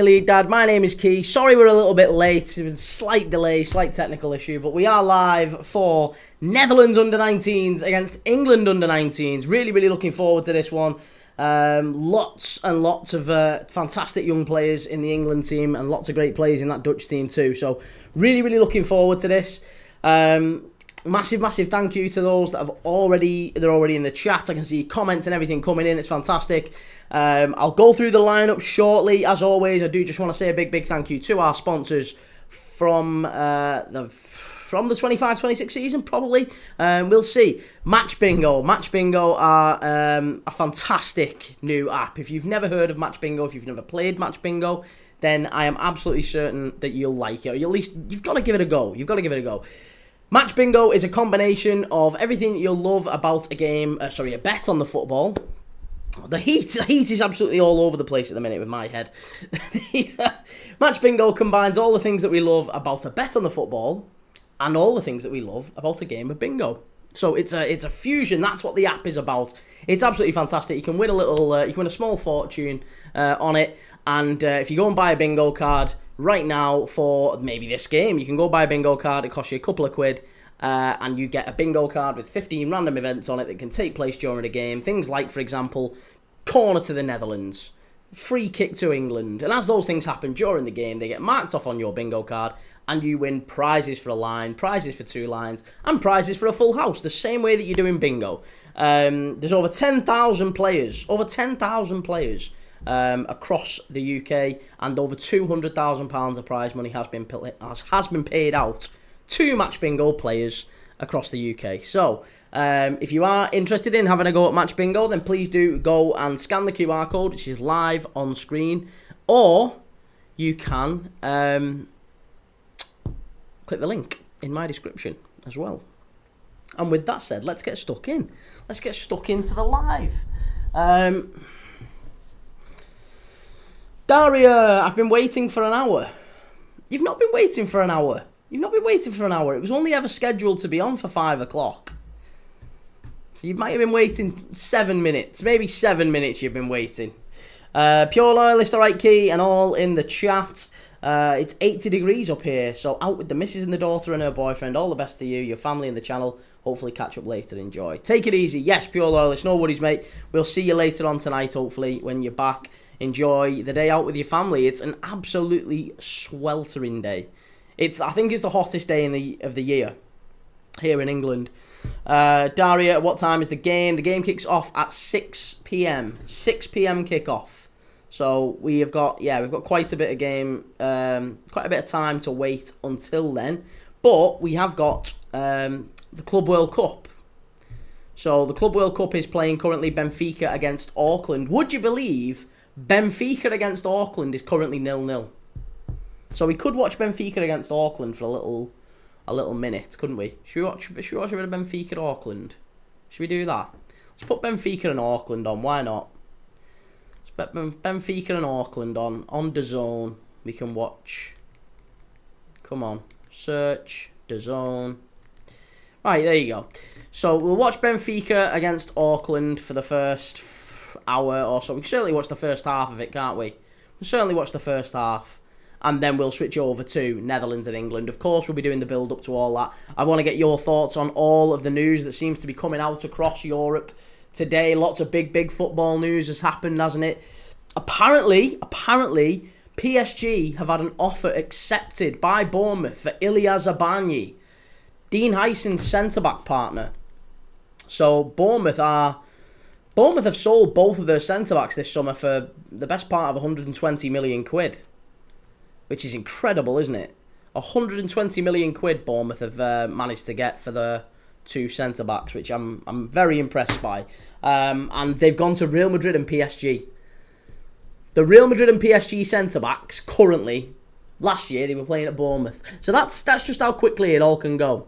League Dad, my name is Kee. Sorry we're a little bit late. It was a slight delay, slight technical issue, but we are live for Netherlands Under-19s against England Under-19s. Really looking forward to this one. Lots and lots of fantastic young players in the England team and lots of great players in that Dutch team too. So really looking forward to this. Massive thank you to those that have already in the chat. I can see comments and everything coming in. It's fantastic. I'll go through the lineup shortly. As always, I do just want to say a big thank you to our sponsors from the 25-26 season, probably. We'll see. Match Bingo. Match Bingo are a fantastic new app. If you've never heard of Match Bingo, if you've never played Match Bingo, then I am absolutely certain that you'll like it. Or at least you've got to give it a go. Match Bingo is a combination of everything that you'll love about a game, a bet on the football. The heat is absolutely all over the place at the minute with my head. Match Bingo combines all the things that we love about a bet on the football and all the things that we love about a game of bingo. So it's a fusion. That's what the app is about. It's absolutely fantastic. You can win a small fortune on it. And if you go and buy a bingo card right now for maybe this game, you can go buy a bingo card. It costs you a couple of quid. And you get a bingo card with 15 random events on it that can take place during a game. Things like, for example, corner to the Netherlands, free kick to England. And as those things happen during the game, they get marked off on your bingo card and you win prizes for a line, prizes for 2 lines, and prizes for a full house, the same way that you do in bingo. There's over 10,000 players, across the UK, and over £200,000 of prize money has been paid out to Match Bingo players across the UK. So, if you are interested in having a go at Match Bingo, then please do go and scan the QR code, which is live on screen, or you can click the link in my description as well. And with that said, let's get stuck in. Let's get stuck into the live. Daria, I've been waiting for an hour. You've not been waiting for an hour. You've not been waiting for an hour. It was only ever scheduled to be on for 5 o'clock. So you might have been waiting 7 minutes. Maybe 7 minutes you've been waiting. Pure loyalist, alright, Key, and all in the chat. It's 80 degrees up here, so out with the missus and the daughter and her boyfriend. All the best to you, your family and the channel. Hopefully catch up later. Enjoy. Take it easy. Yes, pure loyalist. No worries, mate. We'll see you later on tonight, hopefully, when you're back. Enjoy the day out with your family. It's an absolutely sweltering day. I think it's the hottest day of the year here in England. Daria, what time is the game? The game kicks off at 6 p.m. 6 p.m. kickoff. So we've got quite a bit of game, quite a bit of time to wait until then. But we have got the Club World Cup. So the Club World Cup is playing currently Benfica against Auckland. Would you believe Benfica against Auckland is currently 0-0? So we could watch Benfica against Auckland for a little minute, couldn't we? Should we watch a bit of Benfica Auckland? Should we do that? Let's put Benfica and Auckland on. Why not? Let's put Benfica and Auckland on DAZN. We can watch. Come on, search DAZN. Right, there you go. So we'll watch Benfica against Auckland for the first hour or so. We can certainly watch the first half of it, can't we? We'll certainly watch the first half. And then we'll switch over to Netherlands and England. Of course, we'll be doing the build-up to all that. I want to get your thoughts on all of the news that seems to be coming out across Europe today. Lots of big football news has happened, hasn't it? Apparently, PSG have had an offer accepted by Bournemouth for Ilya Zabarnyi, Dean Hyson's centre-back partner. So Bournemouth have sold both of their centre-backs this summer for the best part of 120 million quid. Which is incredible, isn't it? 120 million quid Bournemouth have managed to get for the 2 centre-backs, which I'm very impressed by. And they've gone to Real Madrid and PSG. The Real Madrid and PSG centre-backs currently, last year, they were playing at Bournemouth. So that's just how quickly it all can go.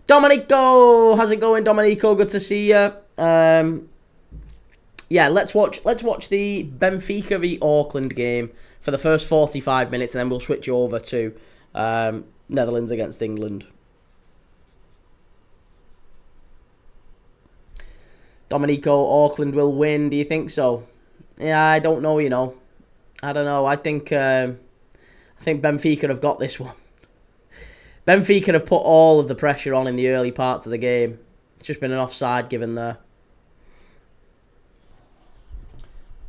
Domenico, how's it going, Domenico? Good to see you. Yeah, let's watch the Benfica v Auckland game for the first 45 minutes, and then we'll switch over to Netherlands against England. Domenico, Auckland will win. Do you think so? Yeah, I don't know, I don't know. I think Benfica have got this one. Benfica have put all of the pressure on in the early parts of the game. It's just been an offside given there.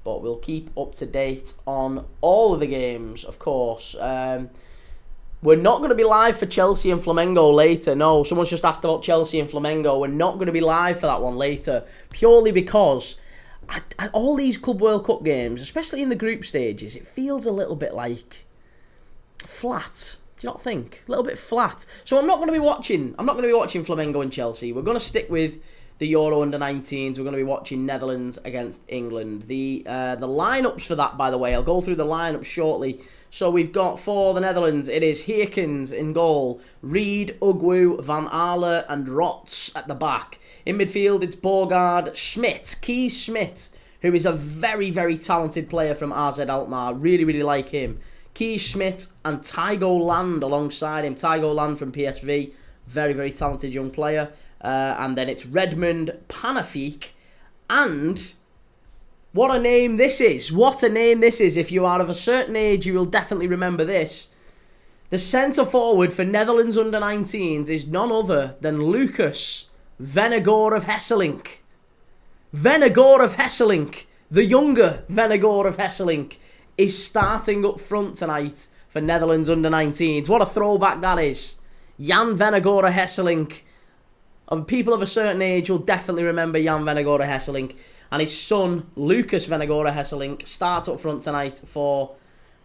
But we'll keep up to date on all of the games, of course. We're not going to be live for Chelsea and Flamengo later. No, someone's just asked about Chelsea and Flamengo. We're not going to be live for that one later. Purely because all these Club World Cup games, especially in the group stages, it feels a little bit like flat. Do you not think? A little bit flat. So I'm not going to be watching Flamengo and Chelsea. We're going to stick with the Euro Under 19s. We're going to be watching Netherlands against England. The lineups for that, by the way, I'll go through the lineups shortly. So we've got for the Netherlands, it is Heerkens in goal, Reed, Ugwu, Van Aale and Rots at the back. In midfield, it's Borgaard, Schmidt, Kees Schmidt, who is a very, very talented player from AZ Alkmaar. Really, really like him. Kees Schmidt and Tygo Land alongside him. Tygo Land from PSV, very, very talented young player. And then it's Redmond, Panafik, and what a name this is. What a name this is. If you are of a certain age, you will definitely remember this. The centre-forward for Netherlands Under-19s is none other than Lucas Vennegoor of Hesselink. Vennegoor of Hesselink, the younger Vennegoor of Hesselink, is starting up front tonight for Netherlands Under-19s. What a throwback that is. Jan Vennegoor of Hesselink. People of a certain age will definitely remember Jan Vennegoor of Hesselink. And his son, Lucas Vennegoor of Hesselink, starts up front tonight for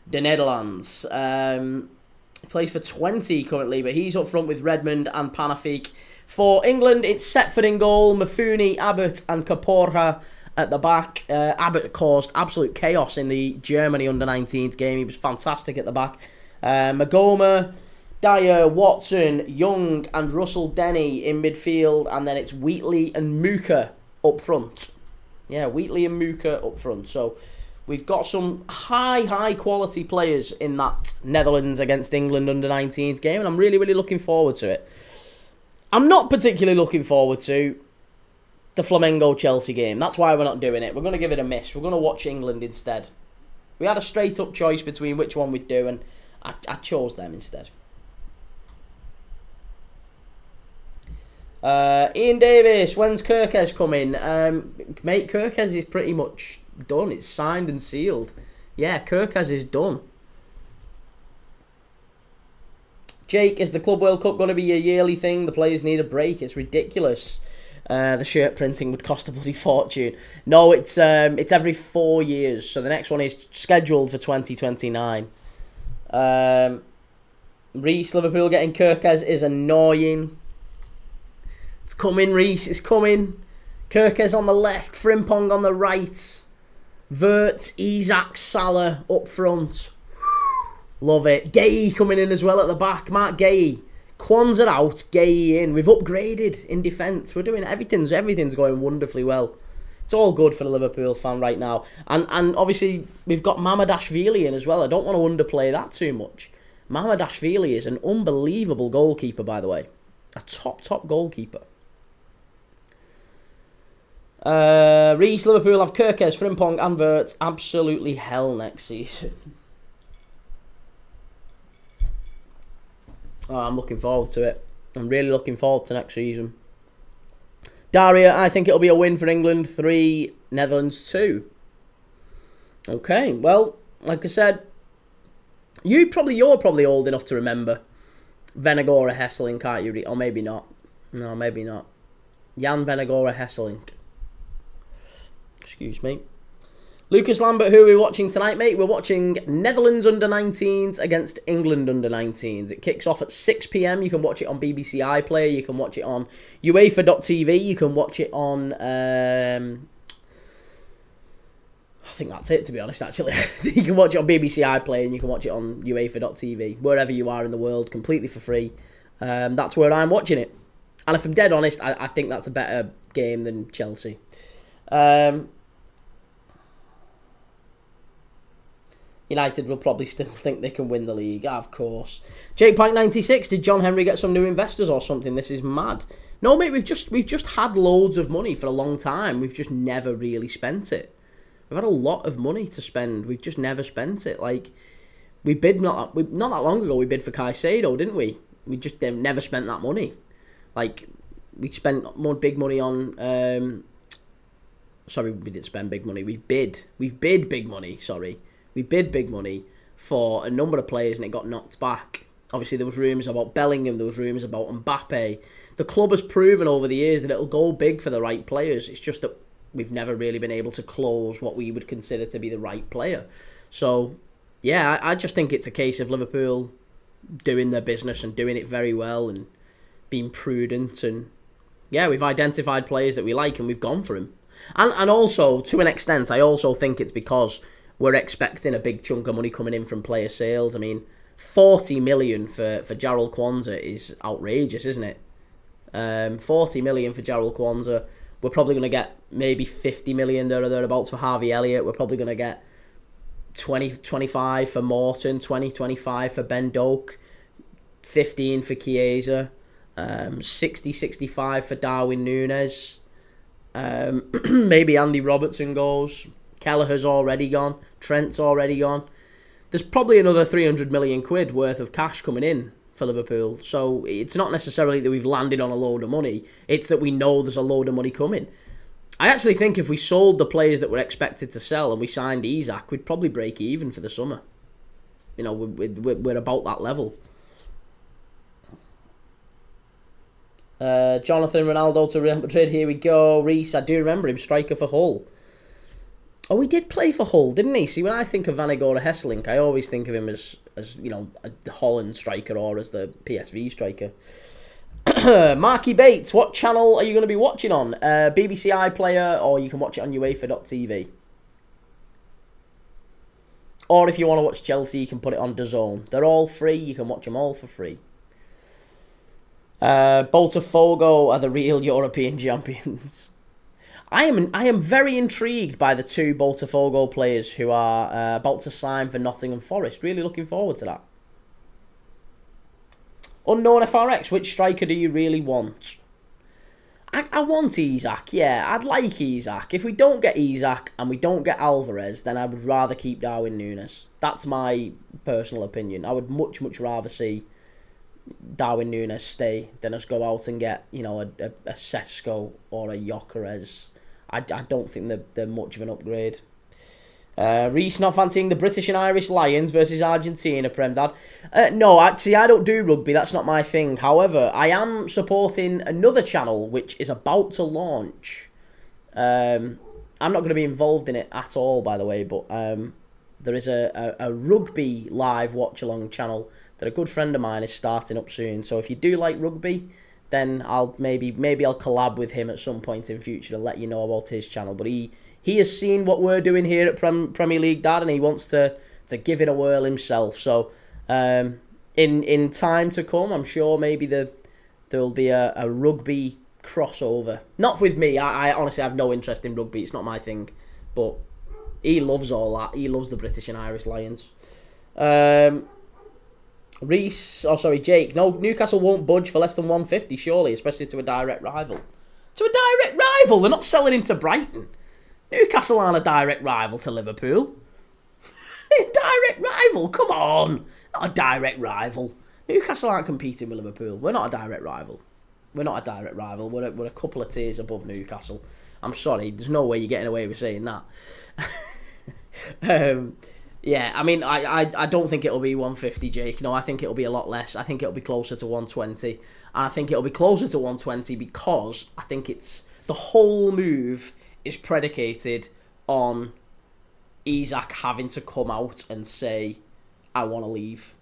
the Netherlands. He plays for 20 currently, but he's up front with Redmond and Panafik. For England, it's Setford in goal, Mafuni, Abbott and Kaporha at the back. Abbott caused absolute chaos in the Germany Under-19s game. He was fantastic at the back. Magoma, Dyer, Watson, Young and Russell Denny in midfield. And then it's Wheatley and Mooker up front. Yeah, Wheatley and Mooker up front. So we've got some high quality players in that Netherlands against England Under-19s game. And I'm really, really looking forward to it. I'm not particularly looking forward to the Flamengo-Chelsea game. That's why we're not doing it. We're going to give it a miss. We're going to watch England instead. We had a straight-up choice between which one we'd do, and I chose them instead. Ian Davis, when's Kirkes coming? Mate, Kirkes is pretty much done. It's signed and sealed. Yeah, Kirkes is done. Jake, is the Club World Cup going to be a yearly thing? The players need a break. It's ridiculous. The shirt printing would cost a bloody fortune. No, it's every 4 years. So the next one is scheduled for 2029. Reece, Liverpool getting Kirkes is annoying. It's coming, Reece. It's coming. Kirkes on the left. Frimpong on the right. Vert, Isaac, Salah up front. Love it. Gay coming in as well at the back. Mark Gay. Kwanzaa out, Gay in. We've upgraded in defence. We're doing everything's going wonderfully well. It's all good for the Liverpool fan right now. And obviously we've got Mamadashvili in as well. I don't want to underplay that too much. Mamadashvili is an unbelievable goalkeeper, by the way. A top goalkeeper. Reece, Liverpool have Kirkes, Frimpong and Vert. Absolutely hell next season. Oh, I'm looking forward to it. I'm really looking forward to next season. Daria, I think it'll be a win for England. 3, Netherlands 2. Okay, well, like I said, you're probably old enough to remember Vennegoor of Hesselink, aren't you? Or maybe not. No, maybe not. Jan Vennegoor of Hesselink. Excuse me. Lucas Lambert, who are we watching tonight, mate? We're watching Netherlands Under-19s against England Under-19s. It kicks off at 6 p.m. You can watch it on BBC iPlayer. You can watch it on UEFA.tv. You can watch it on... I think that's it, to be honest, actually. You can watch it on BBC iPlayer and you can watch it on UEFA.tv. Wherever you are in the world, completely for free. That's where I'm watching it. And if I'm dead honest, I think that's a better game than Chelsea. United will probably still think they can win the league, of course. Jake Pike 96, did John Henry get some new investors or something? This is mad. No, mate, we've just had loads of money for a long time. We've just never really spent it. We've had a lot of money to spend. We've just never spent it. Like, we bid not that long ago. We bid for Caicedo, didn't we? We just never spent that money. Like, we spent more big money on. Sorry, we didn't spend big money. We've bid big money. Sorry, we bid big money for a number of players, and it got knocked back. Obviously, there was rumours about Bellingham. There was rumours about Mbappe. The club has proven over the years that it'll go big for the right players. It's just that we've never really been able to close what we would consider to be the right player. So, yeah, I just think it's a case of Liverpool doing their business and doing it very well and being prudent. And, yeah, we've identified players that we like and we've gone for them. And also, to an extent, I also think it's because we're expecting a big chunk of money coming in from player sales. I mean, 40 million for Jarrell Kwanzaa is outrageous, isn't it? 40 million for Jarrell Kwanzaa. We're probably going to get maybe 50 million there or thereabouts for Harvey Elliott. We're probably going to get 20, 25 for Morton, 20, 25 for Ben Doak, 15 for Chiesa, 60, 65 for Darwin Núñez. Maybe Andy Robertson goes. Kelleher's already gone. Trent's already gone. There's probably another 300 million quid worth of cash coming in for Liverpool. So it's not necessarily that we've landed on a load of money. It's that we know there's a load of money coming. I actually think if we sold the players that we're expected to sell and we signed Isak, we'd probably break even for the summer. You know, we're about that level. Jonathan Ronaldo to Real Madrid. Here we go. Reese, I do remember him, striker for Hull. Oh, he did play for Hull, didn't he? See, when I think of Vanagora Hesselink, I always think of him as you know, a Holland striker or as the PSV striker. Marky Bates, what channel are you going to be watching on? BBC iPlayer, or you can watch it on UEFA.tv. Or if you want to watch Chelsea, you can put it on DAZN. They're all free. You can watch them all for free. Botafogo are the real European champions. I am very intrigued by the two Botafogo players who are about to sign for Nottingham Forest. Really looking forward to that. Unknown FRX, which striker do you really want? I want Isak, yeah. I'd like Isak. If we don't get Isak and we don't get Alvarez, then I would rather keep Darwin Núñez. That's my personal opinion. I would much, much rather see Darwin Núñez stay than us go out and get, you know, a Sesko or a Gyökeres. I don't think they're much of an upgrade. Reece not fancying the British and Irish Lions versus Argentina, Prem Dad. No, actually, I don't do rugby. That's not my thing. However, I am supporting another channel which is about to launch. I'm not going to be involved in it at all, by the way, but there is a rugby live watch-along channel that a good friend of mine is starting up soon. So if you do like rugby, then I'll maybe I'll collab with him at some point in future and let you know about his channel. But he has seen what we're doing here at Premier League Dad, and he wants to give it a whirl himself. So in time to come, I'm sure maybe there'll be a rugby crossover. Not with me. I honestly have no interest in rugby. It's not my thing. But he loves all that. He loves the British and Irish Lions. Jake. No, Newcastle won't budge for less than 150, surely, especially to a direct rival. To a direct rival? They're not selling him to Brighton. Newcastle aren't a direct rival to Liverpool. Direct rival? Come on. Not a direct rival. Newcastle aren't competing with Liverpool. We're not a direct rival. We're a couple of tiers above Newcastle. I'm sorry. There's no way you're getting away with saying that. Yeah, I mean, I don't think it'll be 150, Jake. No, I think it'll be a lot less. I think it'll be closer to 120. And I think it'll be closer to 120 because I think it's the whole move is predicated on Isak having to come out and say, I want to leave.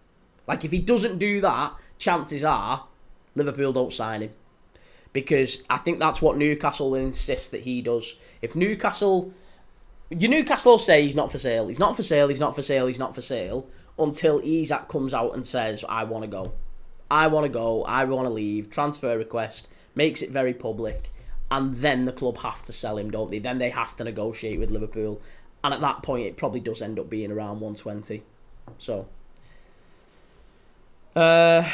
Like, if he doesn't do that, chances are Liverpool don't sign him. Because I think that's what Newcastle will insist that he does. If Newcastle will say he's not for sale, he's not for sale, he's not for sale, he's not for sale, until Isak comes out and says, I want to go. I want to leave, transfer request, makes it very public. And then the club have to sell him, don't they? Then they have to negotiate with Liverpool. And at that point, it probably does end up being around 120. So. Jam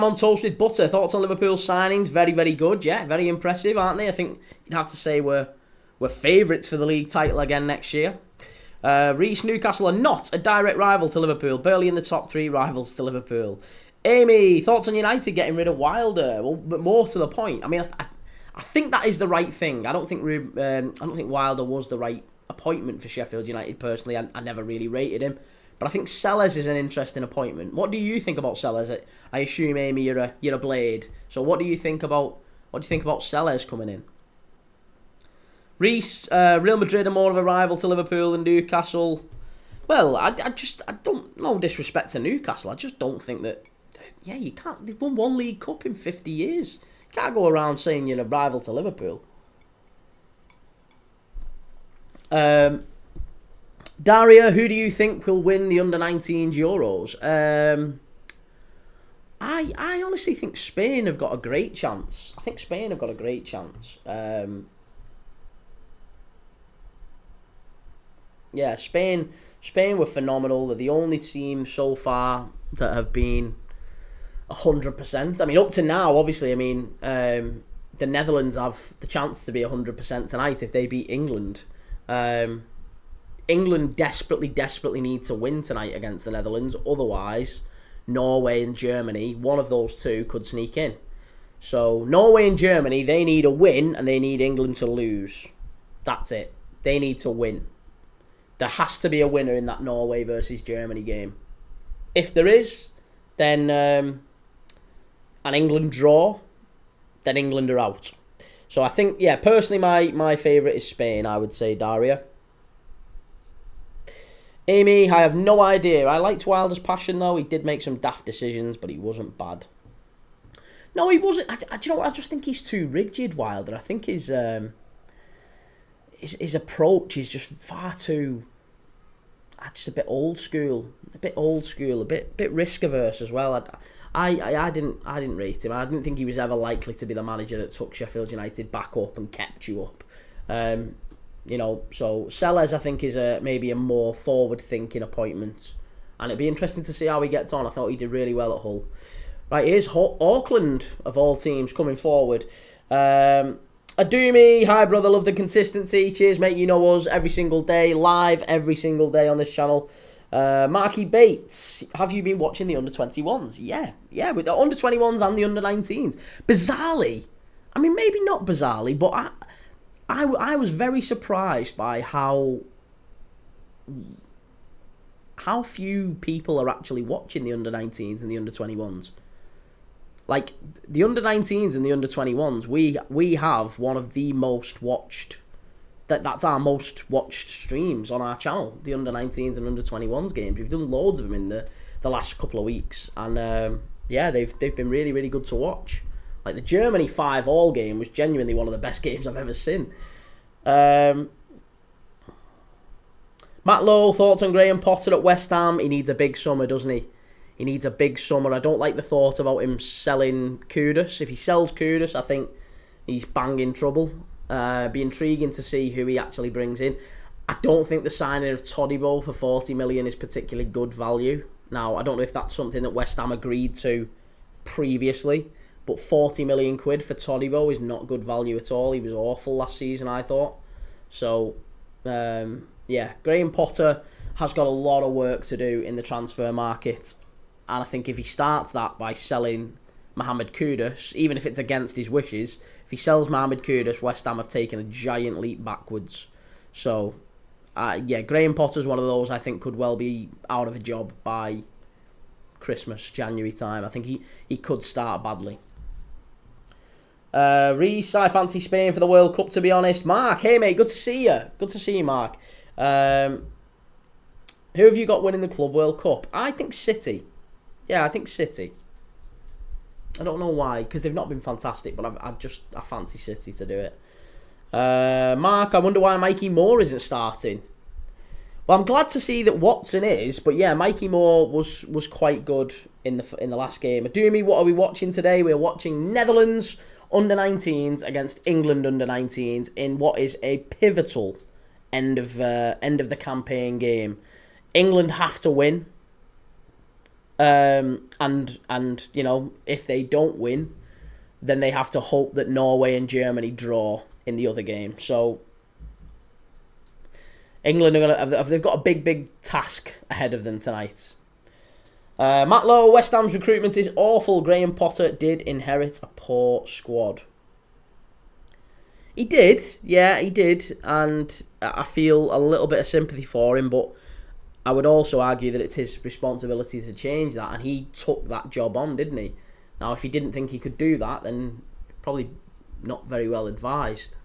on toast with butter. Thoughts on Liverpool's signings? Very, very good. Yeah, very impressive, aren't they? I think you'd have to say we're We're favourites for the league title again next year. Reece, Newcastle are not a direct rival to Liverpool. Barely in the top 3 rivals to Liverpool. Amy, thoughts on United getting rid of Wilder? Well, but more to the point, I mean, I think that is the right thing. I don't think Wilder was the right appointment for Sheffield United. Personally, I never really rated him, but I think Sellers is an interesting appointment. What do you think about Sellers? I assume, Amy, you're a Blade. So what do you think about Sellers coming in? Reece, Real Madrid are more of a rival to Liverpool than Newcastle. Well, I don't, no disrespect to Newcastle, I just don't think that, you can't, they've won 1 League Cup in 50 years. You can't go around saying you're a rival to Liverpool. Daria, who do you think will win the Under-19s Euros? I honestly think Spain have got a great chance. Yeah, Spain were phenomenal. They're the only team so far that have been 100%. I mean, up to now, obviously, the Netherlands have the chance to be 100% tonight if they beat England. England desperately need to win tonight against the Netherlands. Otherwise, Norway and Germany, one of those two could sneak in. So, Norway and Germany, they need a win and they need England to lose. That's it. They need to win. There has to be a winner in that Norway versus Germany game. If there is, then an England draw, then England are out. So I think, personally my favourite is Spain, I would say, Daria. Amy, I have no idea. I liked Wilder's passion, though. He did make some daft decisions, but he wasn't bad. No, he wasn't. Do you know what? I just think he's too rigid, Wilder. I think his approach is just far too, just a bit old school, a bit risk averse as well. I didn't rate him. I didn't think he was ever likely to be the manager that took Sheffield United back up and kept you up. So Sellers I think is maybe a more forward thinking appointment, and it'd be interesting to see how he gets on. I thought he did really well at Hull. Right, here's Auckland of all teams coming forward. Adumi, hi brother, love the consistency. Cheers mate, you know us every single day, live every single day on this channel. Marky Bates, have you been watching the under-21s? Yeah, with the under-21s and the under-19s. Bizarrely, I mean maybe not bizarrely, but I was very surprised by how few people are actually watching the under-19s and the under-21s. Like, the under-19s and the under-21s, we have one of the most watched, that's our most watched streams on our channel, the under-19s and under-21s games. We've done loads of them in the last couple of weeks, and they've been really, really good to watch. Like, the Germany 5-all game was genuinely one of the best games I've ever seen. Matt Lowe, thoughts on Graham Potter at West Ham? He needs a big summer, doesn't he? He needs a big summer. I don't like the thought about him selling Kudus. If he sells Kudus, I think he's banging trouble. Be intriguing to see who he actually brings in. I don't think the signing of Todibo for 40 million is particularly good value. Now, I don't know if that's something that West Ham agreed to previously, but 40 million quid for Todibo is not good value at all. He was awful last season, I thought. So, Graham Potter has got a lot of work to do in the transfer market. And I think if he starts that by selling Mohamed Kudus, even if it's against his wishes, if he sells Mohamed Kudus, West Ham have taken a giant leap backwards. So, Graham Potter's one of those I think could well be out of a job by Christmas, January time. I think he could start badly. Reece, I fancy Spain for the World Cup, to be honest. Mark, hey mate, good to see you. Good to see you, Mark. Who have you got winning the Club World Cup? I think City. Yeah, I think City. I don't know why, because they've not been fantastic, but I fancy City to do it. Mark, I wonder why Mikey Moore isn't starting. Well, I'm glad to see that Watson is, but yeah, Mikey Moore was quite good in the last game. Adumi, what are we watching today? We're watching Netherlands under-19s against England under-19s in what is a pivotal end of the campaign game. England have to win. And you know, if they don't win, then they have to hope that Norway and Germany draw in the other game. So England they've got a big task ahead of them tonight. Matt Lowe, West Ham's recruitment is awful. Graham Potter did inherit a poor squad. He did, yeah, he did, and I feel a little bit of sympathy for him, but I would also argue that it's his responsibility to change that, and he took that job on, didn't he? Now, if he didn't think he could do that, then probably not very well advised.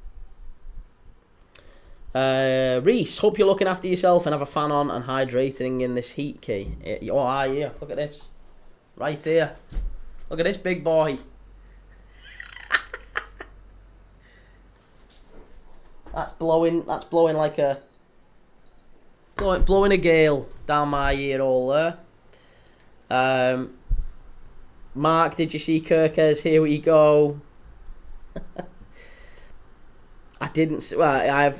Reese, hope you're looking after yourself and have a fan on and hydrating in this heat, Key. Oh, yeah, look at this. Right here. Look at this big boy. That's blowing like a... Blowing a gale down my ear hole there. Mark, did you see Kirkes? Here we go. I didn't. Well,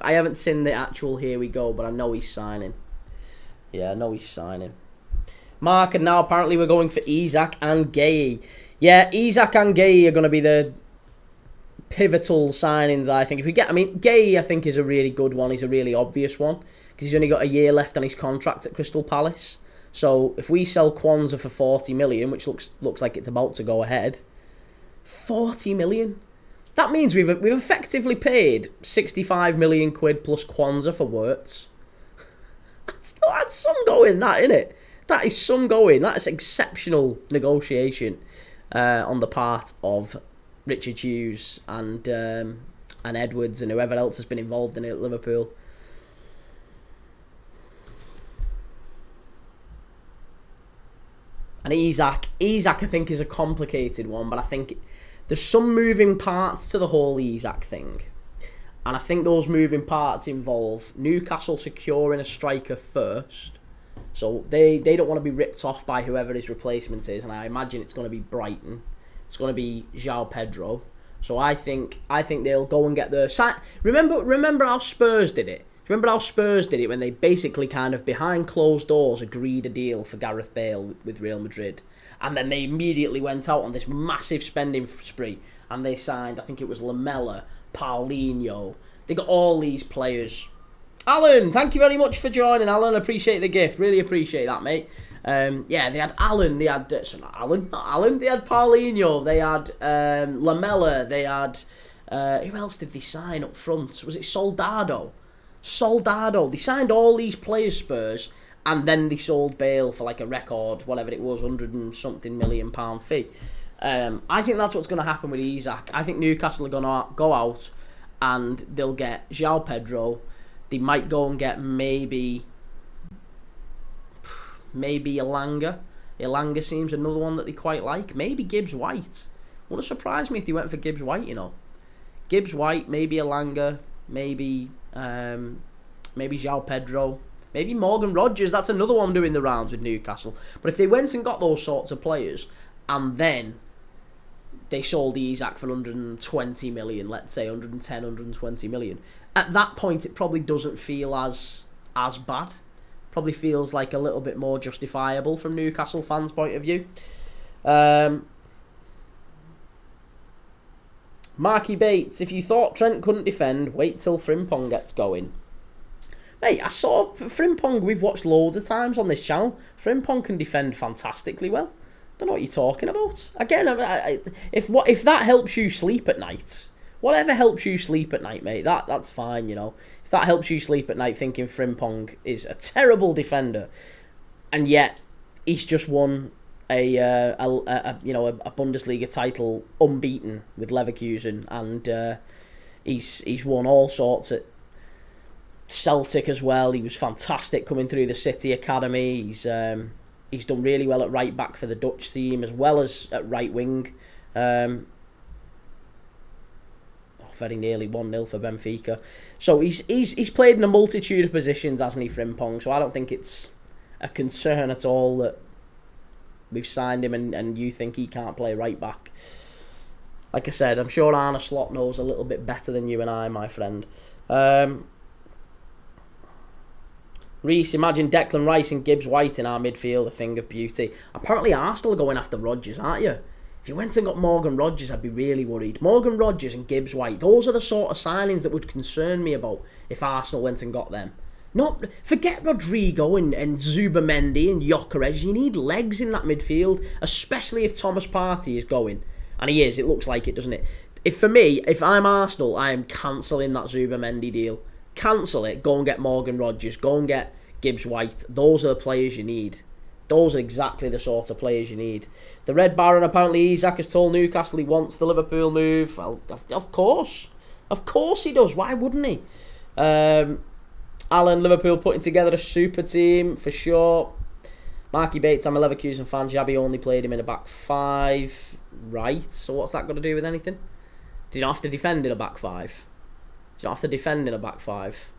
I haven't seen the actual here we go, but I know he's signing. Yeah, I know he's signing. Mark, and now apparently we're going for Isak and Gay. Yeah, Isak and Gay are going to be the pivotal signings, I think. If we get, I mean, Gay, I think, is a really good one. He's a really obvious one because he's only got a year left on his contract at Crystal Palace. So if we sell Kwanzaa for 40 million, which looks like it's about to go ahead, 40 million. That means we've effectively paid 65 million quid plus Kwanzaa for Wirtz. That's some going, that, isn't it? That is some going. That is exceptional negotiation on the part of Richard Hughes and Edwards and whoever else has been involved in it at Liverpool. And Isak, I think, is a complicated one, but I think there's some moving parts to the whole Isak thing. And I think those moving parts involve Newcastle securing a striker first. So they don't want to be ripped off by whoever his replacement is, and I imagine it's going to be Brighton. It's going to be João Pedro. So I think they'll go and get the... Remember how Spurs did it? Remember how Spurs did it when they basically kind of behind closed doors agreed a deal for Gareth Bale with Real Madrid, and then they immediately went out on this massive spending spree and they signed, I think it was Lamela, Paulinho. They got all these players. Alan, thank you very much for joining, Alan. Appreciate the gift. Really appreciate that, mate. Yeah, they had Alan. They had not Alan. They had Paulinho. They had Lamela. They had who else did they sign up front? Was it Soldado? They signed all these players, Spurs, and then they sold Bale for like a record, whatever it was, £100 and something million fee. I think that's what's going to happen with Isak. I think Newcastle are going to go out and they'll get João Pedro. They might go and get maybe Elanga. Elanga seems another one that they quite like. Maybe Gibbs White. Wouldn't surprise me if they went for Gibbs White, you know. Gibbs White, maybe Elanga, maybe João Pedro, maybe Morgan Rogers. That's another one doing the rounds with Newcastle. But if they went and got those sorts of players and then they sold Isak for 120 million, let's say 110, 120 million, at that point it probably doesn't feel as bad. Probably feels like a little bit more justifiable from Newcastle fans' point of view. Marky Bates, if you thought Trent couldn't defend, wait till Frimpong gets going. Mate, I saw Frimpong, we've watched loads of times on this channel. Frimpong can defend fantastically well. Don't know what you're talking about. Again, if that helps you sleep at night, whatever helps you sleep at night, mate, that's fine, you know. If that helps you sleep at night thinking Frimpong is a terrible defender, and yet he's just won a Bundesliga title unbeaten with Leverkusen, and he's won all sorts at Celtic as well. He was fantastic coming through the City Academy. He's done really well at right back for the Dutch team as well as at right wing. Very nearly 1-0 for Benfica. So he's played in a multitude of positions, hasn't he, Frimpong? So I don't think it's a concern at all that we've signed him and you think he can't play right back. Like I said, I'm sure Arne Slot knows a little bit better than you and I, my friend. Reese, imagine Declan Rice and Gibbs White in our midfield, a thing of beauty. Apparently Arsenal are going after Rodgers, aren't you? If you went and got Morgan Rodgers, I'd be really worried. Morgan Rodgers and Gibbs White, those are the sort of signings that would concern me about if Arsenal went and got them. Not forget Rodrigo and Zubamendi and Gyökeres. You need legs in that midfield, especially if Thomas Partey is going, and he is. It looks like it, doesn't it? For me, if I'm Arsenal, I am cancelling that Zubamendi deal. Cancel it. Go and get Morgan Rogers. Go and get Gibbs White. Those are the players you need. Those are exactly the sort of players you need. The Red Baron, apparently Isak has told Newcastle he wants the Liverpool move. Well, of course. Of course he does. Why wouldn't he? Alan, Liverpool putting together a super team for sure. Marky Bates, I'm a Leverkusen fan. Xabi only played him in a back five. Right, so what's that got to do with anything? Do you not have to defend in a back five? Do you not have to defend in a back five?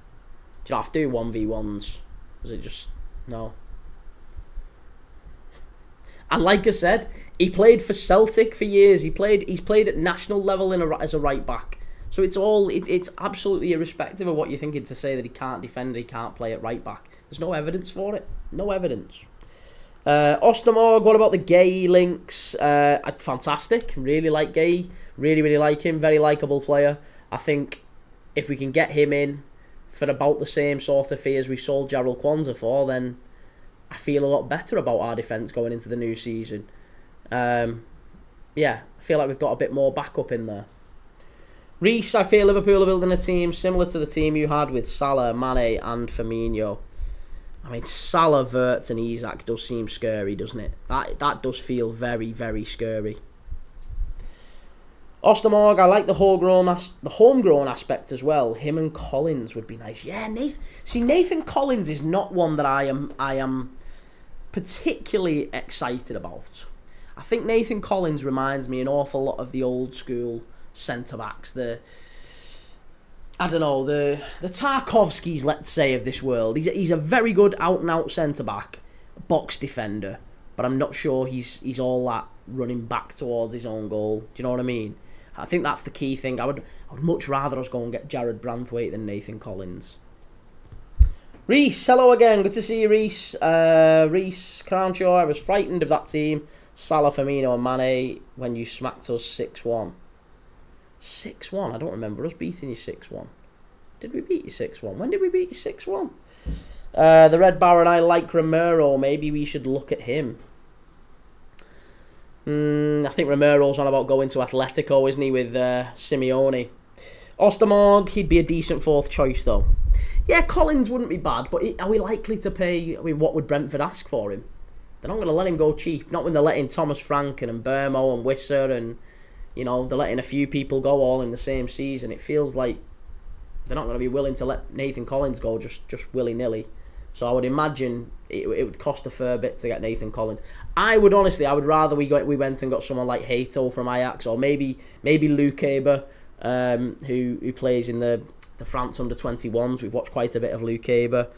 Do you not have to do 1v1s? Was it just... No. And like I said, he played for Celtic for years. He's played at national level as a right back. So it's absolutely irrespective of what you're thinking to say that he can't defend, he can't play at right back. There's no evidence for it. No evidence. Ostermorg, what about the Gay links? Fantastic. Really like Gay. Really like him. Very likeable player. I think if we can get him in for about the same sort of fee as we sold Jarrell Kwanzaa for, then I feel a lot better about our defence going into the new season. I feel like we've got a bit more backup in there. Reece, I feel Liverpool are building a team similar to the team you had with Salah, Mane and Firmino. I mean, Salah, Wirtz and Isak does seem scary, doesn't it? That does feel very, very scary. Ostermorg, I like the homegrown aspect as well. Him and Collins would be nice. Yeah, Nathan Collins is not one that I am particularly excited about. I think Nathan Collins reminds me an awful lot of the old school centre-backs, the Tarkovskis, let's say, of this world. He's a very good out-and-out centre-back, box defender, but I'm not sure he's all that running back towards his own goal. Do you know what I mean? I think that's the key thing. I would much rather us go and get Jared Branthwaite than Nathan Collins. Reece, hello again. Good to see you, Reece. Reece Crownshaw, I was frightened of that team. Salah, Firmino and Mane when you smacked us 6-1. 6-1? I don't remember us beating you 6-1. Did we beat you 6-1? When did we beat you 6-1? The Red Baron, I like Romero. Maybe we should look at him. I think Romero's on about going to Atletico, isn't he, with Simeone. Ostermorg, he'd be a decent fourth choice, though. Yeah, Collins wouldn't be bad, but are we likely to pay... I mean, what would Brentford ask for him? They're not going to let him go cheap. Not when they're letting Thomas Frank and Bermo and Wisser and... You know, they're letting a few people go all in the same season. It feels like they're not going to be willing to let Nathan Collins go just willy-nilly. So I would imagine it would cost a fair bit to get Nathan Collins. I would rather we went and got someone like Hato from Ajax, or maybe Luke Aber, who plays in the France under-21s. We've watched quite a bit of Luke Aber.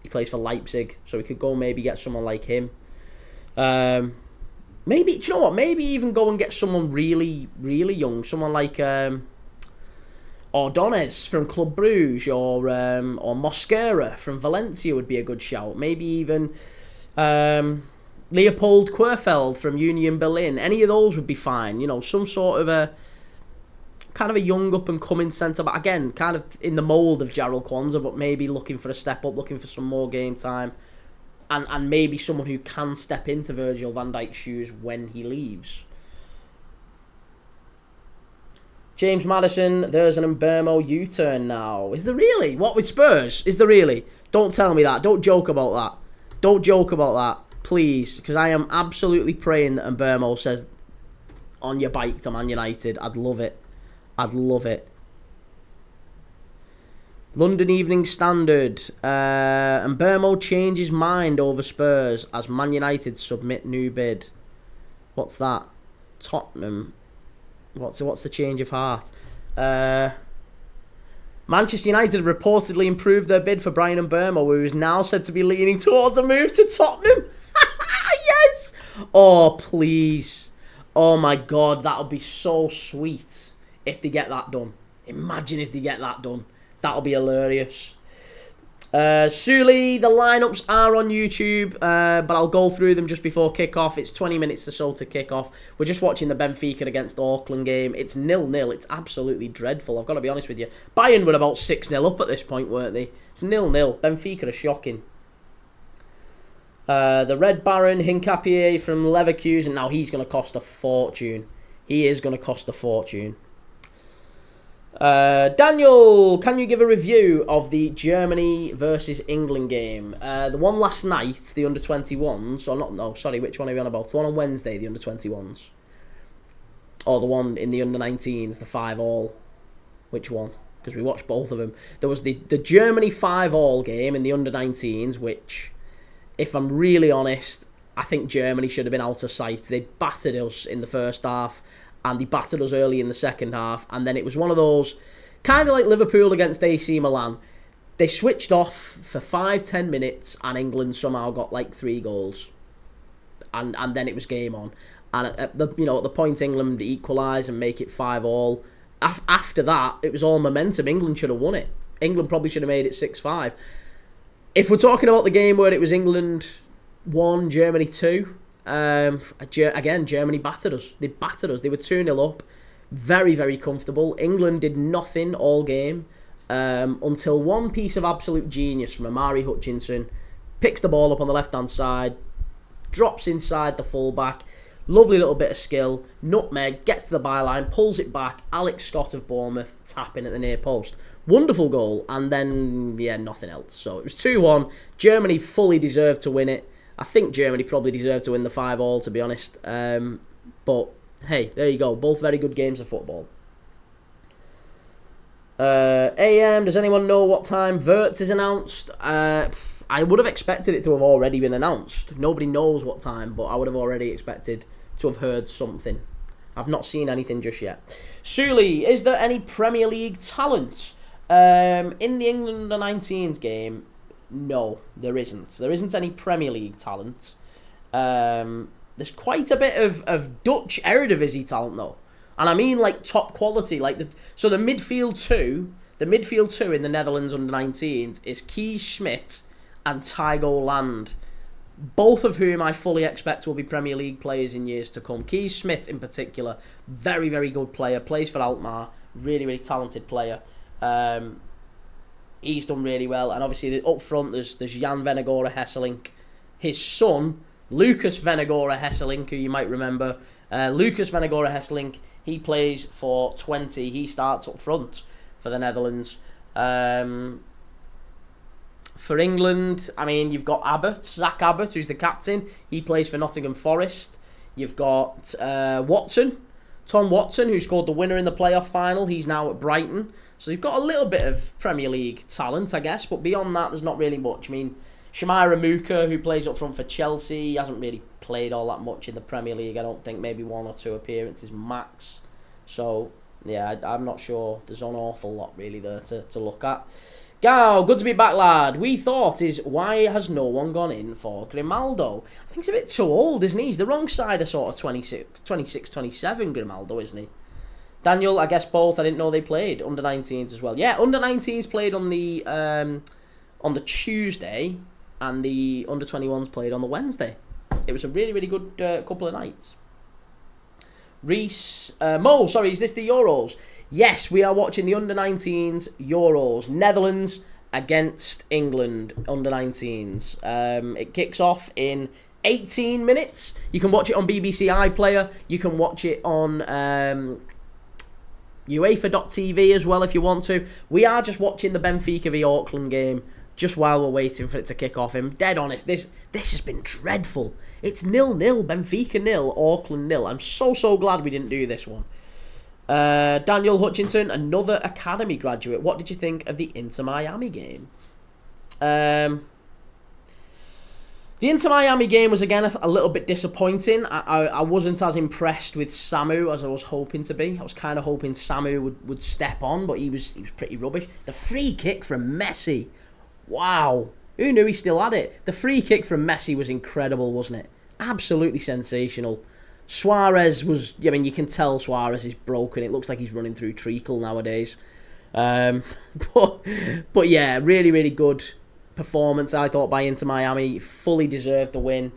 He plays for Leipzig, so we could go maybe get someone like him. Maybe, do you know what? Maybe even go and get someone really, really young. Someone like Ordonez from Club Brugge, or Mosquera from Valencia would be a good shout. Maybe even Leopold Querfeld from Union Berlin. Any of those would be fine. You know, some sort of a kind of a young up-and-coming centre-back. Again, kind of in the mould of Jarrell Kwanzaa, but maybe looking for a step up, looking for some more game time. And maybe someone who can step into Virgil van Dijk's shoes when he leaves. James Madison, there's an Mbermo U-turn now. Is there really? What, with Spurs? Is there really? Don't tell me that. Don't joke about that. Don't joke about that, please. Because I am absolutely praying that Mbermo says, on your bike to Man United. I'd love it. I'd love it. London Evening Standard. And Mbermo changes mind over Spurs as Man United submit new bid. What's that? Tottenham. What's the change of heart? Manchester United have reportedly improved their bid for Bryan Mbermo, who is now said to be leaning towards a move to Tottenham. Yes! Oh, please. Oh my God, that would be so sweet if they get that done. Imagine if they get that done. That'll be hilarious. Suli, the lineups are on YouTube, but I'll go through them just before kick-off. It's 20 minutes or so to kick-off. We're just watching the Benfica against Auckland game. It's 0-0. It's absolutely dreadful. I've got to be honest with you. Bayern were about 6-0 up at this point, weren't they? It's 0-0. Benfica are shocking. The Red Baron, Hincapié from Leverkusen. Now he's going to cost a fortune. He is going to cost a fortune. Daniel, can you give a review of the Germany versus England game? The one last night, the under-21s, or not, no, sorry, which one are we on about? The one on Wednesday, the under-21s. Or the one in the under-19s, the 5-all. Which one? Because we watched both of them. There was the Germany 5-all game in the under-19s, which, if I'm really honest, I think Germany should have been out of sight. They battered us in the first half, and they battered us early in the second half, and then it was one of those, kind of like Liverpool against AC Milan. They switched off for 5-10 minutes, and England somehow got like 3 goals, and then it was game on. And at the point England equalise and make it 5-all. After that, it was all momentum. England should have won it. England probably should have made it 6-5. If we're talking about the game where it was England 1, Germany 2. Again, Germany battered us. They battered us. They were 2-0 up. Very, very comfortable. England did nothing all game until one piece of absolute genius from Amari Hutchinson picks the ball up on the left-hand side, drops inside the fullback. Lovely little bit of skill. Nutmeg, gets to the byline, pulls it back. Alex Scott of Bournemouth tapping at the near post. Wonderful goal. And then, yeah, nothing else. So it was 2-1. Germany fully deserved to win it. I think Germany probably deserved to win the 5-all, to be honest. But, hey, there you go. Both very good games of football. AM, does anyone know what time Wirtz is announced? I would have expected it to have already been announced. Nobody knows what time, but I would have already expected to have heard something. I've not seen anything just yet. Suli, is there any Premier League talent in the England U19s game? No, there isn't. There isn't any Premier League talent. There's quite a bit of Dutch Eredivisie talent, though. And I mean, like, top quality. The midfield two in the Netherlands under-19s is Kee Schmidt and Tygo Land. Both of whom I fully expect will be Premier League players in years to come. Kee Schmidt, in particular, very, very good player. Plays for Alkmaar. Really, really talented player. He's done really well, and obviously up front there's Jan Venegora Hesselink, his son Lucas Venegora Hesselink, who you might remember. Lucas Venegora Hesselink, he plays for 20. He starts up front for the Netherlands. For England, I mean, you've got Zach Abbott, who's the captain. He plays for Nottingham Forest. You've got Tom Watson, who scored the winner in the playoff final. He's now at Brighton. So you've got a little bit of Premier League talent, I guess, but beyond that, there's not really much. I mean, Shamira Muka, who plays up front for Chelsea, hasn't really played all that much in the Premier League. I don't think, maybe 1 or 2 appearances max. So, yeah, I'm not sure. There's an awful lot really there to look at. Gow, good to be back, lad. We thought why has no one gone in for Grimaldo? I think he's a bit too old, isn't he? He's the wrong side of sort of 26, 27, Grimaldo, isn't he? Daniel, I guess both. I didn't know they played under-19s as well. Yeah, under-19s played on the Tuesday, and the under-21s played on the Wednesday. It was a really, really good couple of nights. Reese, Mo, sorry, is this the Euros? Yes, we are watching the under-19s Euros. Netherlands against England under-19s. It kicks off in 18 minutes. You can watch it on BBC iPlayer. You can watch it on UEFA.tv as well if you want to. We are just watching the Benfica v Auckland game just while we're waiting for it to kick off. I'm dead honest, this has been dreadful. It's 0-0, Benfica 0, Auckland 0. I'm so glad we didn't do this one. Daniel Hutchinson, another academy graduate. What did you think of the Inter Miami game? The Inter Miami game was again a little bit disappointing. I wasn't as impressed with Samu as I was hoping to be. I was kind of hoping Samu would step on, but he was pretty rubbish. The free kick from Messi, wow! Who knew he still had it? The free kick from Messi was incredible, wasn't it? Absolutely sensational. Suarez was, I mean, you can tell Suarez is broken. It looks like he's running through treacle nowadays. But yeah, really, really good. performance, I thought, by Inter Miami. Fully deserved the win.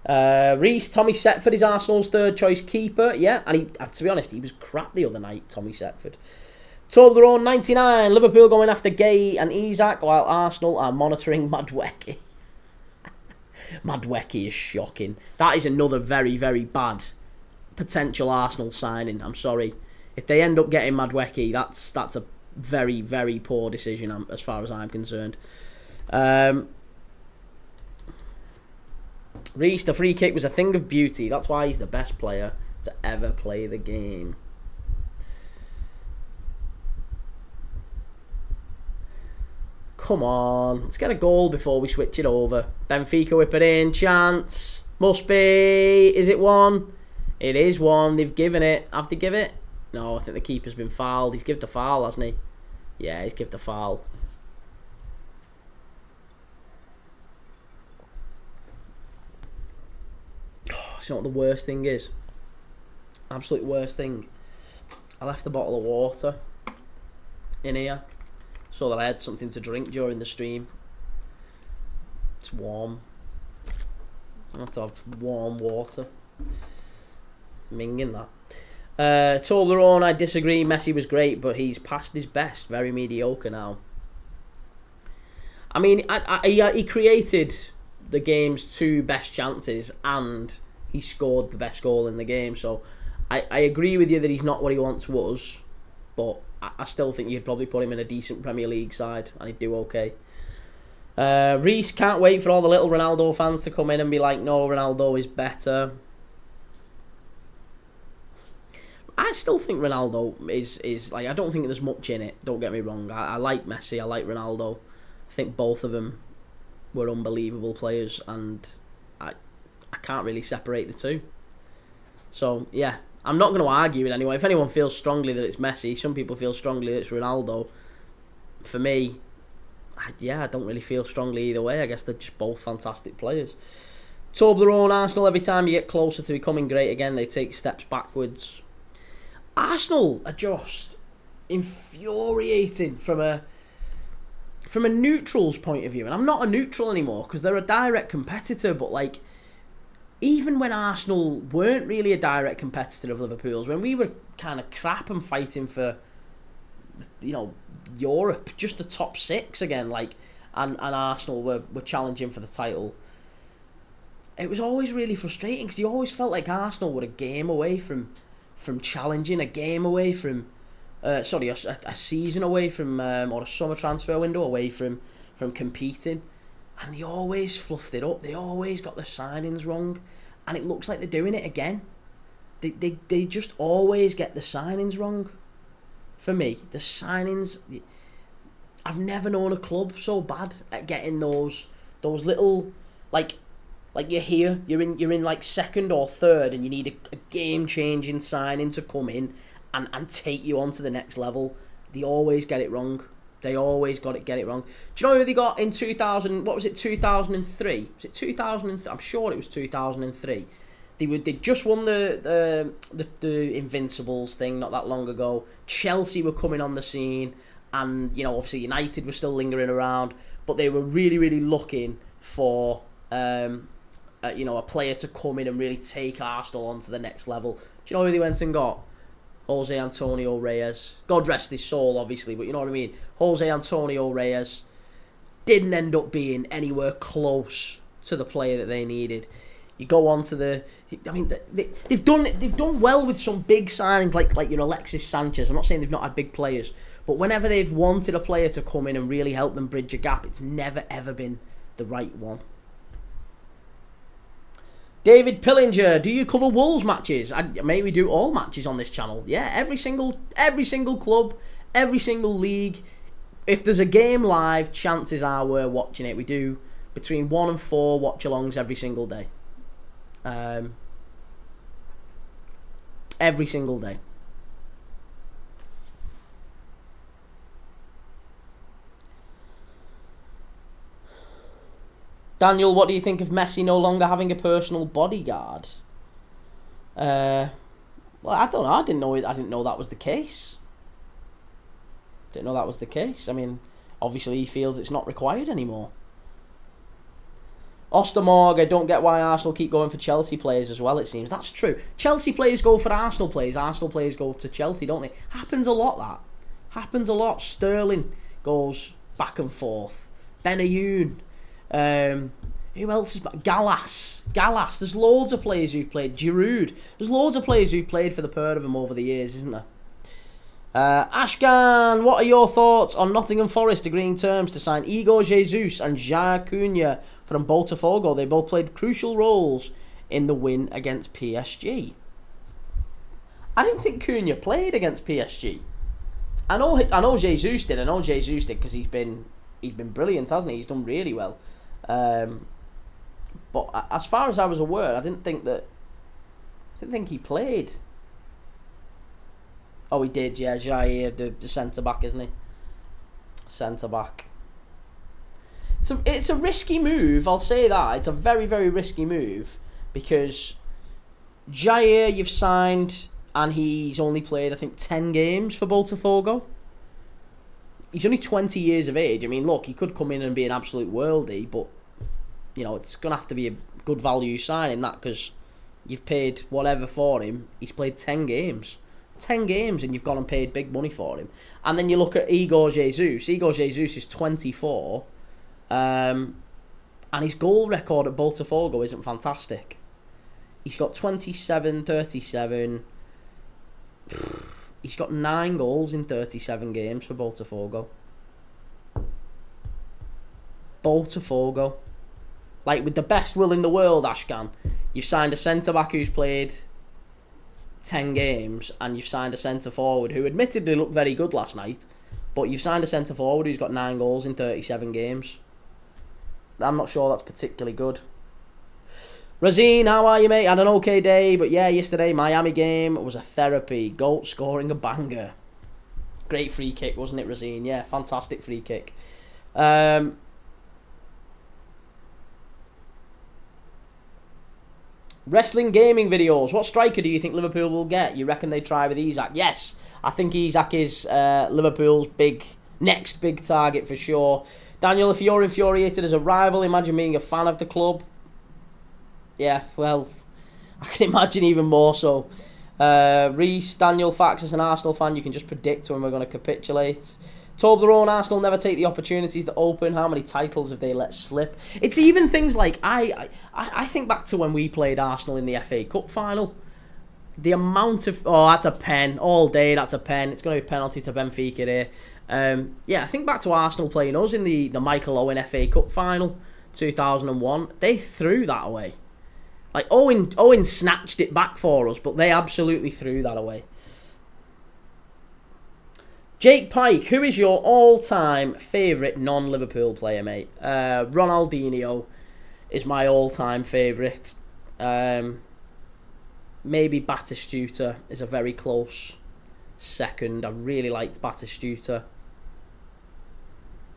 Reece, Tommy Setford is Arsenal's third choice keeper. Yeah, and he, to be honest, he was crap the other night, Tommy Setford. Toblerone 99, Liverpool going after Gay and Isak, while Arsenal are monitoring Madueke. Madueke is shocking. That is another very, very bad potential Arsenal signing. I'm sorry. If they end up getting Madueke, that's a very, very poor decision as far as I'm concerned. Reece, the free kick was a thing of beauty. That's why he's the best player to ever play the game. Come on, let's get a goal before we switch it over. Benfica whip it in, chance. Must be. Is it one? It is one. They've given it. Have they give it? No, I think the keeper's been fouled. He's given the foul, hasn't he? Yeah, he's given the foul. Oh, you know what the worst thing is? Absolute worst thing. I left a bottle of water in here so that I had something to drink during the stream. It's warm. I have to have warm water. Minging that. Toblerone, I disagree. Messi was great, but he's past his best. Very mediocre now. I mean, he created the game's 2 best chances and he scored the best goal in the game. So I agree with you that he's not what he once was, but I still think you'd probably put him in a decent Premier League side and he'd do okay. Reece, can't wait for all the little Ronaldo fans to come in and be like, no, Ronaldo is better. I still think Ronaldo is like, I don't think there's much in it, don't get me wrong. I like Messi, I like Ronaldo. I think both of them were unbelievable players and I can't really separate the two. So, yeah, I'm not going to argue it anyway. If anyone feels strongly that it's Messi, some people feel strongly that it's Ronaldo. For me, I don't really feel strongly either way. I guess they're just both fantastic players. Toblerone, Arsenal, every time you get closer to becoming great again, they take steps backwards. Arsenal are just infuriating from a neutral's point of view. And I'm not a neutral anymore because they're a direct competitor, but like, even when Arsenal weren't really a direct competitor of Liverpool's, when we were kind of crap and fighting for, you know, Europe, just the top 6 again, like, and Arsenal were challenging for the title, it was always really frustrating because you always felt like Arsenal were a game away from challenging, a game away from, a season away from, or a summer transfer window away from competing. And they always fluffed it up. They always got the signings wrong. And it looks like they're doing it again. They just always get the signings wrong. For me, the signings... I've never known a club so bad at getting those little... Like you're here, you're in like second or third and you need a game-changing signing to come in and take you on to the next level. They always get it wrong. They always get it wrong. Do you know who they got in 2000? What was it? 2003? Was it 2003? I'm sure it was 2003. They just won the Invincibles thing not that long ago. Chelsea were coming on the scene, and you know, obviously United were still lingering around, but they were really, really looking for a player to come in and really take Arsenal onto the next level. Do you know who they went and got? Jose Antonio Reyes. God rest his soul, obviously, but you know what I mean. Jose Antonio Reyes didn't end up being anywhere close to the player that they needed. You go on to they've done well with some big signings like your Alexis Sanchez. I'm not saying they've not had big players, but whenever they've wanted a player to come in and really help them bridge a gap, it's never ever been the right one. David Pillinger, do you cover Wolves matches? Maybe do all matches on this channel. Yeah, every single club, every single league. If there's a game live, chances are we're watching it. We do between 1 and 4 watch-alongs every single day. Every single day. Daniel, what do you think of Messi no longer having a personal bodyguard? Well, I don't know. I didn't know that was the case. I mean, obviously he feels it's not required anymore. Ostermorg, I don't get why Arsenal keep going for Chelsea players as well, it seems. That's true. Chelsea players go for Arsenal players go to Chelsea, don't they? Happens a lot, that. Happens a lot. Sterling goes back and forth. Benayoun. Who else is back? Gallas. There's loads of players who've played. Giroud. There's loads of players who've played for the pair of them over the years, isn't there? Ashkan, what are your thoughts on Nottingham Forest agreeing terms to sign Igor Jesus and Jair Cunha from Botafogo? They both played crucial roles in the win against PSG. I didn't think Cunha played against PSG. I know Jesus did. Because he's been brilliant, hasn't he? He's done really well. But as far as I was aware, I didn't think he played. Oh, he did, yeah. Jair, the centre-back, isn't he? Centre-back. It's a risky move, I'll say that. It's a very, very risky move. Because Jair, you've signed, and he's only played, I think, 10 games for Botafogo. He's only 20 years of age. I mean, look, he could come in and be an absolute worldie, but, you know, it's going to have to be a good value signing, that, because you've paid whatever for him. He's played 10 games. 10 games and you've gone and paid big money for him. And then you look at Igor Jesus. Igor Jesus is 24. And his goal record at Botafogo isn't fantastic. He's got 27, 37. He's got 9 goals in 37 games for Botafogo. Botafogo. Like, with the best will in the world, Ashkan, you've signed a centre-back who's played 10 games, and you've signed a centre-forward who admittedly looked very good last night, but you've signed a centre-forward who's got 9 goals in 37 games. I'm not sure that's particularly good. Razine, how are you, mate? Had an okay day, but yeah, yesterday, Miami game was a therapy. Goat scoring a banger. Great free kick, wasn't it, Razine? Yeah, fantastic free kick. Wrestling gaming videos. What striker do you think Liverpool will get? You reckon they try with Isak? Yes, I think Isak is Liverpool's next big target for sure. Daniel, if you're infuriated as a rival, imagine being a fan of the club. Yeah, well, I can imagine even more so. Reese, Daniel, facts as an Arsenal fan, you can just predict when we're going to capitulate. Toblerone, Arsenal never take the opportunities that open. How many titles have they let slip? It's even things like, I think back to when we played Arsenal in the FA Cup final. The amount of... Oh, that's a pen. All day, that's a pen. It's going to be a penalty to Benfica here. Yeah, I think back to Arsenal playing us in the Michael Owen FA Cup final, 2001. They threw that away. Like, Owen snatched it back for us, but they absolutely threw that away. Jake Pike, who is your all-time favourite non-Liverpool player, mate? Ronaldinho is my all-time favourite. Maybe Batistuta is a very close second. I really liked Batistuta.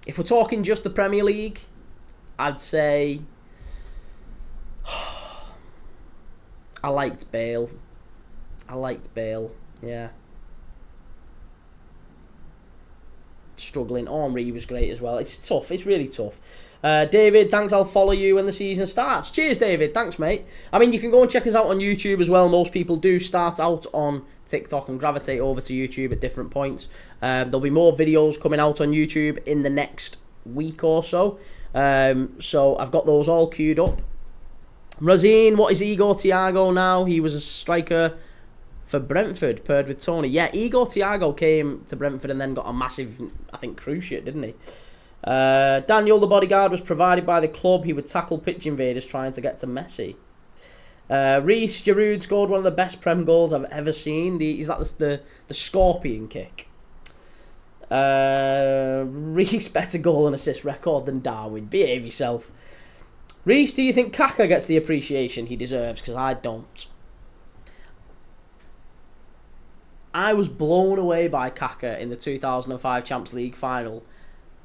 If we're talking just the Premier League, I'd say... I liked Bale, yeah. Struggling. Henry was great as well. It's tough. It's really tough. David, thanks. I'll follow you when the season starts. Cheers, David. Thanks, mate. I mean, you can go and check us out on YouTube as well. Most people do start out on TikTok and gravitate over to YouTube at different points. There'll be more videos coming out on YouTube in the next week or so. So I've got those all queued up. Razine, what is Igor Thiago now? He was a striker for Brentford, paired with Tony. Yeah, Igor Thiago came to Brentford and then got a massive, I think, cruciate, didn't he? Daniel, the bodyguard, was provided by the club. He would tackle pitch invaders trying to get to Messi. Reece, Giroud scored one of the best Prem goals I've ever seen. Is that the scorpion kick? Reece, better goal and assist record than Darwin. Behave yourself. Reece, do you think Kaka gets the appreciation he deserves? Because I don't. I was blown away by Kaka in the 2005 Champions League final,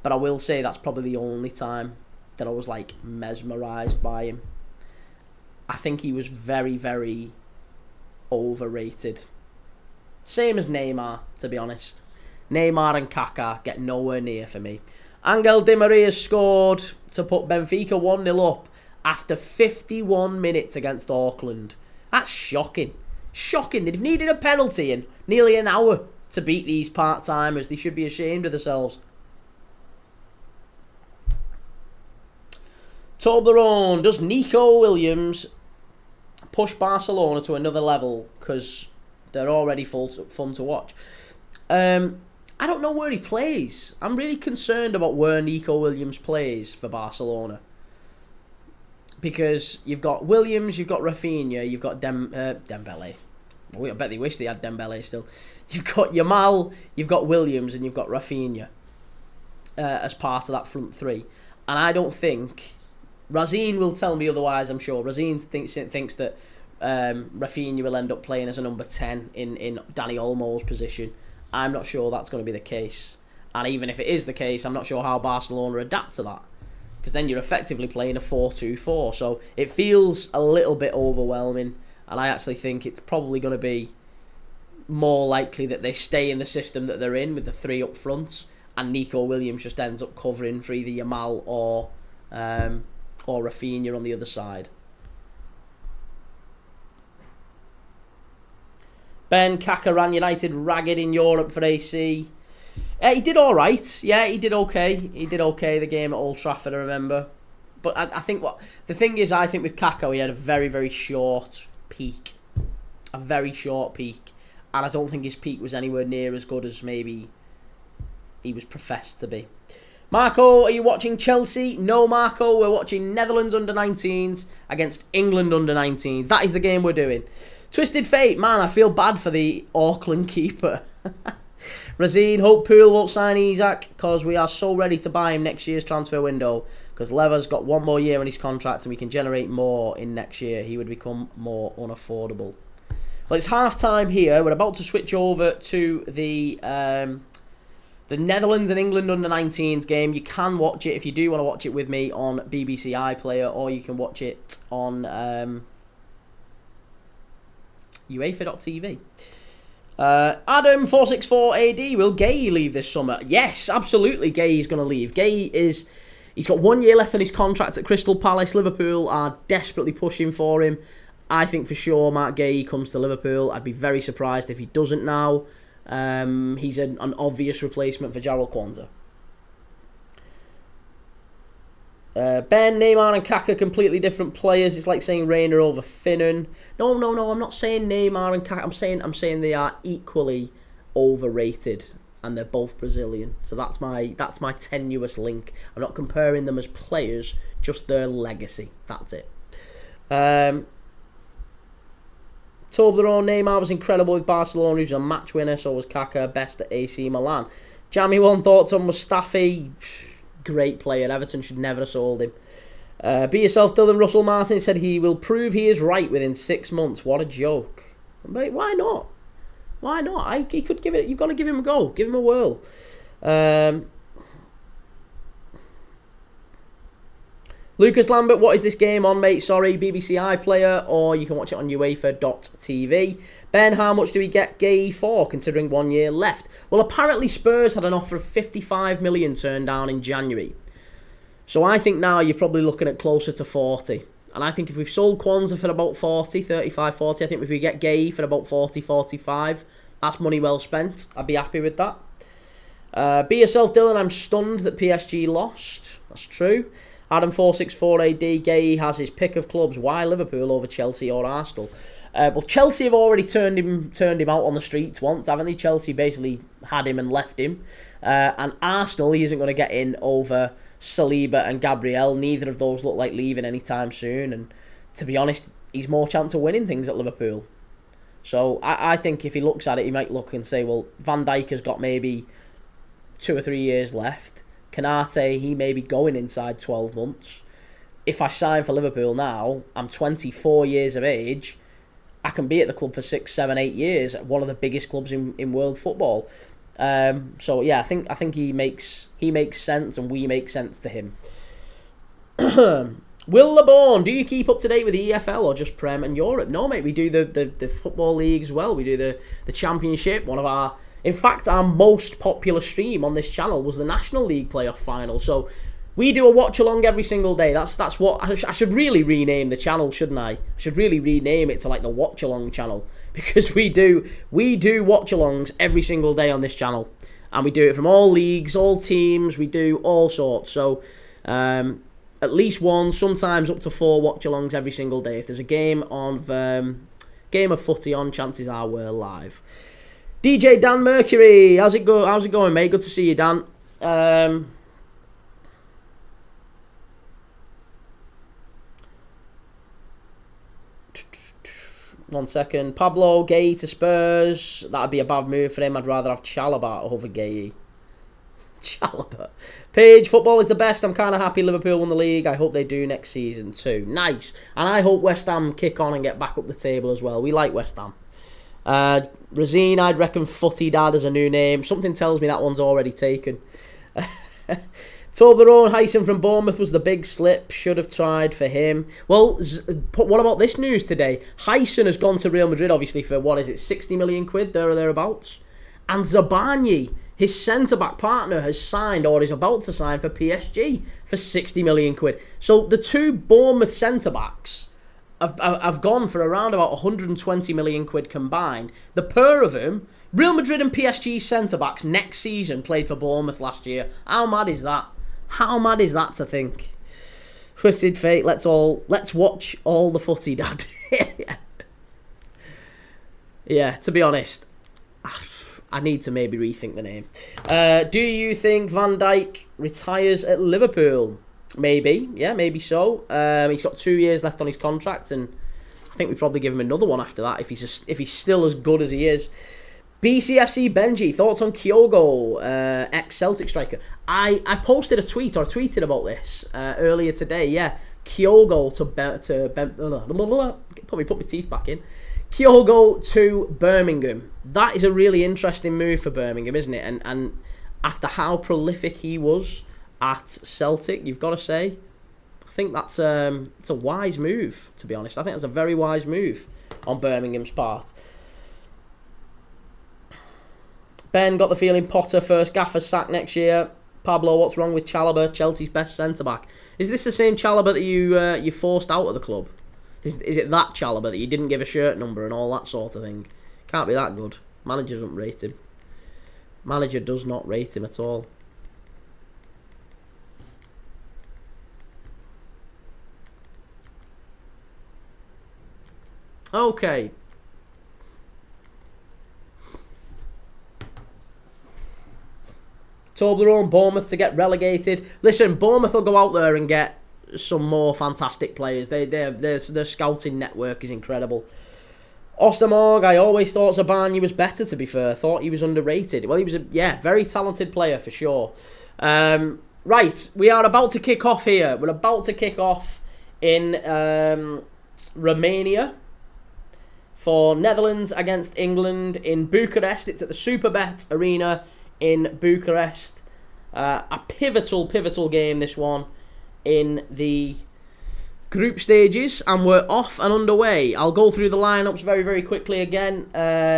but I will say that's probably the only time that I was like mesmerised by him. I think he was very, very overrated. Same as Neymar, to be honest. Neymar and Kaka get nowhere near for me. Angel Di Maria scored to put Benfica 1-0 up after 51 minutes against Auckland. That's shocking. Shocking. They've needed a penalty in nearly an hour to beat these part-timers. They should be ashamed of themselves. Toblerone, does Nico Williams push Barcelona to another level? Because they're already fun to watch. I don't know where he plays. I'm really concerned about where Nico Williams plays for Barcelona. Because you've got Williams, you've got Rafinha, you've got Dembele. I bet they wish they had Dembele still. You've got Yamal, you've got Williams, and you've got Rafinha as part of that front three. And I don't think... Razine will tell me otherwise, I'm sure. Razine thinks that Rafinha will end up playing as a number 10 in Dani Olmo's position. I'm not sure that's going to be the case. And even if it is the case, I'm not sure how Barcelona adapt to that. Because then you're effectively playing a 4-2-4. So it feels a little bit overwhelming. And I actually think it's probably going to be more likely that they stay in the system that they're in with the three up front. And Nico Williams just ends up covering for either Yamal or Rafinha on the other side. Ben Kaka ran United ragged in Europe for AC. He did all right. Yeah, he did okay. He did okay the game at Old Trafford, I remember. But I think the thing is, I think with Kaka, he had a very, very short peak. A very short peak. And I don't think his peak was anywhere near as good as maybe he was professed to be. Marco, are you watching Chelsea? No, Marco, we're watching Netherlands Under-19s against England Under-19s. That is the game we're doing. Twisted Fate, man, I feel bad for the Auckland keeper. Razine, hope Poole won't sign Isak because we are so ready to buy him next year's transfer window because Lever's got one more year on his contract and we can generate more in next year. He would become more unaffordable. Well, it's half-time here. We're about to switch over to the Netherlands and England Under-19s game. You can watch it if you do want to watch it with me on BBC iPlayer, or you can watch it on UEFA.tv. Adam464AD, will Gay leave this summer? Yes, absolutely Gay is going to leave. He's got 1 year left on his contract at Crystal Palace. Liverpool are desperately pushing for him. I think for sure Mark Gay comes to Liverpool. I'd be very surprised if he doesn't now. He's an obvious replacement for Jarrell Kwanzaa. Ben, Neymar and Kaka completely different players. It's like saying Reina over Finnan. No, I'm not saying Neymar and Kaka. I'm saying they are equally overrated and they're both Brazilian. So that's my tenuous link. I'm not comparing them as players, just their legacy. That's it. Toblerone, Neymar was incredible with Barcelona. He was a match winner, so was Kaka, best at AC Milan. Jamie, one thoughts on Mustafi. Great player. Everton should never have sold him. Be yourself, Dylan. Russell Martin said he will prove he is right within 6 months. What a joke. Mate, why not? Why not? He could give it. You've got to give him a go. Give him a whirl. Lucas Lambert, what is this game on, mate? Sorry, BBC iPlayer, or you can watch it on UEFA.tv. Ben, how much do we get Gay for, considering 1 year left? Well, apparently Spurs had an offer of 55 million turned down in January. So I think now you're probably looking at closer to 40. And I think if we've sold Kwanzaa for about 40, 35, 40, I think if we get Gay for about 40, 45, that's money well spent. I'd be happy with that. Be yourself, Dylan. I'm stunned that PSG lost. That's true. Adam464AD, Gay has his pick of clubs. Why Liverpool over Chelsea or Arsenal? Well, Chelsea have already turned him out on the streets once, haven't they? Chelsea basically had him and left him. And Arsenal, he isn't going to get in over Saliba and Gabriel. Neither of those look like leaving anytime soon. And to be honest, he's more chance of winning things at Liverpool. So I think if he looks at it, he might look and say, well, Van Dijk has got maybe 2 or 3 years left. Kanate, he may be going inside 12 months. If I sign for Liverpool now, I'm 24 years of age. I can be at the club for 6, 7, 8 years at one of the biggest clubs in world football. So yeah, I think he makes sense, and we make sense to him. Will LeBorn, do you keep up to date with the EFL or just Prem and Europe? No, mate, we do the football league as well. We do the Championship. In fact, our most popular stream on this channel was the National League playoff final. So We do a watch along every single day. That's what I should really rename the channel, shouldn't I? I should really rename it to like the watch along channel, because we do watch alongs every single day on this channel, and we do it from all leagues, all teams. We do all sorts. So at least one, sometimes up to 4 watch alongs every single day. If there's a game of footy on, chances are we're live. DJ Dan Mercury, how's it going, mate? Good to see you, Dan. 1 second. Pablo, Gay to Spurs. That'd be a bad move for him. I'd rather have Chalobah over Gay. Chalobah. Page, football is the best. I'm kind of happy Liverpool won the league. I hope they do next season too. Nice. And I hope West Ham kick on and get back up the table as well. We like West Ham. Razine, I'd reckon Footy Dad as a new name. Something tells me that one's already taken. Toblerone, Hyson from Bournemouth was the big slip. Should have tried for him. Well, what about this news today? Hyson has gone to Real Madrid, obviously, for, what is it, 60 million quid, there or thereabouts. And Zabarnyi, his centre-back partner, has signed, or is about to sign, for PSG for 60 million quid. So the two Bournemouth centre-backs have gone for around about 120 million quid combined. The pair of them, Real Madrid and PSG centre-backs next season, played for Bournemouth last year. How mad is that? How mad is that to think? Twisted Fate, let's watch all the footy, Dad. Yeah, to be honest, I need to maybe rethink the name. Do you think Van Dijk retires at Liverpool? Maybe, yeah, maybe so. He's got 2 years left on his contract, and I think we probably give him another one after that if he's still as good as he is. BCFC Benji, thoughts on Kyogo, ex-Celtic striker. I posted a tweet, or tweeted about this earlier today. Yeah, Kyogo put my teeth back in. Kyogo to Birmingham. That is a really interesting move for Birmingham, isn't it? And after how prolific he was at Celtic, you've got to say, I think it's a wise move, to be honest. I think that's a very wise move on Birmingham's part. Ben, got the feeling Potter first gaffer sack next year. Pablo, what's wrong with Chalobah, Chelsea's best centre-back? Is this the same Chalobah that you forced out of the club? Is it that Chalobah that you didn't give a shirt number and all that sort of thing? Can't be that good. Manager doesn't rate him. Manager does not rate him at all. Okay. Toblerone, Bournemouth to get relegated. Listen, Bournemouth will go out there and get some more fantastic players. Their scouting network is incredible. Ostermorg, I always thought Zabarnyi was better, to be fair. Thought he was underrated. Well, he was a very talented player for sure. Right, we are about to kick off here. We're about to kick off in Romania for Netherlands against England in Bucharest. It's at the Superbet Arena in Bucharest. A pivotal game, this one, in the group stages, and we're off and underway. I'll go through the lineups very, very quickly again.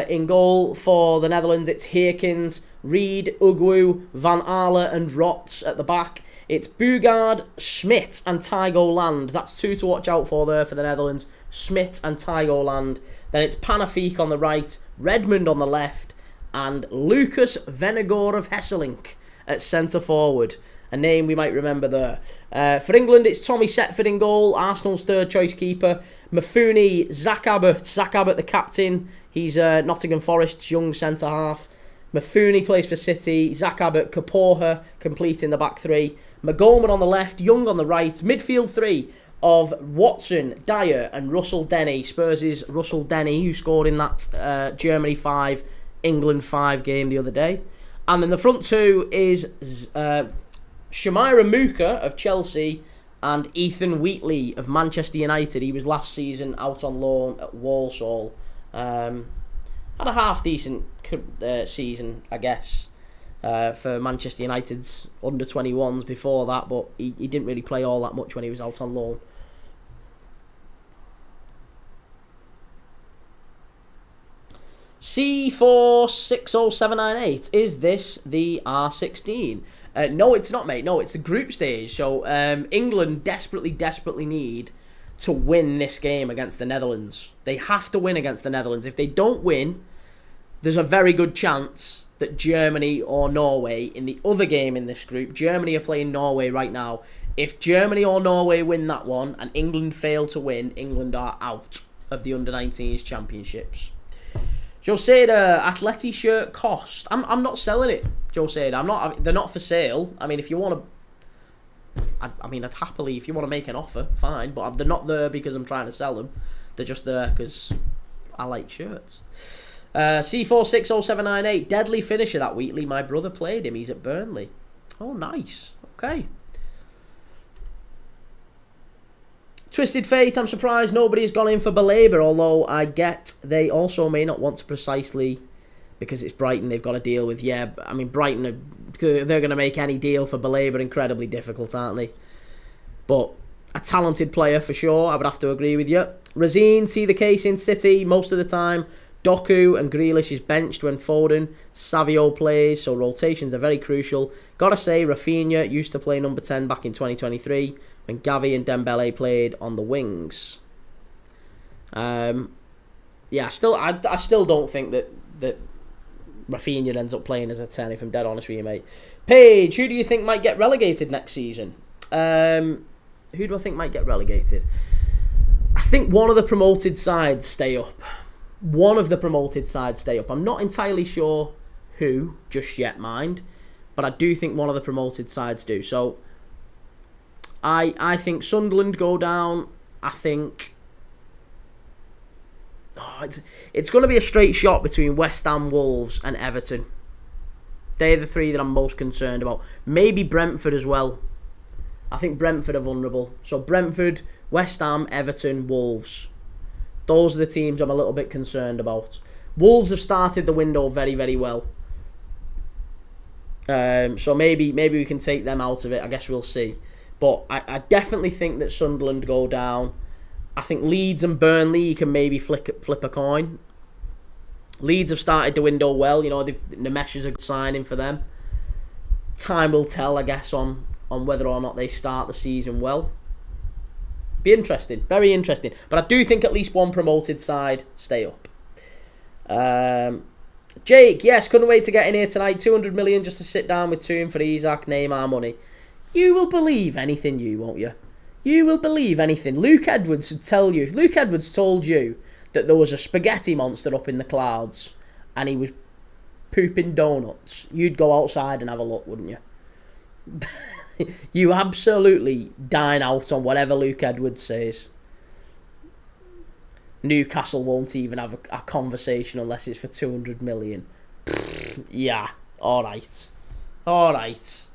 In goal for the Netherlands, it's Heerkens, Reed, Ugwu, Van Aale and Rots at the back. It's Bugard, Schmidt and Tygo Land. That's two to watch out for there for the Netherlands. Schmidt and Tygo Land. Then it's Panafiek on the right, Redmond on the left, and Lucas Venegor of Hesselink at centre forward. A name we might remember there. For England, it's Tommy Setford in goal, Arsenal's third choice keeper. Mafuni, Zach Abbott the captain. He's Nottingham Forest's young centre half. Mafuni plays for City. Zach Abbott, Kaporha completing the back three. McGorman on the left, Young on the right. Midfield three of Watson, Dyer and Russell Denny. Spurs' Russell Denny, who scored in that Germany 5, England 5 game the other day. And then the front two is Shamira Muka of Chelsea and Ethan Wheatley of Manchester United. He was last season out on loan at Walsall. Had a half-decent season, I guess, for Manchester United's under-21s before that, but he didn't really play all that much when he was out on loan. C460798, is this the R16? No, it's not, mate. No, it's the group stage. So England desperately need to win this game against the Netherlands. They have to win against the Netherlands. If they don't win, there's a very good chance that Germany or Norway, in the other game in this group, Germany are playing Norway right now. If Germany or Norway win that one and England fail to win, England are out of the Under-19s Championships. Joseda, Atleti shirt cost. I'm not selling it, Joseda. They're not for sale. I mean, if you want to, I'd happily, if you want to make an offer, fine. But they're not there because I'm trying to sell them. They're just there because I like shirts. C460798, deadly finisher that Wheatley. My brother played him. He's at Burnley. Oh, nice. Okay. Twisted Fate, I'm surprised nobody has gone in for Belaber, although I get they also may not want to precisely, because it's Brighton they've got to deal with. Yeah, I mean, Brighton, they're going to make any deal for Belaber incredibly difficult, aren't they? But a talented player for sure, I would have to agree with you. Razine, see the case in City most of the time. Doku and Grealish is benched when Foden, Savio plays, so rotations are very crucial. Gotta say, Rafinha used to play number 10 back in 2023 when Gavi and Dembele played on the wings. Yeah, I still don't think that Rafinha ends up playing as a 10, if I'm dead honest with you, mate. Paige, who do you think might get relegated next season? Who do I think might get relegated? I think one of the promoted sides stay up. I'm not entirely sure who just yet, mind, but I do think one of the promoted sides do. So I think Sunderland go down. I think it's going to be a straight shot between West Ham, Wolves and Everton. They're the three that I'm most concerned about. Maybe Brentford as well. I think Brentford are vulnerable. So Brentford, West Ham, Everton, Wolves. Those are the teams I'm a little bit concerned about. Wolves have started the window very, very well. So maybe we can take them out of it. I guess we'll see. But I definitely think that Sunderland go down. I think Leeds and Burnley, you can maybe flip a coin. Leeds have started the window well. You know, Nimesh is a good signing for them. Time will tell, I guess, on whether or not they start the season well. Be interesting, very interesting. But I do think at least one promoted side stay up. Jake, yes, couldn't wait to get in here tonight. 200 million just to sit down with Toon for Isaac, Neymar money. You will believe anything, won't you? You will believe anything. Luke Edwards would tell you. If Luke Edwards told you that there was a spaghetti monster up in the clouds and he was pooping donuts, you'd go outside and have a look, wouldn't you? You absolutely dine out on whatever Luke Edwards says. Newcastle won't even have a conversation unless it's for 200 million. Yeah, alright. Alright.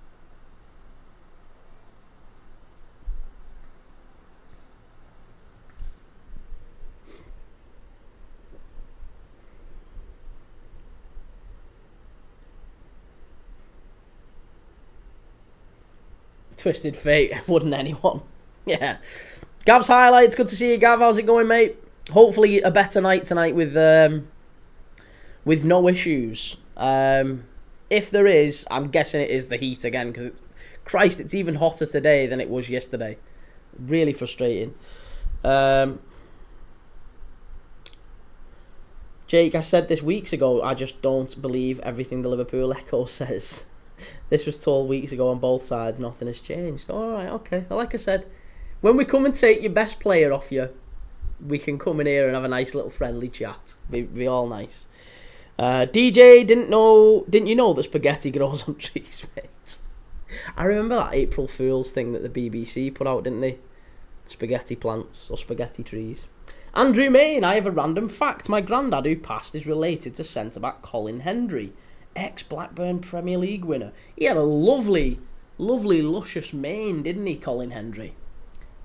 Twisted Fate, wouldn't anyone? Yeah. Gav's highlights, good to see you, Gav. How's it going, mate? Hopefully a better night tonight with no issues. If there is, I'm guessing it is the heat again, because Christ, it's even hotter today than it was yesterday. Really frustrating. Jake, I said this weeks ago, I just don't believe everything the Liverpool Echo says. This was told weeks ago on both sides. Nothing has changed. Alright, okay. Well, like I said, when we come and take your best player off you, we can come in here and have a nice little friendly chat. Be all nice. DJ, didn't you know that spaghetti grows on trees, mate? I remember that April Fool's thing that the BBC put out, didn't they? Spaghetti plants or spaghetti trees. Andrew Main, I have a random fact. My granddad who passed is related to centre-back Colin Hendry, ex-Blackburn Premier League winner. He had a lovely, luscious mane, didn't he, Colin Hendry?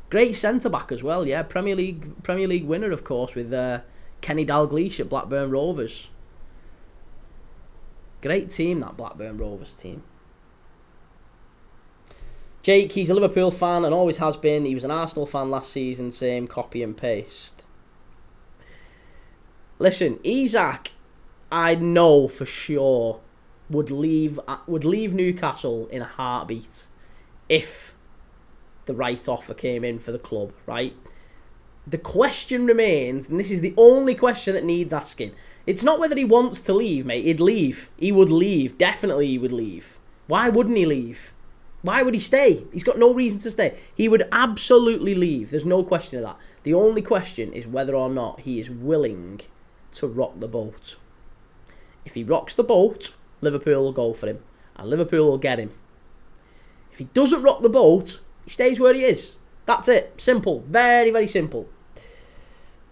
Great centre-back as well, yeah. Premier League winner, of course, with Kenny Dalglish at Blackburn Rovers. Great team, that Blackburn Rovers team. Jake, he's a Liverpool fan and always has been. He was an Arsenal fan last season, same copy and paste. Listen, Isaac, I know for sure would leave Newcastle in a heartbeat if the right offer came in for the club, right? The question remains, and this is the only question that needs asking. It's not whether he wants to leave, mate. He'd leave. He would leave. Definitely he would leave. Why wouldn't he leave? Why would he stay? He's got no reason to stay. He would absolutely leave. There's no question of that. The only question is whether or not he is willing to rock the boat. If he rocks the boat, Liverpool will go for him. And Liverpool will get him. If he doesn't rock the boat, he stays where he is. That's it. Simple. Very, very simple.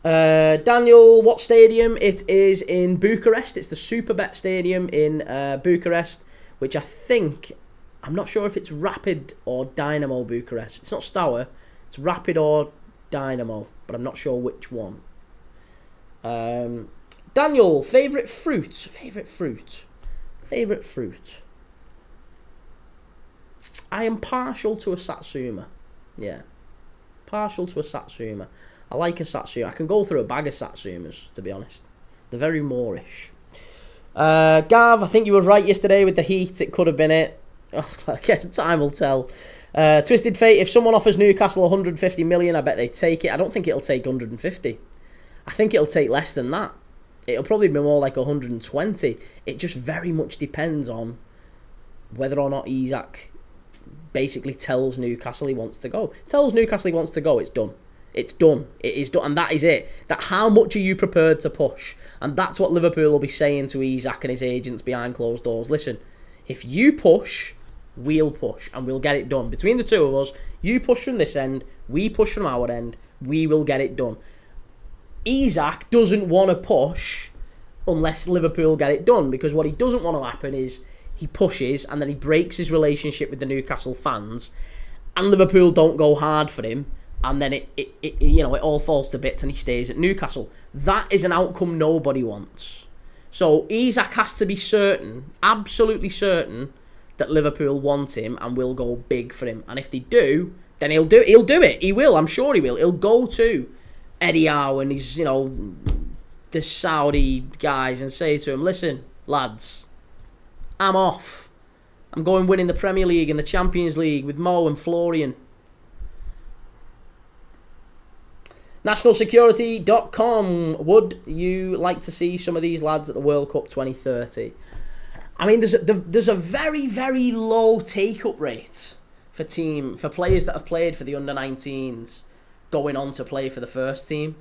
Daniel, what stadium? It is in Bucharest. It's the Superbet Stadium in Bucharest, which I think... I'm not sure if it's Rapid or Dynamo Bucharest. It's not Steaua. It's Rapid or Dynamo, but I'm not sure which one. Daniel, favourite fruit? Favourite fruit? Favourite fruit? I am partial to a Satsuma. Yeah. Partial to a Satsuma. I like a Satsuma. I can go through a bag of Satsumas, to be honest. They're very Moorish. Gav, I think you were right yesterday with the heat. It could have been it. Oh, I guess time will tell. Twisted Fate, if someone offers Newcastle 150 million, I bet they take it. I don't think it'll take 150. I think it'll take less than that. It'll probably be more like 120. It just very much depends on whether or not Isak basically tells Newcastle he wants to go. Tells Newcastle he wants to go, it's done. It's done. It is done. And that is it. That how much are you prepared to push? And that's what Liverpool will be saying to Isak and his agents behind closed doors. Listen, if you push, we'll push and we'll get it done. Between the two of us, you push from this end, we push from our end, we will get it done. Isak doesn't want to push unless Liverpool get it done, because what he doesn't want to happen is he pushes and then he breaks his relationship with the Newcastle fans and Liverpool don't go hard for him, and then it all falls to bits and he stays at Newcastle. That is an outcome nobody wants. So Isak has to be certain, absolutely certain, that Liverpool want him and will go big for him. And if they do, then he'll do it. He will, I'm sure he will. He'll go to Eddie Howe and his, the Saudi guys and say to him, listen, lads, I'm off. I'm going winning the Premier League and the Champions League with Mo and Florian. Nationalsecurity.com. Would you like to see some of these lads at the World Cup 2030? I mean, there's a very, very low take-up rate for players that have played for the Under-19s going on to play for the first team.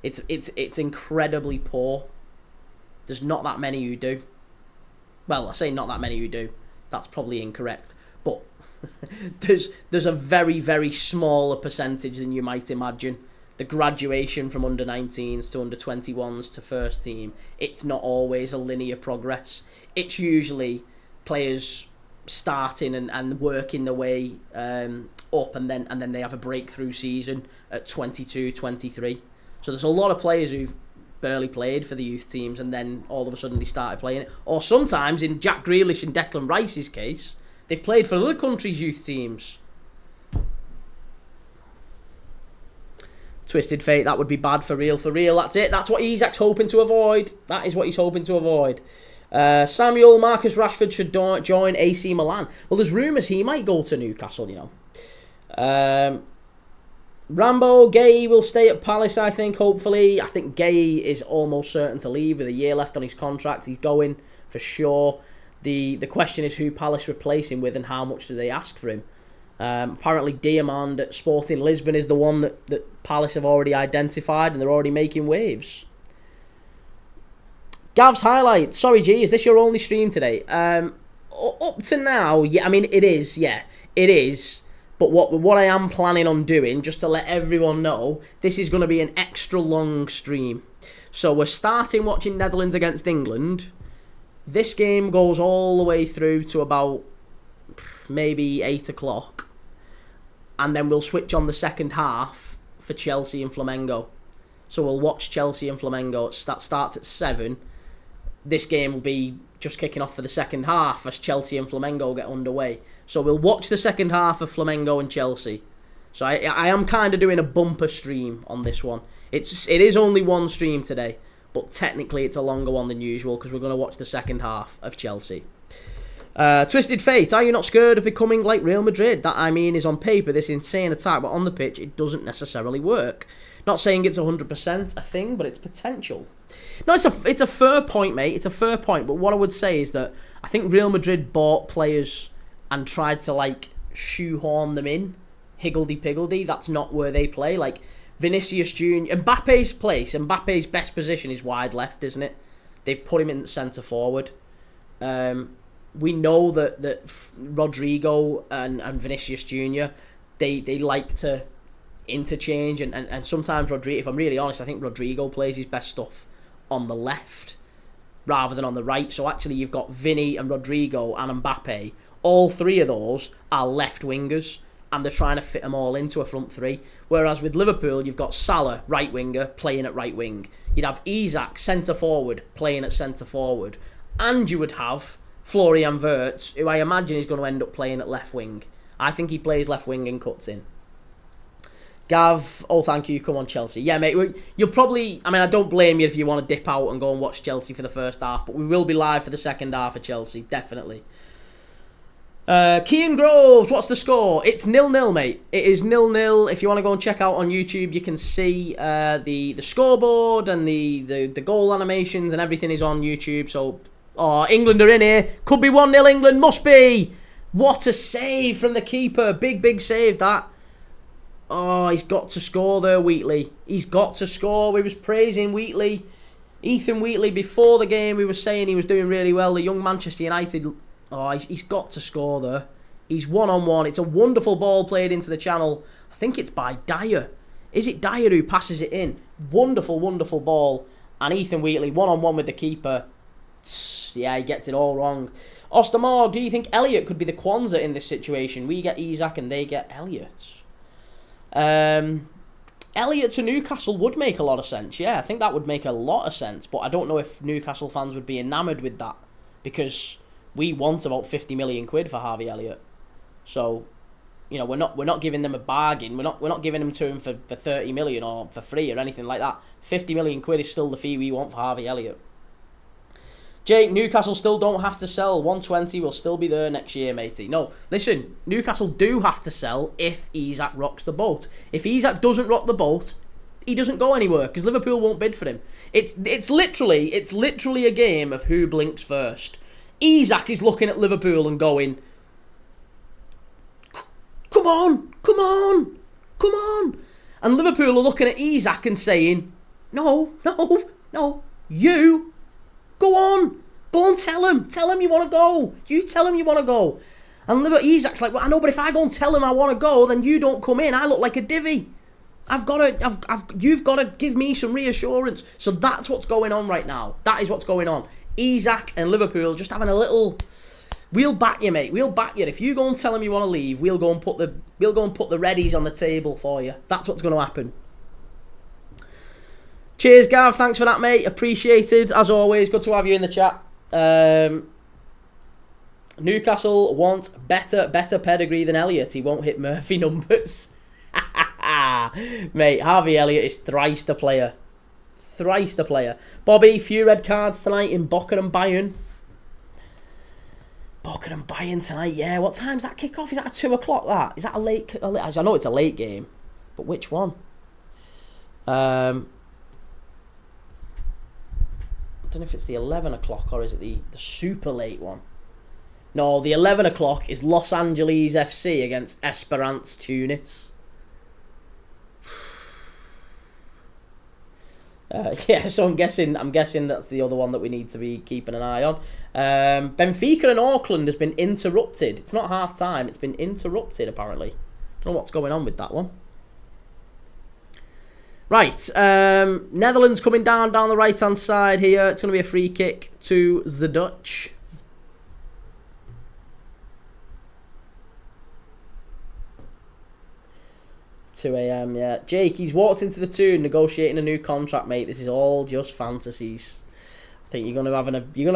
It's incredibly poor. There's not that many who do. Well, I say not that many who do. That's probably incorrect. But there's a very, very smaller percentage than you might imagine. The graduation from under-19s to under-21s to first team, it's not always a linear progress. It's usually players starting and working their way up, and then they have a breakthrough season at 22, 23. So there's a lot of players who've barely played for the youth teams and then all of a sudden they started playing it. Or sometimes, in Jack Grealish and Declan Rice's case, they've played for other countries' youth teams. Twisted Fate, that would be bad for real. That's it. That's what Isak's hoping to avoid. That is what he's hoping to avoid. Samuel, Marcus Rashford should join AC Milan. Well, there's rumours he might go to Newcastle, Rambo, Gay will stay at Palace, I think, hopefully. I think Gay is almost certain to leave with a year left on his contract. He's going for sure. The question is who Palace replace him with and how much do they ask for him. Apparently Diamond at Sporting Lisbon is the one that Palace have already identified and they're already making waves. Gav's highlight. Sorry, G, is this your only stream today? Up to now, yeah, I mean, it is, yeah. It is. But what I am planning on doing, just to let everyone know, this is going to be an extra long stream. So we're starting watching Netherlands against England. This game goes all the way through to about maybe 8 o'clock. And then we'll switch on the second half for Chelsea and Flamengo. So we'll watch Chelsea and Flamengo. That starts at 7. This game will be just kicking off for the second half as Chelsea and Flamengo get underway. So we'll watch the second half of Flamengo and Chelsea. So I am kind of doing a bumper stream on this one. It is only one stream today, but technically it's a longer one than usual because we're going to watch the second half of Chelsea. Twisted Fate, are you not scared of becoming like Real Madrid? That, I mean, is on paper this insane attack, but on the pitch it doesn't necessarily work. Not saying it's 100% a thing, but it's potential. No, it's a fair point, mate. It's a fair point, but what I would say is that I think Real Madrid bought players and tried to, like, shoehorn them in. Higgledy-piggledy, that's not where they play. Like, Vinicius Jr., Mbappe's best position is wide left, isn't it? They've put him in centre forward. We know that Rodrigo and Vinicius Jr., they like to interchange, and sometimes Rodrigo, if I'm really honest, I think Rodrigo plays his best stuff on the left rather than on the right. So actually you've got Vinny and Rodrigo and Mbappe. All three of those are left wingers, and they're trying to fit them all into a front three. Whereas with Liverpool, you've got Salah, right winger, playing at right wing. You'd have Isak, centre forward, playing at centre forward. And you would have Florian Wirtz, who I imagine is going to end up playing at left wing. I think he plays left wing and cuts in. Gav, oh thank you, come on Chelsea. Yeah mate, you'll probably, I mean I don't blame you if you want to dip out and go and watch Chelsea for the first half, but we will be live for the second half of Chelsea, definitely. Kee and Groves, what's the score? It's 0-0, mate. It is 0-0. If you want to go and check out on YouTube, you can see the scoreboard and the goal animations and everything is on YouTube. So, England are in here. Could be 1-0 England, must be. What a save from the keeper. Big save, that. Oh, he's got to score there, Wheatley. He's got to score. We was praising Wheatley. Ethan Wheatley, before the game, we were saying he was doing really well. The young Manchester United... Oh, he's got to score there. He's one-on-one. It's a wonderful ball played into the channel. I think it's by Dyer. Is it Dyer who passes it in? Wonderful ball. And Ethan Wheatley, one-on-one with the keeper. Yeah, he gets it all wrong. Ostermore, do you think Elliott could be the Kwanzaa in this situation? We get Isak and they get Elliott. Elliott to Newcastle would make a lot of sense. Yeah, I think that would make a lot of sense. But I don't know if Newcastle fans would be enamoured with that. Because... we want about 50 million quid for Harvey Elliott. So, you know, we're not giving them a bargain. We're not giving them to him for 30 million or for free or anything like that. 50 million quid is still the fee we want for Harvey Elliott. Jake, Newcastle still don't have to sell. 120 will still be there next year, matey. No, listen, Newcastle do have to sell if Isak rocks the boat. If Isak doesn't rock the boat, he doesn't go anywhere because Liverpool won't bid for him. It's literally a game of who blinks first. Isak is looking at Liverpool and going, come on. And Liverpool are looking at Isak and saying, no, you, go on tell him you want to go. You tell him you want to go. And Isak's like, well, I know, but if I go and tell him I want to go, then you don't come in. I look like a divvy. You've got to give me some reassurance. So that's what's going on right now. That is what's going on. Isak and Liverpool just having a little... We'll back you, mate. We'll back you. If you go and tell them you want to leave, we'll go and put the readies on the table for you. That's what's going to happen. Cheers, Gav. Thanks for that, mate. Appreciated. As always, good to have you in the chat. Newcastle want better pedigree than Elliott. He won't hit Murphy numbers. Mate, Harvey Elliott is thrice the player. Bobby, few red cards tonight in Boca and Bayern. Tonight, yeah. What time's that kickoff? Is that a 2 o'clock, that? Is that a late... I know it's a late game, but which one? I don't know if it's the 11 o'clock or is it the super late one. No, the 11 o'clock is Los Angeles FC against Esperance Tunis. Yeah, so I'm guessing that's the other one that we need to be keeping an eye on. Benfica and Auckland has been interrupted. It's not half time. It's been interrupted apparently. Don't know what's going on with that one. Right, Netherlands coming down the right hand side here. It's going to be a free kick to the Dutch. $2 a.m, yeah. Jake, he's walked into the tune negotiating a new contract, mate. This is all just fantasies. I think you're gonna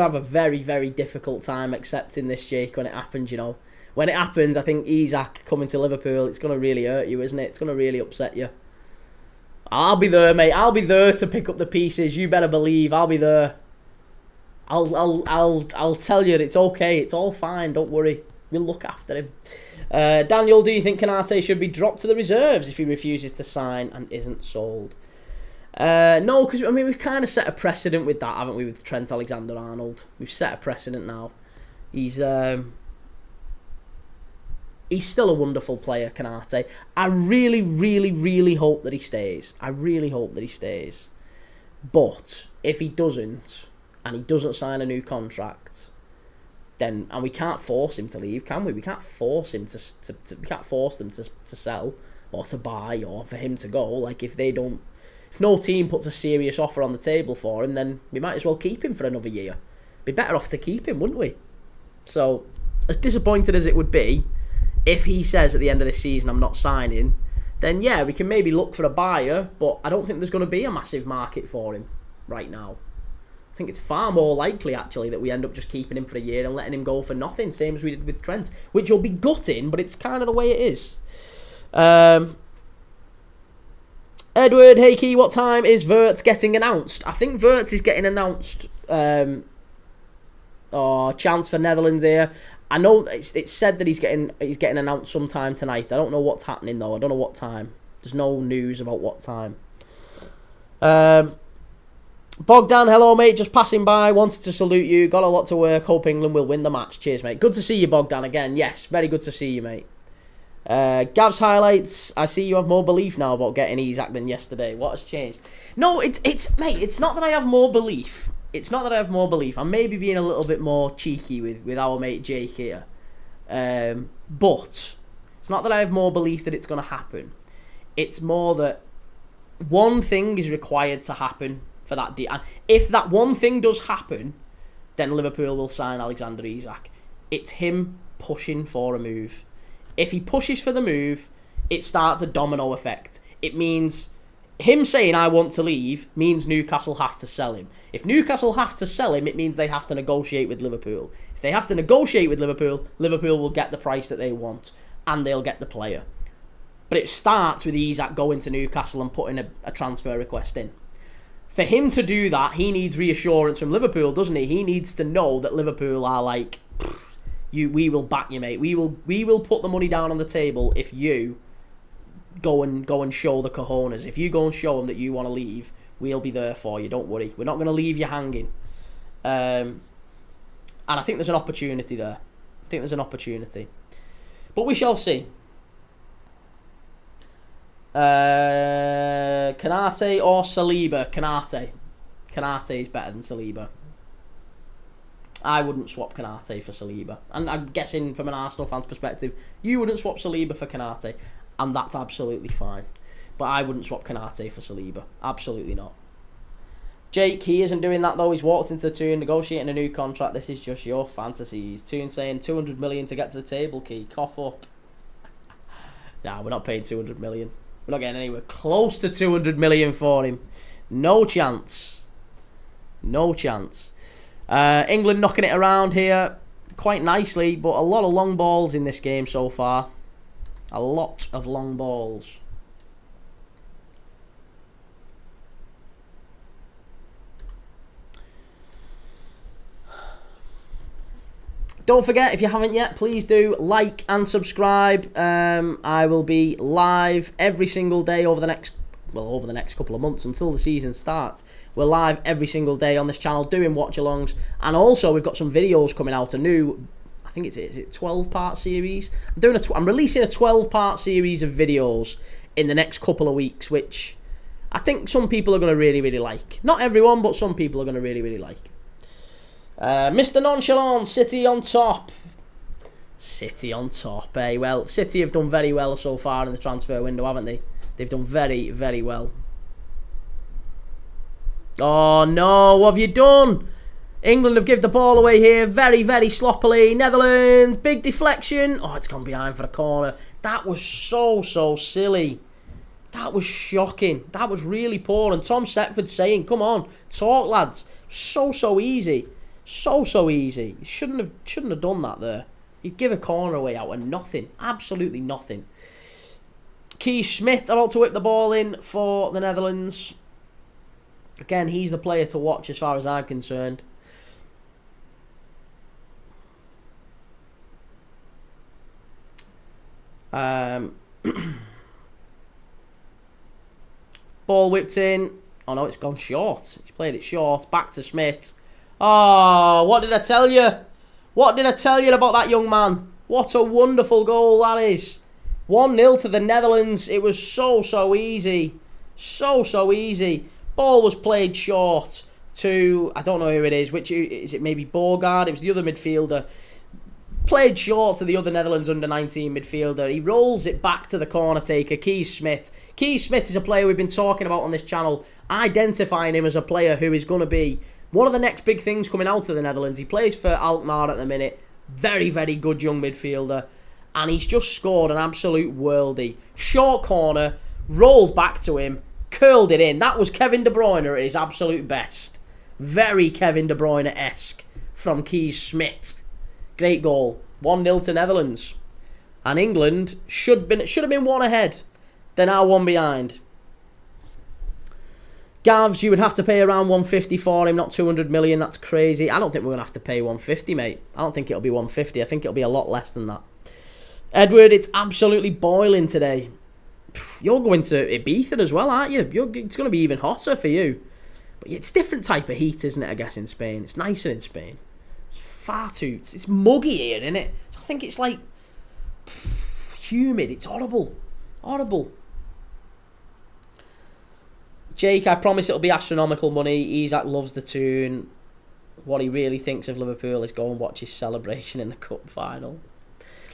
have a very, very difficult time accepting this, Jake, when it happens, you know. When it happens, I think Isak coming to Liverpool, it's gonna really hurt you, isn't it? It's gonna really upset you. I'll be there, mate. I'll be there to pick up the pieces. You better believe I'll be there. I'll tell you it's okay. It's all fine. Don't worry. We'll look after him. Daniel, do you think Konate should be dropped to the reserves if he refuses to sign and isn't sold? No, because I mean we've kind of set a precedent with that, haven't we? With Trent Alexander-Arnold, we've set a precedent now. He's still a wonderful player, Konate. I really, really, really hope that he stays. I really hope that he stays. But if he doesn't, and he doesn't sign a new contract, then and we can't force him to leave, can we? We can't force him we can't force them to sell or to buy or for him to go. Like if no team puts a serious offer on the table for him, then we might as well keep him for another year. Be better off to keep him, wouldn't we? So, as disappointed as it would be, if he says at the end of the season, I'm not signing, then yeah, we can maybe look for a buyer, but I don't think there's going to be a massive market for him right now. I think it's far more likely, actually, that we end up just keeping him for a year and letting him go for nothing, same as we did with Trent, which will be gutting, but it's kind of the way it is. Edward, hey Key, what time is Wirtz getting announced? I think Wirtz is getting announced. Chance for Netherlands here. I know it's said that he's getting announced sometime tonight. I don't know what's happening though. I don't know what time. There's no news about what time. Bogdan, hello mate. Just passing by. Wanted to salute you. Got a lot to work. Hope England will win the match. Cheers, mate. Good to see you, Bogdan. Again, yes, very good to see you, mate. Gav's highlights. I see you have more belief now about getting Isak than yesterday. What has changed? No, mate. It's not that I have more belief. It's not that I have more belief. I'm maybe being a little bit more cheeky with our mate Jake here. But it's not that I have more belief that it's going to happen. It's more that one thing is required to happen for that deal. And if that one thing does happen, then Liverpool will sign Alexander Isak. It's him pushing for a move. If he pushes for the move, it starts a domino effect. It means him saying, I want to leave, means Newcastle have to sell him. If Newcastle have to sell him, it means they have to negotiate with Liverpool. If they have to negotiate with Liverpool, Liverpool will get the price that they want, and they'll get the player. But it starts with Isak going to Newcastle and putting a transfer request in. For him to do that, he needs reassurance from Liverpool, doesn't he? He needs to know that Liverpool are like, we will back you, mate. We will put the money down on the table if you go and show the cojones. If you go and show them that you want to leave, we'll be there for you. Don't worry. We're not going to leave you hanging. And I think there's an opportunity there. But we shall see. Konate or Saliba? Konate. Konate is better than Saliba. I wouldn't swap Konate for Saliba. And I'm guessing from an Arsenal fan's perspective, you wouldn't swap Saliba for Konate. And that's absolutely fine. But I wouldn't swap Konate for Saliba. Absolutely not. Jake, he isn't doing that though. He's walked into the Toon negotiating a new contract. This is just your fantasies. Toon saying 200 million to get to the table, Key. Cough up. Nah, we're not paying 200 million. We're not getting anywhere close to 200 million for him. No chance. No chance. England knocking it around here quite nicely, but a lot of long balls in this game so far. A lot of long balls. Don't forget, if you haven't yet, please do like and subscribe. I will be live every single day over the next couple of months until the season starts. We're live every single day on this channel doing watch-alongs, and also we've got some videos coming out. A new, I think is it 12-part series. I'm releasing a 12-part series of videos in the next couple of weeks, which I think some people are going to really, really like. Not everyone, but some people are going to really, really like. Mr. Nonchalant, City on top. City on top, eh? Well, City have done very well so far in the transfer window, haven't they? They've done very, very well. Oh no, what have you done? England have given the ball away here very, very sloppily. Netherlands, big deflection. Oh, it's gone behind for a corner. That was so silly. That was shocking. That was really poor. And Tom Setford saying, come on, talk lads. So easy. So easy. You shouldn't have done that there. You give a corner away out of nothing. Absolutely nothing. Kee Smit about to whip the ball in for the Netherlands. Again, he's the player to watch as far as I'm concerned. Ball whipped in. Oh no, it's gone short. He's played it short. Back to Smit. Oh, what did I tell you? What did I tell you about that young man? What a wonderful goal that is. 1-0 to the Netherlands. It was so easy. So easy. Ball was played short to, I don't know who it is. Which is it? Maybe Borgaard. It was the other midfielder. Played short to the other Netherlands Under 19 midfielder. He rolls it back to the corner taker, Kee Smit. Kee Smit is a player we've been talking about on this channel, identifying him as a player who is going to be one of the next big things coming out of the Netherlands. He plays for Alkmaar at the minute. Very good young midfielder. And he's just scored an absolute worldie. Short corner, rolled back to him, curled it in. That was Kevin De Bruyne at his absolute best. Very Kevin De Bruyne-esque from Kee Smit. Great goal. 1-0 to Netherlands. And England should have been one ahead. They're now one behind. Gavs, you would have to pay around 150 for him, not 200 million. That's crazy. I don't think we're going to have to pay 150, mate. I don't think it'll be 150. I think it'll be a lot less than that. Edward, it's absolutely boiling today. You're going to Ibiza as well, aren't you? It's going to be even hotter for you. But it's a different type of heat, isn't it, I guess, in Spain. It's nicer in Spain. It's muggy here, isn't it? I think it's like humid. It's horrible. Jake, I promise it'll be astronomical money. Isaac loves the tune. What he really thinks of Liverpool is go and watch his celebration in the cup final.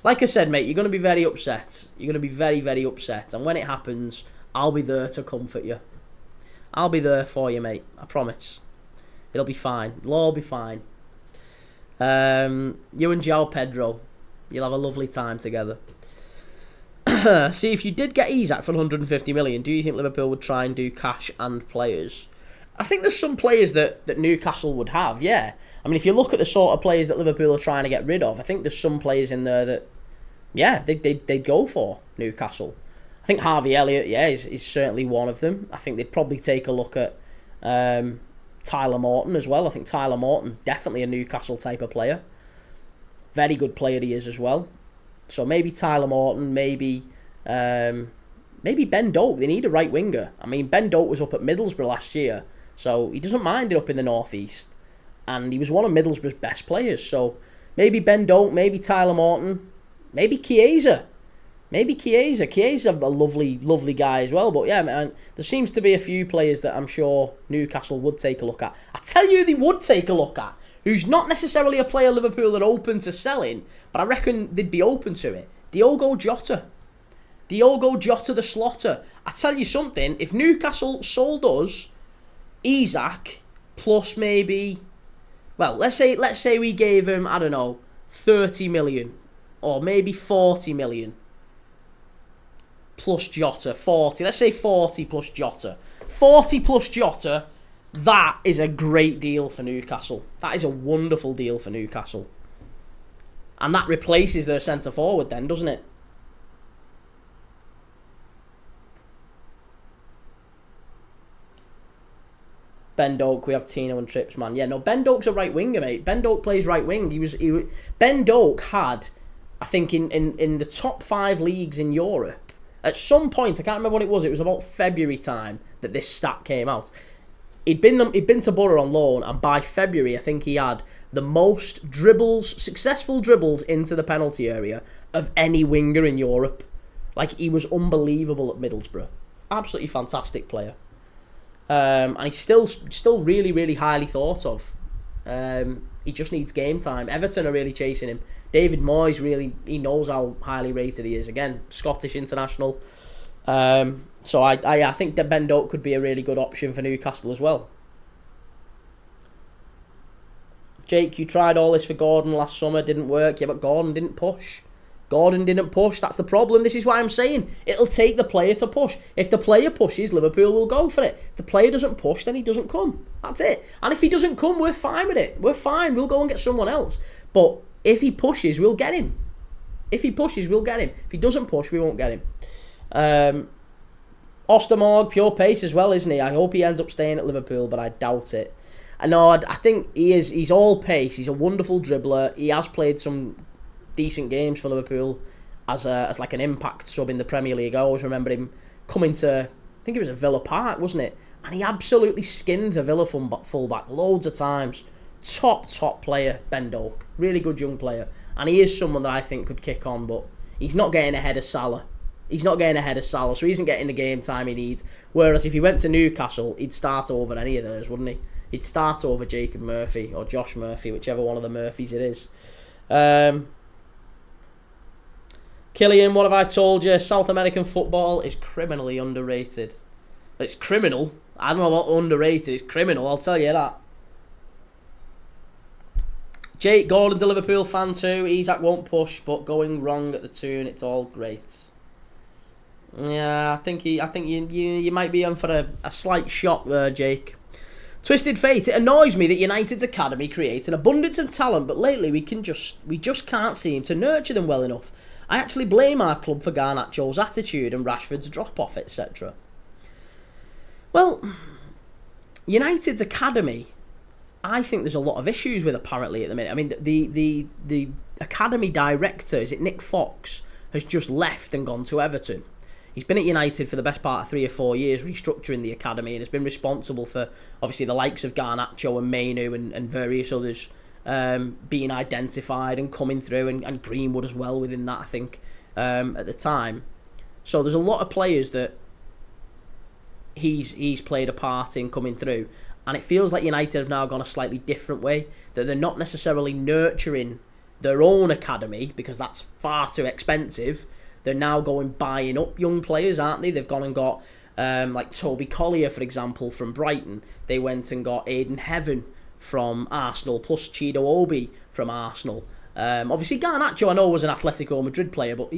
Like I said, mate, you're going to be very upset. You're going to be very upset. And when it happens, I'll be there to comfort you. I'll be there for you, mate. I promise. It'll be fine. It'll all be fine. You and João Pedro, you'll have a lovely time together. See, if you did get Isaac for 150 million, do you think Liverpool would try and do cash and players? I think there's some players that Newcastle would have, yeah. I mean, if you look at the sort of players that Liverpool are trying to get rid of, I think there's some players in there that, yeah, they'd go for Newcastle. I think Harvey Elliott, yeah, is certainly one of them. I think they'd probably take a look at Tyler Morton as well. I think Tyler Morton's definitely a Newcastle type of player. Very good player he is as well. So maybe Tyler Morton, maybe Ben Doak. They need a right winger. I mean, Ben Doak was up at Middlesbrough last year, so he doesn't mind it up in the northeast. And he was one of Middlesbrough's best players. So maybe Ben Doak, maybe Tyler Morton, maybe Chiesa. Chiesa's a lovely guy as well. But yeah, man, there seems to be a few players that I'm sure Newcastle would take a look at. I tell you, they would take a look at. Who's not necessarily a player Liverpool are open to selling, but I reckon they'd be open to it. Diogo Jota the Slotter. I tell you something, if Newcastle sold us Isaac plus maybe, well, let's say we gave him, I don't know, 30 million or maybe 40 million plus Jota, 40. Let's say 40 plus Jota. 40 plus Jota. That is a great deal for Newcastle. That is a wonderful deal for Newcastle. And that replaces their centre-forward then, doesn't it? Ben Doak, we have Tino and Trips, man. Yeah, no, Ben Doak's a right winger, mate. Ben Doak plays right wing. Ben Doak had, I think, in the top 5 leagues in Europe, at some point, I can't remember what it was about February time that this stat came out. He'd been to Borough on loan, and by February, I think he had the most successful dribbles into the penalty area of any winger in Europe. Like, he was unbelievable at Middlesbrough. Absolutely fantastic player. And he's still really highly thought of. He just needs game time. Everton are really chasing him. David Moyes he knows how highly rated he is. Again, Scottish international. So I think that Ben Doak could be a really good option for Newcastle as well. Jake, you tried all this for Gordon last summer, didn't work. Yeah, but Gordon didn't push. That's the problem. This is why I'm saying it'll take the player to push. If the player pushes, Liverpool will go for it. If the player doesn't push, then he doesn't come. That's it. And if he doesn't come, we're fine with it. We're fine. We'll go and get someone else. But if he pushes, we'll get him. If he doesn't push, we won't get him. Ostermorg, pure pace as well, isn't he? I hope he ends up staying at Liverpool, but I doubt it. I think he is. He's all pace. He's a wonderful dribbler. He has played some decent games for Liverpool as like an impact sub in the Premier League. I always remember him coming to, I think it was at Villa Park, wasn't it? And he absolutely skinned the Villa fullback loads of times. Top player, Ben Doak. Really good young player. And he is someone that I think could kick on, but he's not getting ahead of Salah. So he isn't getting the game time he needs. Whereas if he went to Newcastle, he'd start over any of theirs, wouldn't he? He'd start over Jacob Murphy or Josh Murphy, whichever one of the Murphys it is. Killian, what have I told you? South American football is criminally underrated. It's criminal. I don't know what underrated. It's criminal, I'll tell you that. Jake Gordon's a Liverpool fan too. Isaac won't push, but going wrong at the tune, it's all great. Yeah, I think you might be in for a slight shock there, Jake. Twisted Fate. It annoys me that United's academy creates an abundance of talent, but lately we just can't seem to nurture them well enough. I actually blame our club for Garnacho's attitude and Rashford's drop-off, etc. Well, United's academy, I think there's a lot of issues with apparently at the minute. I mean, the academy director, is it Nick Fox, has just left and gone to Everton. He's been at United for the best part of 3 or 4 years, restructuring the academy, and has been responsible for, obviously, the likes of Garnacho and Mainu and various others being identified and coming through, and Greenwood as well within that, I think, at the time. So there's a lot of players that he's played a part in coming through, and it feels like United have now gone a slightly different way, that they're not necessarily nurturing their own academy, because that's far too expensive. They're now buying up young players, aren't they? They've gone and got, like Toby Collier, for example, from Brighton. They went and got Aiden Heaven from Arsenal, plus Chido Obi from Arsenal. Obviously, Garnacho, I know, was an Atletico Madrid player, but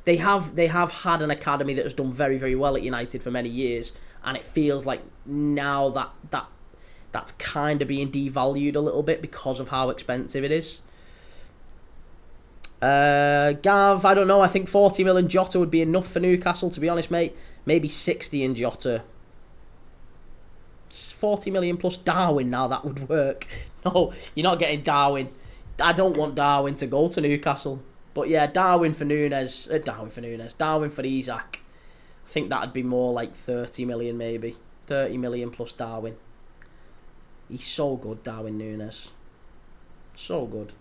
they have had an academy that has done very, very well at United for many years, and it feels like now that's kind of being devalued a little bit because of how expensive it is. Gav, I don't know. I think 40 million Jota would be enough for Newcastle, to be honest, mate. Maybe 60 in Jota. 40 million plus Darwin now, that would work. No, you're not getting Darwin. I don't want Darwin to go to Newcastle. But yeah, Darwin for Isaac. I think that'd be more like 30 million maybe. 30 million plus Darwin. He's so good, Darwin Núñez. So good.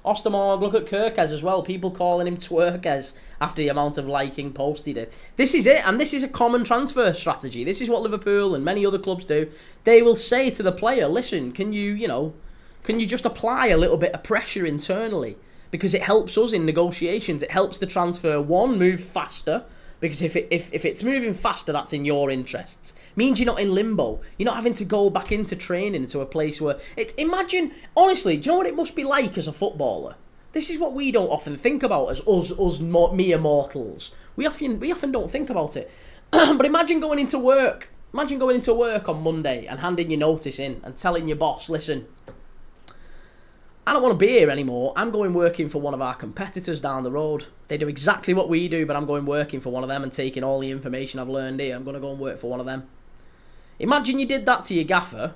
Ostermorg, look at Kirkez as well. People calling him Twerkez after the amount of liking post he did. This is it, and this is a common transfer strategy. This is what Liverpool and many other clubs do. They will say to the player, listen, can you just apply a little bit of pressure internally? Because it helps us in negotiations. It helps the transfer, one, move faster. Because if it's moving faster, that's in your interests. Means you're not in limbo. You're not having to go back into training to a place where... Imagine, honestly, do you know what it must be like as a footballer? This is what we don't often think about as us mere mortals. We often don't think about it. But imagine going into work. Imagine going into work on Monday and handing your notice in and telling your boss, listen, I don't want to be here anymore. I'm going working for one of our competitors down the road. They do exactly what we do, but I'm going working for one of them and taking all the information I've learned here. I'm going to go and work for one of them. Imagine you did that to your gaffer,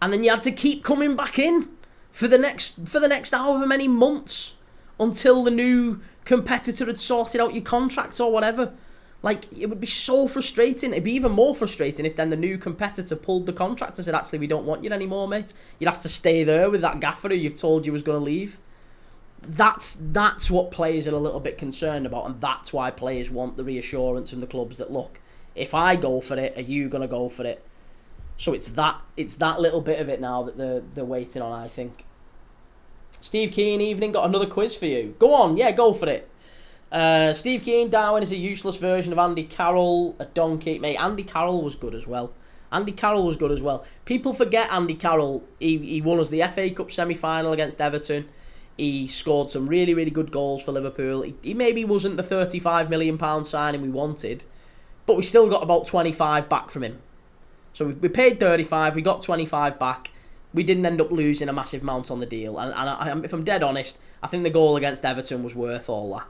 and then you had to keep coming back in for the next however many months until the new competitor had sorted out your contracts or whatever. Like, it would be so frustrating. It'd be even more frustrating if then the new competitor pulled the contract and said, actually, we don't want you anymore, mate. You'd have to stay there with that gaffer who you've told you was going to leave. That's what players are a little bit concerned about, and that's why players want the reassurance from the clubs that, look, if I go for it, are you going to go for it? So it's that little bit of it now that they're waiting on, I think. Steve Keane, evening, got another quiz for you. Go on, yeah, go for it. Steve Keane, Darwin is a useless version of Andy Carroll, a donkey. Mate, Andy Carroll was good as well. People forget Andy Carroll. He won us the FA Cup semi-final against Everton. He scored some really, really good goals for Liverpool. He maybe wasn't the £35 million signing we wanted, but we still got about 25 back from him. So we paid 35, we got 25 back. We didn't end up losing a massive amount on the deal. And if I'm dead honest, I think the goal against Everton was worth all that.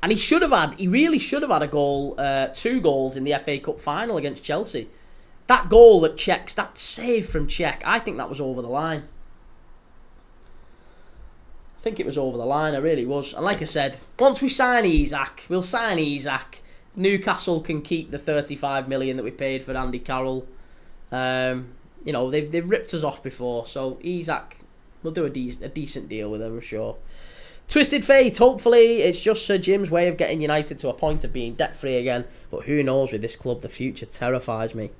And he really should have had a goal, 2 goals in the FA Cup final against Chelsea. That goal that that save from Czech, I think that was over the line. I think it was over the line, I really was. And like I said, once we sign Isak, we'll sign Isak. Newcastle can keep the 35 million that we paid for Andy Carroll. You know, they've ripped us off before, so Isak, we'll do a decent deal with him, I'm sure. Twisted Fate, hopefully it's just Sir Jim's way of getting United to a point of being debt-free again. But who knows with this club, the future terrifies me.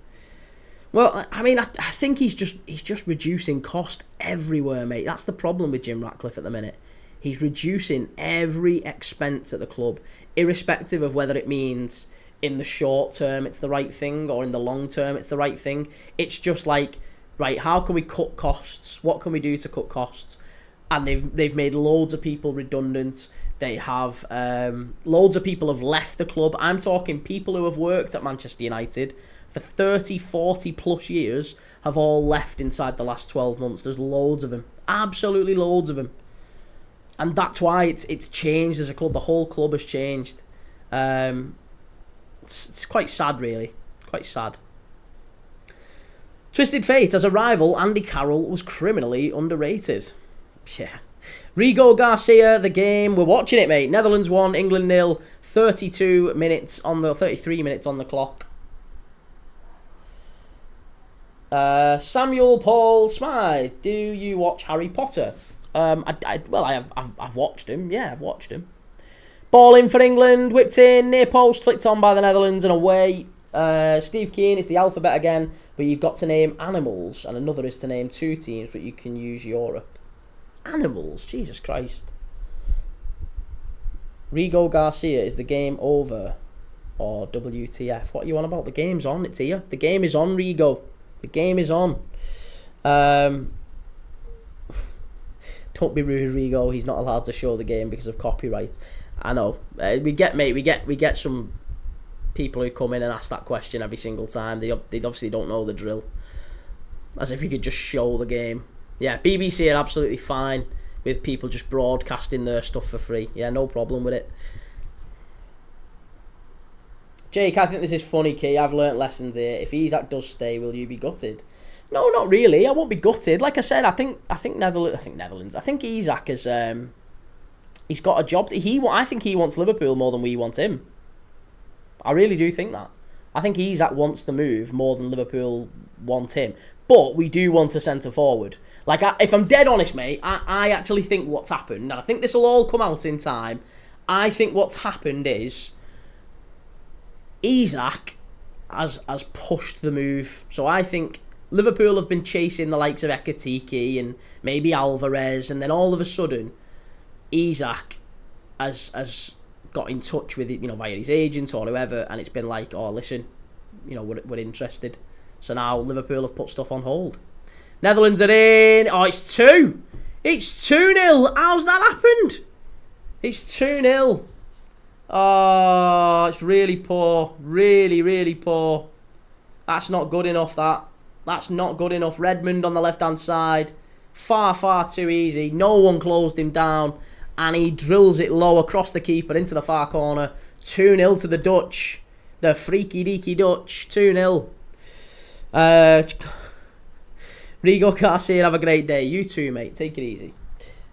Well, I mean, I think he's just reducing cost everywhere, mate. That's the problem with Jim Ratcliffe at the minute. He's reducing every expense at the club, irrespective of whether it means in the short term it's the right thing or in the long term it's the right thing. It's just like, right, how can we cut costs? What can we do to cut costs? And they've made loads of people redundant. They have loads of people have left the club. I'm talking people who have worked at Manchester United for 30, 40 plus years have all left inside the last 12 months. There's loads of them. Absolutely loads of them. And that's why it's changed as a club. The whole club has changed. It's quite sad, really. Quite sad. Twisted Fate, as a rival, Andy Carroll was criminally underrated. Yeah. Rigo Garcia, the game. We're watching it, mate. Netherlands 1, England 0. 33 minutes on the clock. Samuel Paul Smythe, do you watch Harry Potter? I've watched him. Yeah, I've watched him. Ball in for England, whipped in, near post, flicked on by the Netherlands and away. Steve Keane, it's the alphabet again, but you've got to name animals, and another is to name 2 teams, but you can use Europe. Animals, Jesus Christ. Rigo Garcia, is the game over? Or WTF? What are you on about? The game's on, it's here. The game is on, Rigo. The game is on. Don't be rude, Rigo. He's not allowed to show the game because of copyright. I know. We get some people who come in and ask that question every single time. They obviously don't know the drill. As if you could just show the game. Yeah, BBC are absolutely fine with people just broadcasting their stuff for free. Yeah, no problem with it. Jake, I think this is funny, Key. I've learnt lessons here. If Isak does stay, will you be gutted? No, not really. I won't be gutted. Like I said, I think Netherlands. I think Isak has he's got a job. I think he wants Liverpool more than we want him. I really do think that. I think Isak wants the move more than Liverpool want him. But we do want a centre forward. Like, if I'm dead honest, mate, I actually think what's happened, and I think this will all come out in time. I think what's happened is Isak has pushed the move. So I think Liverpool have been chasing the likes of Ekatike and maybe Alvarez, and then all of a sudden Isak has got in touch with it, via his agent or whoever, and it's been like, oh, listen, we're interested. So now Liverpool have put stuff on hold. Netherlands are in. Oh, it's 2. It's 2-0. How's that happened? It's 2-0. Oh, it's really poor. Really, really poor. That's not good enough, that. That's not good enough. Redmond on the left-hand side. Far, far too easy. No one closed him down. And he drills it low across the keeper into the far corner. 2-0 to the Dutch. The freaky-deaky Dutch. 2-0. Rigo Garcia, have a great day. You too, mate. Take it easy.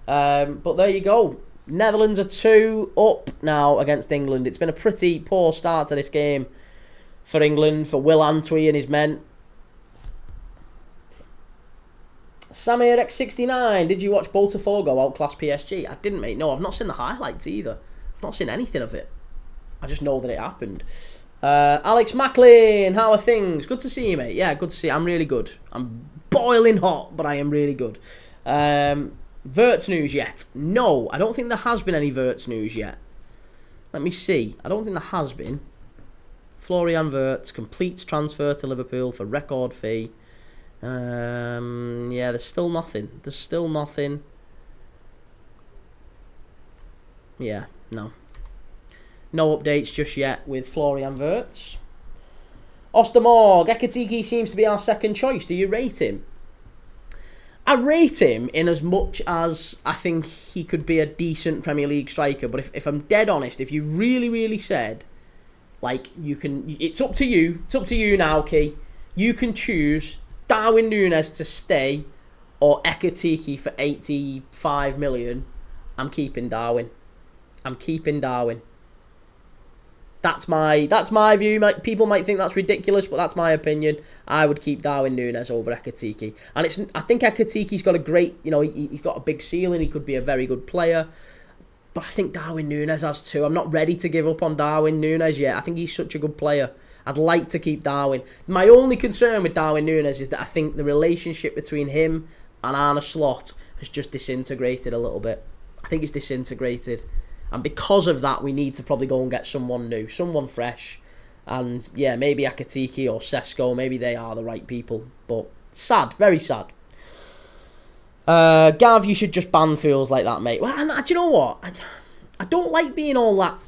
But there you go. Netherlands are 2 up now against England. It's been a pretty poor start to this game for England, for Will Antwi and his men. Samir X69, did you watch Botafogo outclass PSG? I didn't, mate. No, I've not seen the highlights either. I've not seen anything of it. I just know that it happened. Alex Macklin, how are things? Good to see you, mate. Yeah, good to see you. I'm really good. I'm boiling hot, but I am really good. Wirtz news yet? No, I don't think there has been any Wirtz news yet. Let me see. I don't think there has been. Florian Wirtz completes transfer to Liverpool for record fee. Yeah, there's still nothing. There's still nothing. Yeah, no. No updates just yet with Florian Wirtz. Ostermorg, Ekitike seems to be our second choice. Do you rate him? I rate him in as much as I think he could be a decent Premier League striker. But if I'm dead honest, if you really, really said, like, you can, it's up to you. It's up to you now, Kee. You can choose Darwin Núñez to stay or Ekitike for 85 million. I'm keeping Darwin. I'm keeping Darwin. That's my view. People might think that's ridiculous, but that's my opinion. I would keep Darwin Núñez over Ekitike. And I think Ekitike's got a great, he's got a big ceiling. He could be a very good player. But I think Darwin Núñez has too. I'm not ready to give up on Darwin Núñez yet. I think he's such a good player. I'd like to keep Darwin. My only concern with Darwin Núñez is that I think the relationship between him and Arne Slot has just disintegrated a little bit. I think it's disintegrated. And because of that, we need to probably go and get someone new, someone fresh. And yeah, maybe Ekitike or Sesko, maybe they are the right people. But sad, very sad. Gav, you should just ban fools like that, mate. Well, do you know what? I don't like being all that,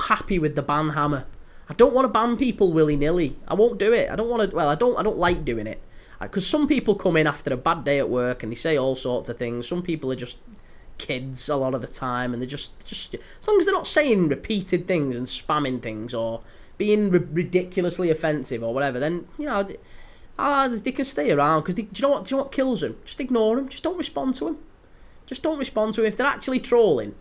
happy with the ban hammer. I don't want to ban people willy-nilly. I won't do it. I don't want to, I don't like doing it. Because some people come in after a bad day at work and they say all sorts of things. Some people are just kids a lot of the time, and they're just as long as they're not saying repeated things and spamming things or being ridiculously offensive or whatever, then they can stay around. Because do you know what kills them? Just ignore them. Just don't respond to them. Just don't respond to them. If they're actually trolling,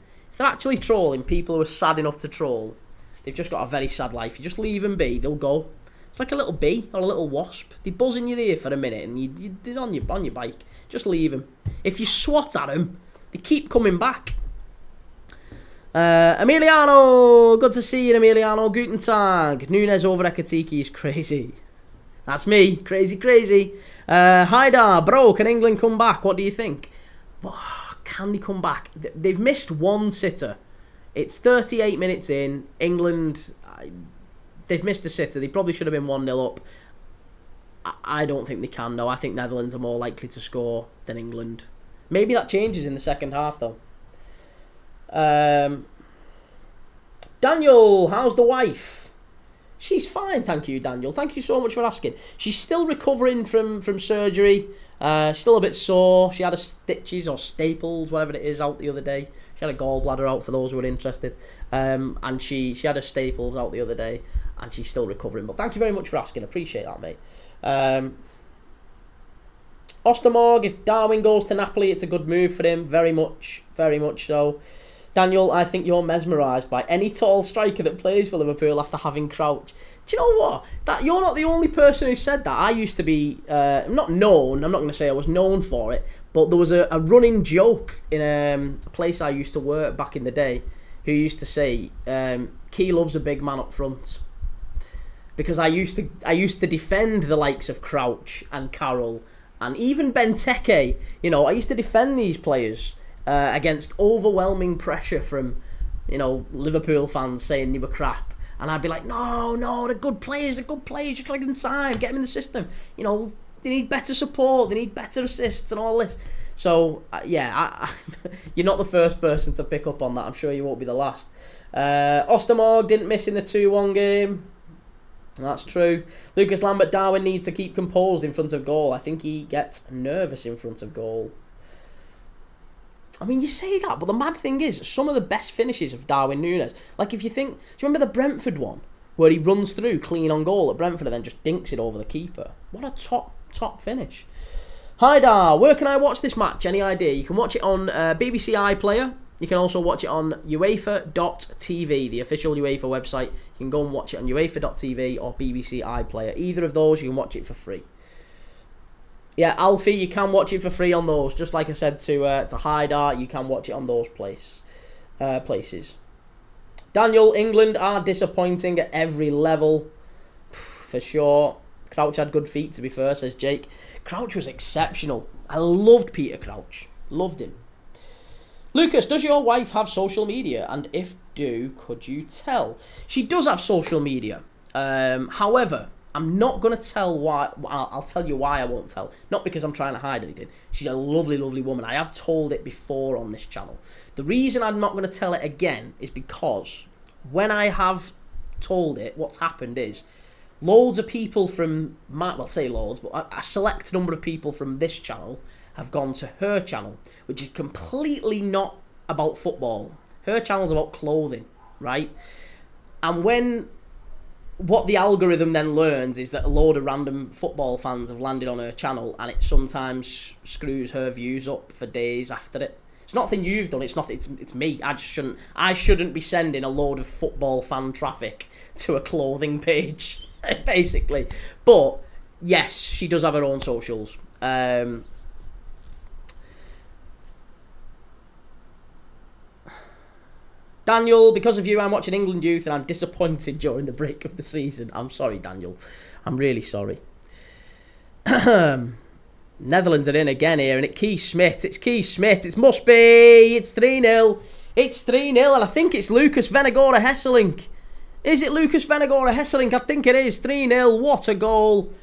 people who are sad enough to troll, they've just got a very sad life. You just leave them be, they'll go. It's like a little bee or a little wasp. They buzz in your ear for a minute and they're on your bike. Just leave them. If you swat at them, they keep coming back. Emiliano, good to see you, Emiliano. Guten Tag. Núñez over Ekitike is crazy. That's me. Crazy. Haidar, bro, can England come back? What do you think? Can they come back? They've missed one sitter. It's 38 minutes in. England, they've missed a sitter. They probably should have been 1-0 up. I don't think they can, though. I think Netherlands are more likely to score than England. Maybe that changes in the second half, though. Daniel, how's the wife? She's fine, thank you, Daniel. Thank you so much for asking. She's still recovering from surgery. Still a bit sore. She had a stitches or staples, whatever it is, out the other day. She had a gallbladder out, for those who are interested. And she had her staples out the other day, and she's still recovering. But thank you very much for asking. Appreciate that, mate. Ostermorg, if Darwin goes to Napoli, it's a good move for him. Very much so. Daniel, I think you're mesmerised by any tall striker that plays for Liverpool after having Crouch. Do you know what? That you're not the only person who said that. I used to be, not known, I'm not going to say I was known for it, but there was a running joke in a place I used to work back in the day, who used to say, Kee loves a big man up front. Because I used to defend the likes of Crouch and Carroll and even Benteke. I used to defend these players against overwhelming pressure from, Liverpool fans saying they were crap. And I'd be like, no, they're good players, just gotta give them time, get them in the system. They need better support, they need better assists and all this. So, you're not the first person to pick up on that. I'm sure you won't be the last. Ostermorg didn't miss in the 2-1 game. That's true. Lucas Lambert, Darwin needs to keep composed in front of goal. I think he gets nervous in front of goal. I mean, you say that, but the mad thing is, some of the best finishes of Darwin Núñez, like if you think, do you remember the Brentford one, where he runs through clean on goal at Brentford and then just dinks it over the keeper? What a top finish. Haidar, where can I watch this match? Any idea? You can watch it on BBC iPlayer. You can also watch it on UEFA.tv, the official UEFA website. You can go and watch it on UEFA.tv or BBC iPlayer. Either of those, you can watch it for free. Yeah, Alfie, you can watch it for free on those. Just like I said to Haidar, you can watch it on those places. Daniel, England are disappointing at every level. For sure. Crouch had good feet, to be fair, says Jake. Crouch was exceptional. I loved Peter Crouch. Loved him. Lucas, does your wife have social media? And if do, could you tell? She does have social media. However, I'm not going to tell why. I'll tell you why I won't tell. Not because I'm trying to hide anything. She's a lovely, lovely woman. I have told it before on this channel. The reason I'm not going to tell it again is because when I have told it, what's happened is loads of people from, well, say loads, but a select number of people from this channel have gone to her channel, which is completely not about football. Her channel's about clothing, right? And what the algorithm then learns is that a load of random football fans have landed on her channel, and it sometimes screws her views up for days after it. It's nothing you've done. It's nothing. It's me. I shouldn't be sending a load of football fan traffic to a clothing page, basically. But yes, she does have her own socials. Daniel, because of you, I'm watching England Youth and I'm disappointed during the break of the season. I'm sorry, Daniel. I'm really sorry. Netherlands are in again here, and it's Kee Smith. It's Kee Smith. It must be. It's 3-0. It's 3-0, and I think it's Lucas Venegora Hesselink. Is it Lucas Venegora Hesselink? I think it is. 3-0. What a goal.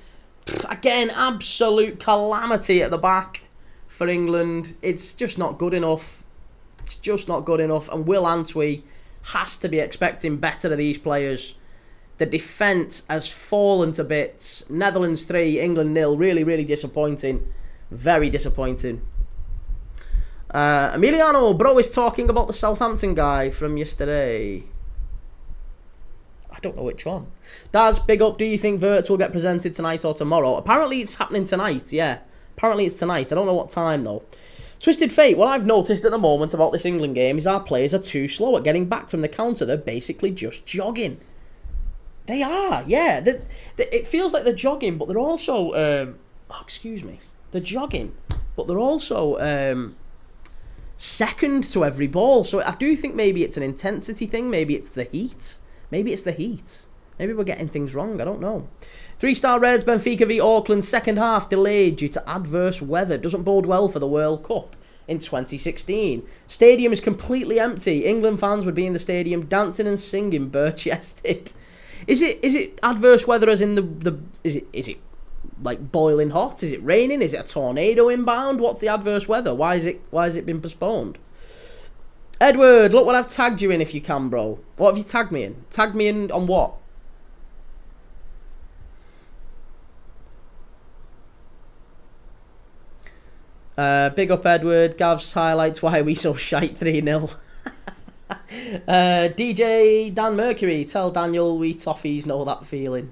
Again, absolute calamity at the back for England. It's just not good enough. It's just not good enough, and Will Antwi has to be expecting better of these players. The defence has fallen to bits. Netherlands 3, England 0. Really, really disappointing. Very disappointing. Emiliano, bro, is talking about the Southampton guy from yesterday. I don't know which one. Daz, big up. Do you think Verts will get presented tonight or tomorrow? Apparently it's happening tonight, yeah. Apparently it's tonight. I don't know what time, though. Twisted Fate, what I've noticed at the moment about this England game is our players are too slow at getting back from the counter. They're basically just jogging. They are, yeah. It feels like they're jogging, but they're also... excuse me. They're jogging, but they're also second to every ball. So I do think maybe it's an intensity thing. Maybe it's the heat. Maybe it's the heat. Maybe we're getting things wrong. I don't know. 3-star Reds, Benfica v Auckland, second half delayed due to adverse weather. Doesn't bode well for the World Cup in 2016. Stadium is completely empty. England fans would be in the stadium dancing and singing bare-chested. Is it adverse weather as in is it like boiling hot? Is it raining? Is it a tornado inbound? What's the adverse weather? Why is it been postponed? Edward, look what I've tagged you in if you can, bro. What have you tagged me in? Tagged me in on what? Big up Edward. Gav's highlights. Why are we so shite? 3-0. DJ Dan Mercury. Tell Daniel we toffees know that feeling.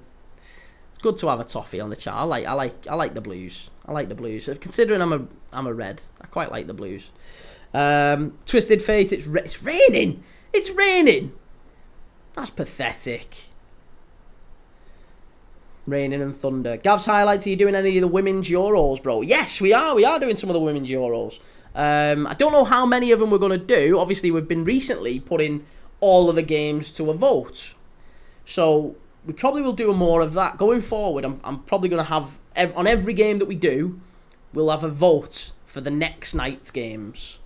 It's good to have a toffee on the chat. I like the blues. I like the blues. Considering I'm a red, I quite like the blues. Twisted Fate. It's raining. It's raining. That's pathetic. Raining and thunder. Gav's highlights, are you doing any of the women's Euros, bro? Yes, we are. We are doing some of the women's Euros. I don't know how many of them we're going to do. Obviously, we've been recently putting all of the games to a vote. So, we probably will do more of that. Going forward, I'm probably going to have, on every game that we do, we'll have a vote for the next night's games.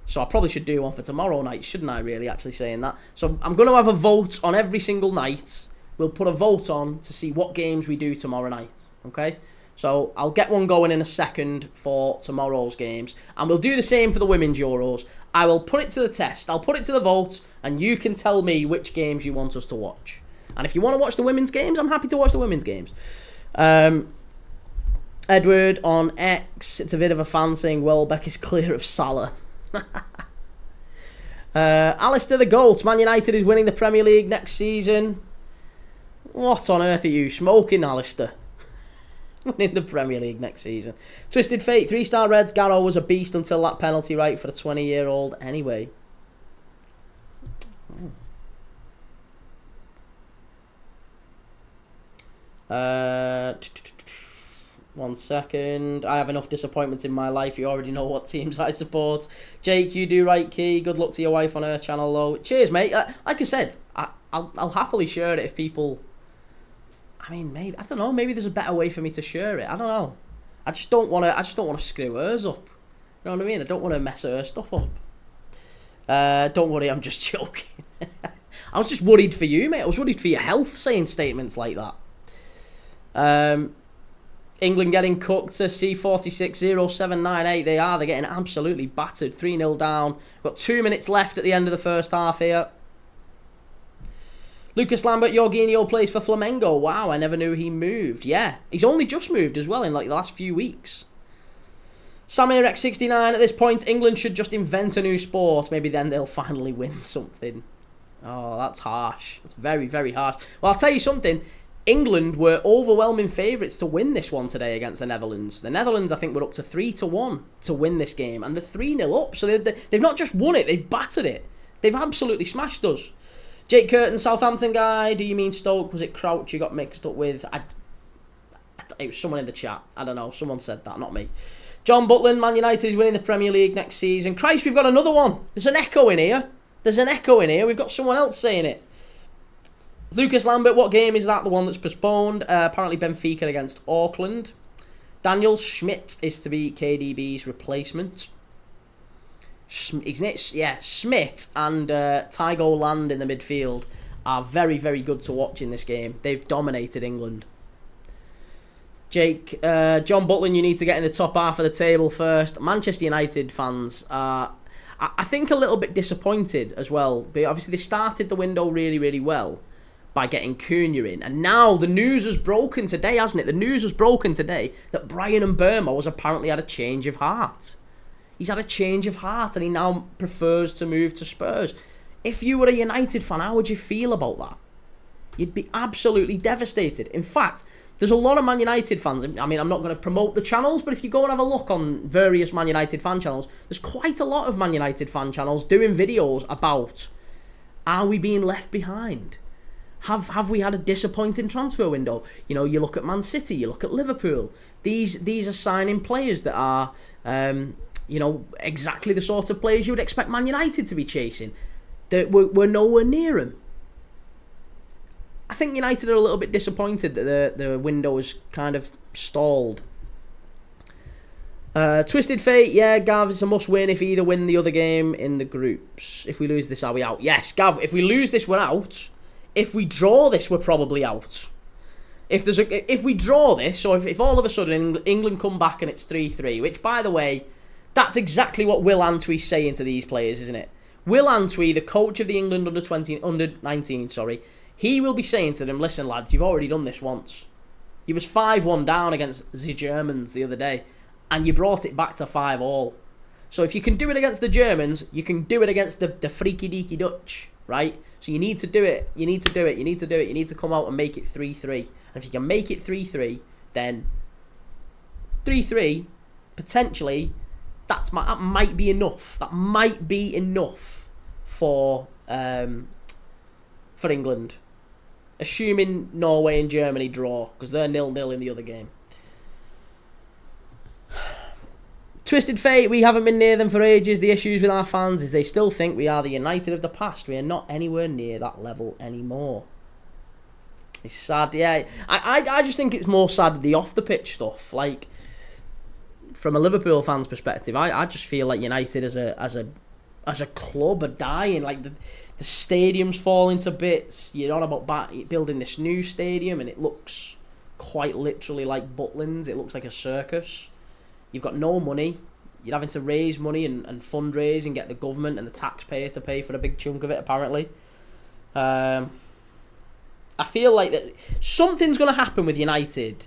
So, I probably should do one for tomorrow night, shouldn't I, really, actually saying that? So, I'm going to have a vote on every single night. We'll put a vote on to see what games we do tomorrow night, okay? So I'll get one going in a second for tomorrow's games. And we'll do the same for the women's Euros. I will put it to the test. I'll put it to the vote, and you can tell me which games you want us to watch. And if you want to watch the women's games, I'm happy to watch the women's games. Edward on X, it's a bit of a fan saying Welbeck is clear of Salah. Alistair the GOAT, Man United is winning the Premier League next season. What on earth are you smoking, Alistair? Winning the Premier League next season. Twisted Fate, 3-star Reds. Garrow was a beast until that penalty right for a 20-year-old anyway. One second. I have enough disappointments in my life. You already know what teams I support. Jake, you do right, Key. Good luck to your wife on her channel, though. Cheers, mate. Like I said, I'll happily share it if people... I mean, maybe, I don't know, maybe there's a better way for me to share it. I don't know. I just don't want to screw hers up. You know what I mean? I don't want to mess her stuff up. Don't worry, I'm just joking. I was just worried for you, mate. I was worried for your health saying statements like that. England getting cooked to C460798. They're getting absolutely battered. 3-0 down. Got 2 minutes left at the end of the first half here. Lucas Lambert, Jorginho plays for Flamengo. Wow, I never knew he moved. Yeah, he's only just moved as well in like the last few weeks. Samir X69, at this point, England should just invent a new sport. Maybe then they'll finally win something. Oh, that's harsh. That's very, very harsh. Well, I'll tell you something. England were overwhelming favourites to win this one today against the Netherlands. The Netherlands, I think, were up to 3-1 to win this game. And they're 3-0 up. So they've not just won it, they've battered it. They've absolutely smashed us. Jake Curtin, Southampton guy. Do you mean Stoke? Was it Crouch you got mixed up with? It was someone in the chat. I don't know. Someone said that, not me. John Butland, Man United is winning the Premier League next season. Christ, we've got another one. There's an echo in here. We've got someone else saying it. Lucas Lambert, what game is that? The one that's postponed. Apparently Benfica against Auckland. Daniel Schmidt is to be KDB's replacement. Isn't it? Yeah, Schmidt and Tygo Land in the midfield are very, very good to watch in this game. They've dominated England. Jake, John Butland, you need to get in the top half of the table first. Manchester United fans are, I think, a little bit disappointed as well. But obviously, they started the window really, really well by getting Cunha in. And now the news has broken today, hasn't it? The news has broken today that Brian Mbeumo has apparently had a change of heart. He's had a change of heart and he now prefers to move to Spurs. If you were a United fan, how would you feel about that? You'd be absolutely devastated. In fact, there's a lot of Man United fans. I mean, I'm not going to promote the channels, but if you go and have a look on various Man United fan channels, there's quite a lot of Man United fan channels doing videos about, are we being left behind? Have we had a disappointing transfer window? You know, you look at Man City, you look at Liverpool. These are signing players that are, you know, exactly the sort of players you would expect Man United to be chasing. We're nowhere near them. I think United are a little bit disappointed that the window is kind of stalled. Twisted Fate, yeah, Gav, it's a must-win if we either win the other game in the groups. If we lose this, are we out? Yes, Gav, if we lose this, we're out. If we draw this, we're probably out. If we draw this, so if all of a sudden England come back and it's 3-3, which, by the way, that's exactly what Will Antwi's saying to these players, isn't it? Will Antwi, the coach of the England Under-19, he will be saying to them, listen, lads, you've already done this once. You was 5-1 down against the Germans the other day, and you brought it back to 5-all. So if you can do it against the Germans, you can do it against the freaky deaky Dutch, right? So you need to do it. You need to come out and make it 3-3. And if you can make it 3-3, then 3-3, potentially, that might be enough. That might be enough for England. Assuming Norway and Germany draw, because they're 0-0 in the other game. Twisted Fate, we haven't been near them for ages. The issues with our fans is they still think we are the United of the past. We are not anywhere near that level anymore. It's sad, yeah. I just think it's more sad the off-the-pitch stuff. Like, from a Liverpool fan's perspective, I just feel like United as a club are dying. Like, the stadium's falling to bits. You're on about building this new stadium, and it looks quite literally like Butlins. It looks like a circus. You've got no money. You're having to raise money and fundraise and get the government and the taxpayer to pay for a big chunk of it, apparently. I feel like that something's going to happen with United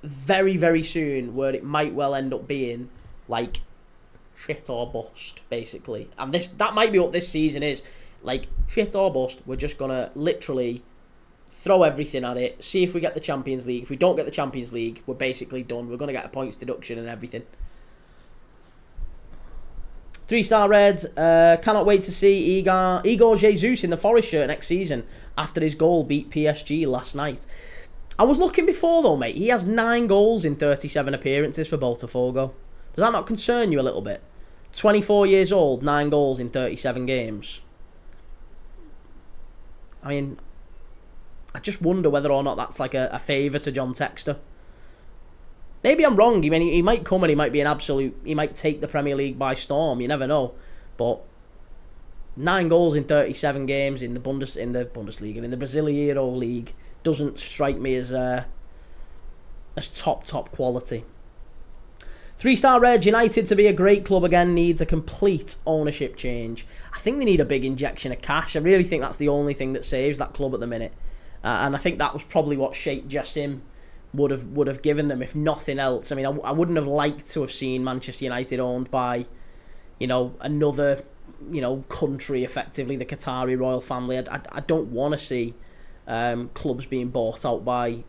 very, very soon where it might well end up being like shit or bust, basically. And that might be what this season is. Like, shit or bust. We're just going to literally throw everything at it, see if we get the Champions League. If we don't get the Champions League, we're basically done. We're going to get a points deduction and everything. 3-star Reds, cannot wait to see Igor Jesus in the Forest shirt next season after his goal beat PSG last night. I was looking before though, mate. He has 9 goals in 37 appearances for Botafogo. Does that not concern you a little bit? 24 years old, 9 goals in 37 games. I mean, I just wonder whether or not that's like a favour to John Textor. Maybe I'm wrong. I mean, he might come and he might be an absolute... He might take the Premier League by storm. You never know. But 9 goals in 37 games in the Bundesliga, in the Brasileiro League, doesn't strike me as top quality. 3-star Reg, United to be a great club again needs a complete ownership change. I think they need a big injection of cash. I really think that's the only thing that saves that club at the minute. And I think that was probably what Sheikh Jassim would have given them, if nothing else. I mean, I wouldn't have liked to have seen Manchester United owned by, another, country, effectively, the Qatari royal family. I don't want to see clubs being bought out by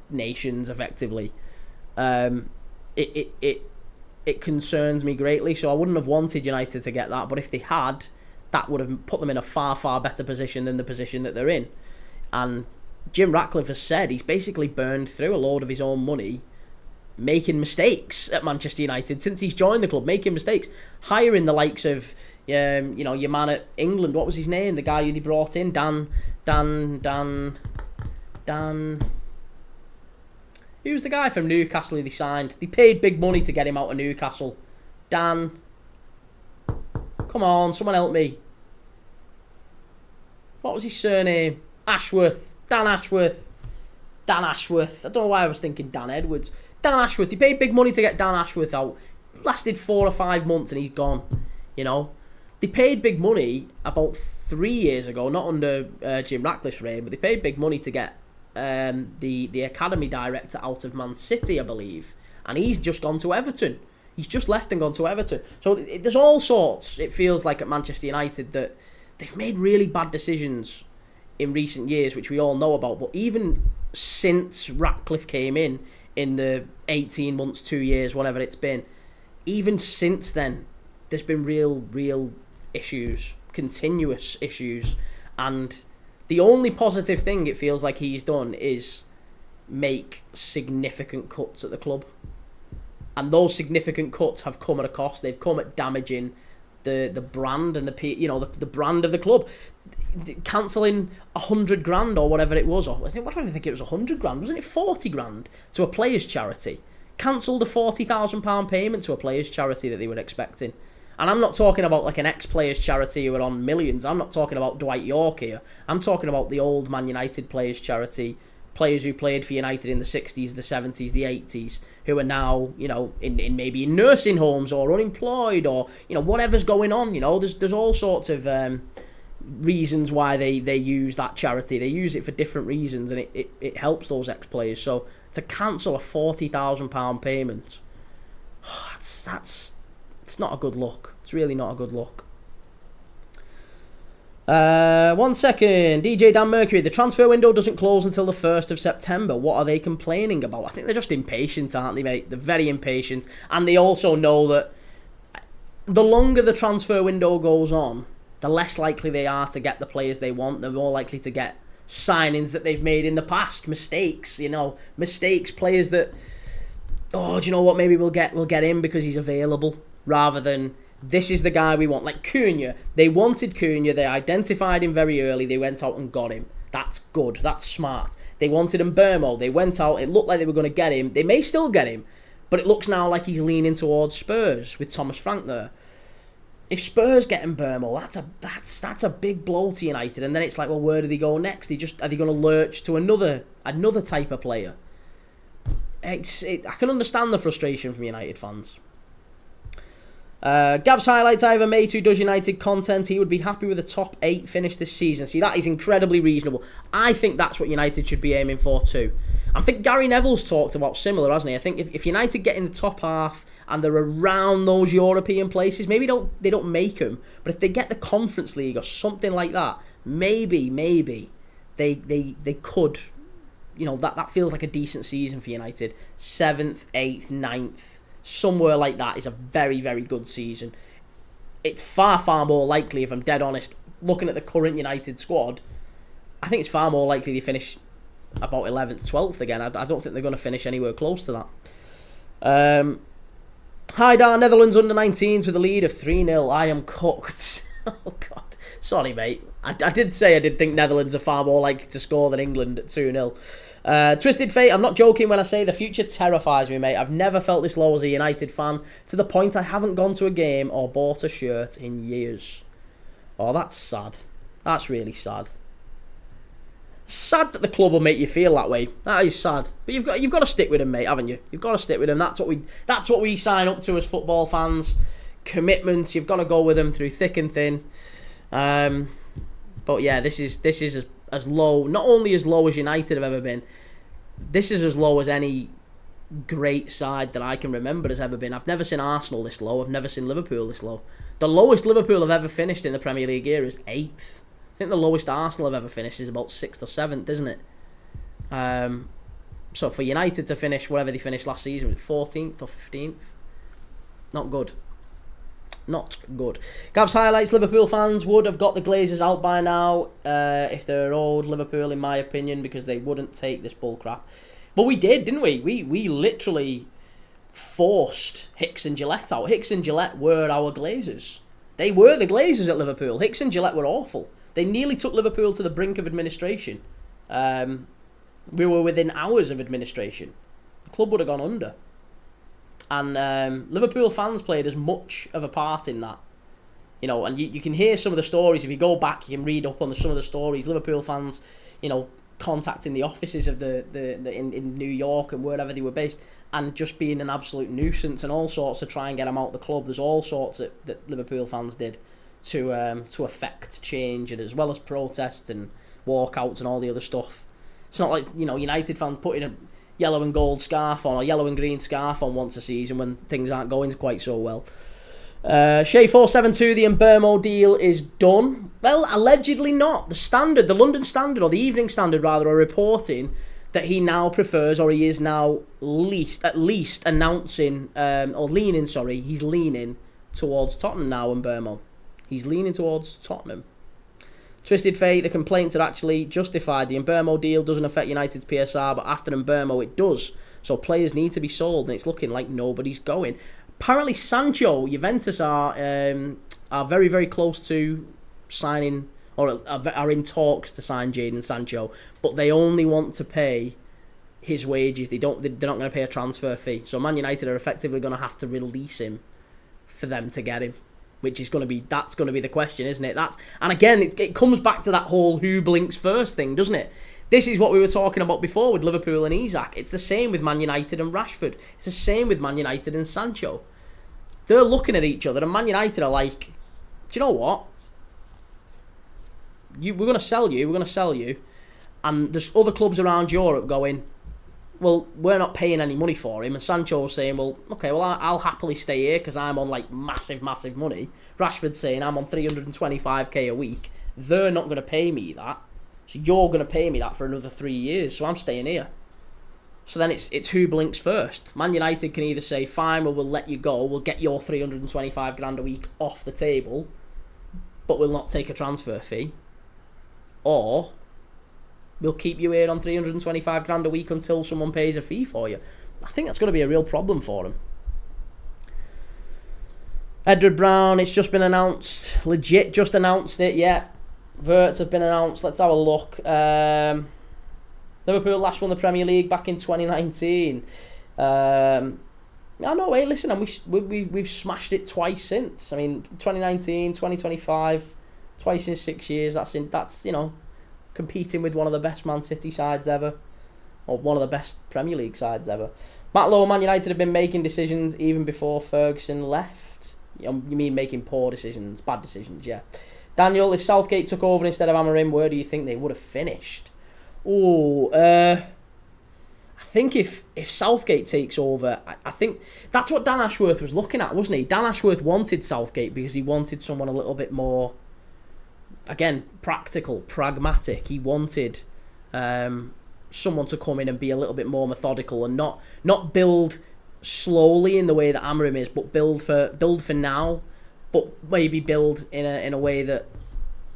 nations, effectively. It concerns me greatly, so I wouldn't have wanted United to get that, but if they had, that would have put them in a far, far better position than the position that they're in. And Jim Ratcliffe has said he's basically burned through a load of his own money making mistakes at Manchester United since he's joined the club, making mistakes, hiring the likes of your man at England, what was his name, the guy who they brought in, Dan who's the guy from Newcastle who they signed? They paid big money to get him out of Newcastle. Dan, come on, someone help me. What was his surname? Ashworth. Dan Ashworth. I don't know why I was thinking Dan Edwards. Dan Ashworth. They paid big money to get Dan Ashworth out. Lasted 4 or 5 months and he's gone. They paid big money about 3 years ago, not under Jim Ratcliffe's reign, but they paid big money to get the academy director out of Man City, I believe, and he's just gone to Everton. He's just left and gone to Everton. So there's all sorts, it feels like, at Manchester United that they've made really bad decisions in recent years, which we all know about. But even since Ratcliffe came in the 18 months, 2 years, whatever it's been, even since then, there's been real issues, continuous issues, and the only positive thing it feels like he's done is make significant cuts at the club. And those significant cuts have come at a cost. They've come at damaging the brand and the brand of the club. Cancelling 100 grand or whatever it was. I don't even think it was 100 grand. Wasn't it 40 grand to a players' charity? Cancelled a £40,000 payment to a players' charity that they were expecting. And I'm not talking about like an ex-players charity who are on millions. I'm not talking about Dwight York here. I'm talking about the old Man United players charity, players who played for United in the 60s, the 70s, the 80s, who are now, in maybe in nursing homes or unemployed or, whatever's going on. There's all sorts of reasons why they use that charity. They use it for different reasons, and it helps those ex-players. So to cancel a £40,000 payment, it's not a good look. It's really not a good look. 1 second. DJ Dan Mercury. The transfer window doesn't close until the 1st of September. What are they complaining about? I think they're just impatient, aren't they, mate? They're very impatient. And they also know that the longer the transfer window goes on, the less likely they are to get the players they want. They're more likely to get signings that they've made in the past. Mistakes, mistakes. Players that, do you know what? Maybe we'll get him because he's available. Rather than, this is the guy we want. Like Cunha. They wanted Cunha. They identified him very early. They went out and got him. That's good. That's smart. They wanted Mbermo. They went out. It looked like they were going to get him. They may still get him. But it looks now like he's leaning towards Spurs with Thomas Frank there. If Spurs get Mbermo, that's a big blow to United. And then it's like, well, where do they go next? Are they going to lurch to another type of player? I can understand the frustration from United fans. Gav's highlights, I have a mate who does United content. He would be happy with a top 8 finish this season. See, that is incredibly reasonable. I think that's what United should be aiming for too. I think Gary Neville's talked about similar, hasn't he? I think if United get in the top half and they're around those European places, maybe they don't make them, but if they get the Conference League or something like that, maybe they could. That feels like a decent season for United. 7th, 8th, 9th. Somewhere like that is a very, very good season. It's far, far more likely, if I'm dead honest, looking at the current United squad, I think it's far more likely they finish about 11th, 12th again. I don't think they're going to finish anywhere close to that. Hi, Dan. Netherlands U19s with a lead of 3-0. I am cooked. Oh, God. Sorry, mate. I did say I did think Netherlands are far more likely to score than England at 2-0. Twisted Fate, I'm not joking when I say the future terrifies me, mate. I've never felt this low as a United fan, to the point I haven't gone to a game or bought a shirt in years. Oh, that's sad. That's really sad. Sad that the club will make you feel that way. That is sad. But you've got to stick with him, mate, haven't you? You've got to stick with him. That's what we sign up to as football fans. Commitment. You've got to go with him through thick and thin. But yeah, this is as low. Not only as low as United have ever been. This is as low as any great side that I can remember has ever been. I've never seen Arsenal this low. I've never seen Liverpool this low. The lowest Liverpool have ever finished in the Premier League era is 8th. I think the lowest Arsenal have ever finished is about 6th or 7th, isn't it? So for United to finish wherever they finished last season, 14th or 15th, not good. Not good. Gav's highlights, Liverpool fans would have got the Glazers out by now if they're old Liverpool, in my opinion, because they wouldn't take this bull crap. But we did, didn't we? We literally forced Hicks and Gillette out. Hicks and Gillette were our Glazers. They were the Glazers at Liverpool. Hicks and Gillette were awful. They nearly took Liverpool to the brink of administration. We were within hours of administration. The club would have gone under. And Liverpool fans played as much of a part in that. You know, and you can hear some of the stories. If you go back, you can read up on some of the stories. Liverpool fans, you know, contacting the offices of in New York and wherever they were based, and just being an absolute nuisance and all sorts to try and get them out of the club. There's all sorts that Liverpool fans did to affect change, and as well as protests and walkouts and all the other stuff. It's not like, you know, United fans putting a yellow and gold scarf on or yellow and green scarf on once a season when things aren't going quite so well. Shay472, the Mbermo deal is done. Well, allegedly not. The London Standard, or the Evening Standard rather, are reporting that he now prefers, or he is now at least announcing, he's leaning towards Tottenham now, Mbermo. He's leaning towards Tottenham. Twisted Fate, the complaints are actually justified. The Mbermo deal doesn't affect United's PSR, but after Mbermo it does. So players need to be sold, and it's looking like nobody's going. Apparently Sancho, Juventus are very, very close to signing, or are in talks to sign Jadon Sancho, but they only want to pay his wages. They're not going to pay a transfer fee. So Man United are effectively going to have to release him for them to get him. Which is that's going to be the question, isn't it? And again, it comes back to that whole who blinks first thing, doesn't it? This is what we were talking about before with Liverpool and Isak. It's the same with Man United and Rashford. It's the same with Man United and Sancho. They're looking at each other, and Man United are like, do you know what? We're going to sell you. And there's other clubs around Europe going, well, we're not paying any money for him. And Sancho's saying, well, okay, well, I'll happily stay here because I'm on, like, massive, massive money. Rashford's saying, I'm on 325k a week. They're not going to pay me that. So you're going to pay me that for another 3 years. So I'm staying here. So then it's who blinks first. Man United can either say, fine, well, we'll let you go. We'll get your 325 grand a week off the table, but we'll not take a transfer fee. Or we'll keep you here on 325 grand a week until someone pays a fee for you. I think that's going to be a real problem for them. Edward Brown, it's just been announced. Legit just announced it, yeah. Verts have been announced. Let's have a look. Liverpool last won the Premier League back in 2019. I know, hey, listen, and we've smashed it twice since. I mean, 2019, 2025, twice in 6 years. That's you know, competing with one of the best Man City sides ever, or one of the best Premier League sides ever. Matt Lowe, Man United have been making decisions even before Ferguson left. You mean making poor decisions, bad decisions, yeah. Daniel, if Southgate took over instead of Amorim, where do you think they would have finished? I think if Southgate takes over, I think that's what Dan Ashworth was looking at, wasn't he? Dan Ashworth wanted Southgate because he wanted someone a little bit more, again, practical, pragmatic. He wanted someone to come in and be a little bit more methodical and not build slowly in the way that Amorim is, but build for now, but maybe build in a way that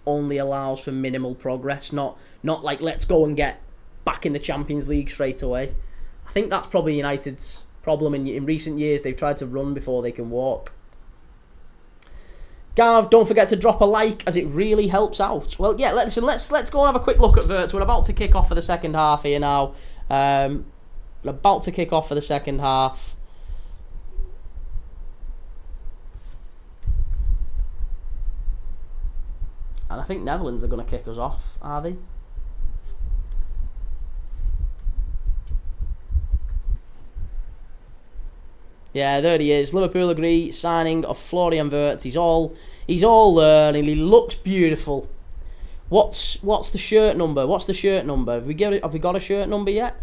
only allows for minimal progress, not like let's go and get back in the Champions League straight away. I think that's probably United's problem in recent years. They've tried to run before they can walk. Gav, don't forget to drop a like as it really helps out. Well, yeah, let's go and have a quick look at Verts. We're about to kick off for the second half here now. We're about to kick off for the second half. And I think Netherlands are going to kick us off, are they? Yeah, there he is. Liverpool agree signing of Florian Wirtz. He's all there, and he looks beautiful. What's the shirt number? What's the shirt number? Have we got a shirt number yet?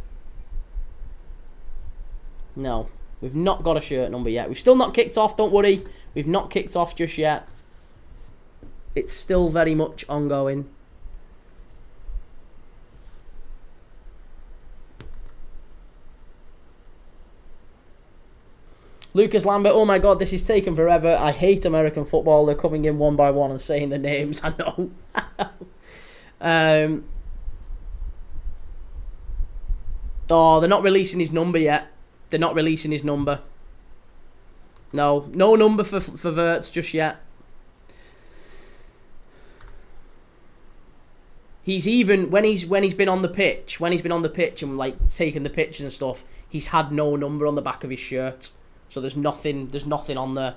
No, we've not got a shirt number yet. We've still not kicked off. Don't worry, we've not kicked off just yet. It's still very much ongoing. Lucas Lambert, oh my god, this is taking forever. I hate American football. They're coming in one by one and saying the names. I know. Oh, they're not releasing his number yet. They're not releasing his number. No number for Wirtz just yet. He's even when he's been on the pitch, and like taking the pictures and stuff, he's had no number on the back of his shirt. So there's nothing on there.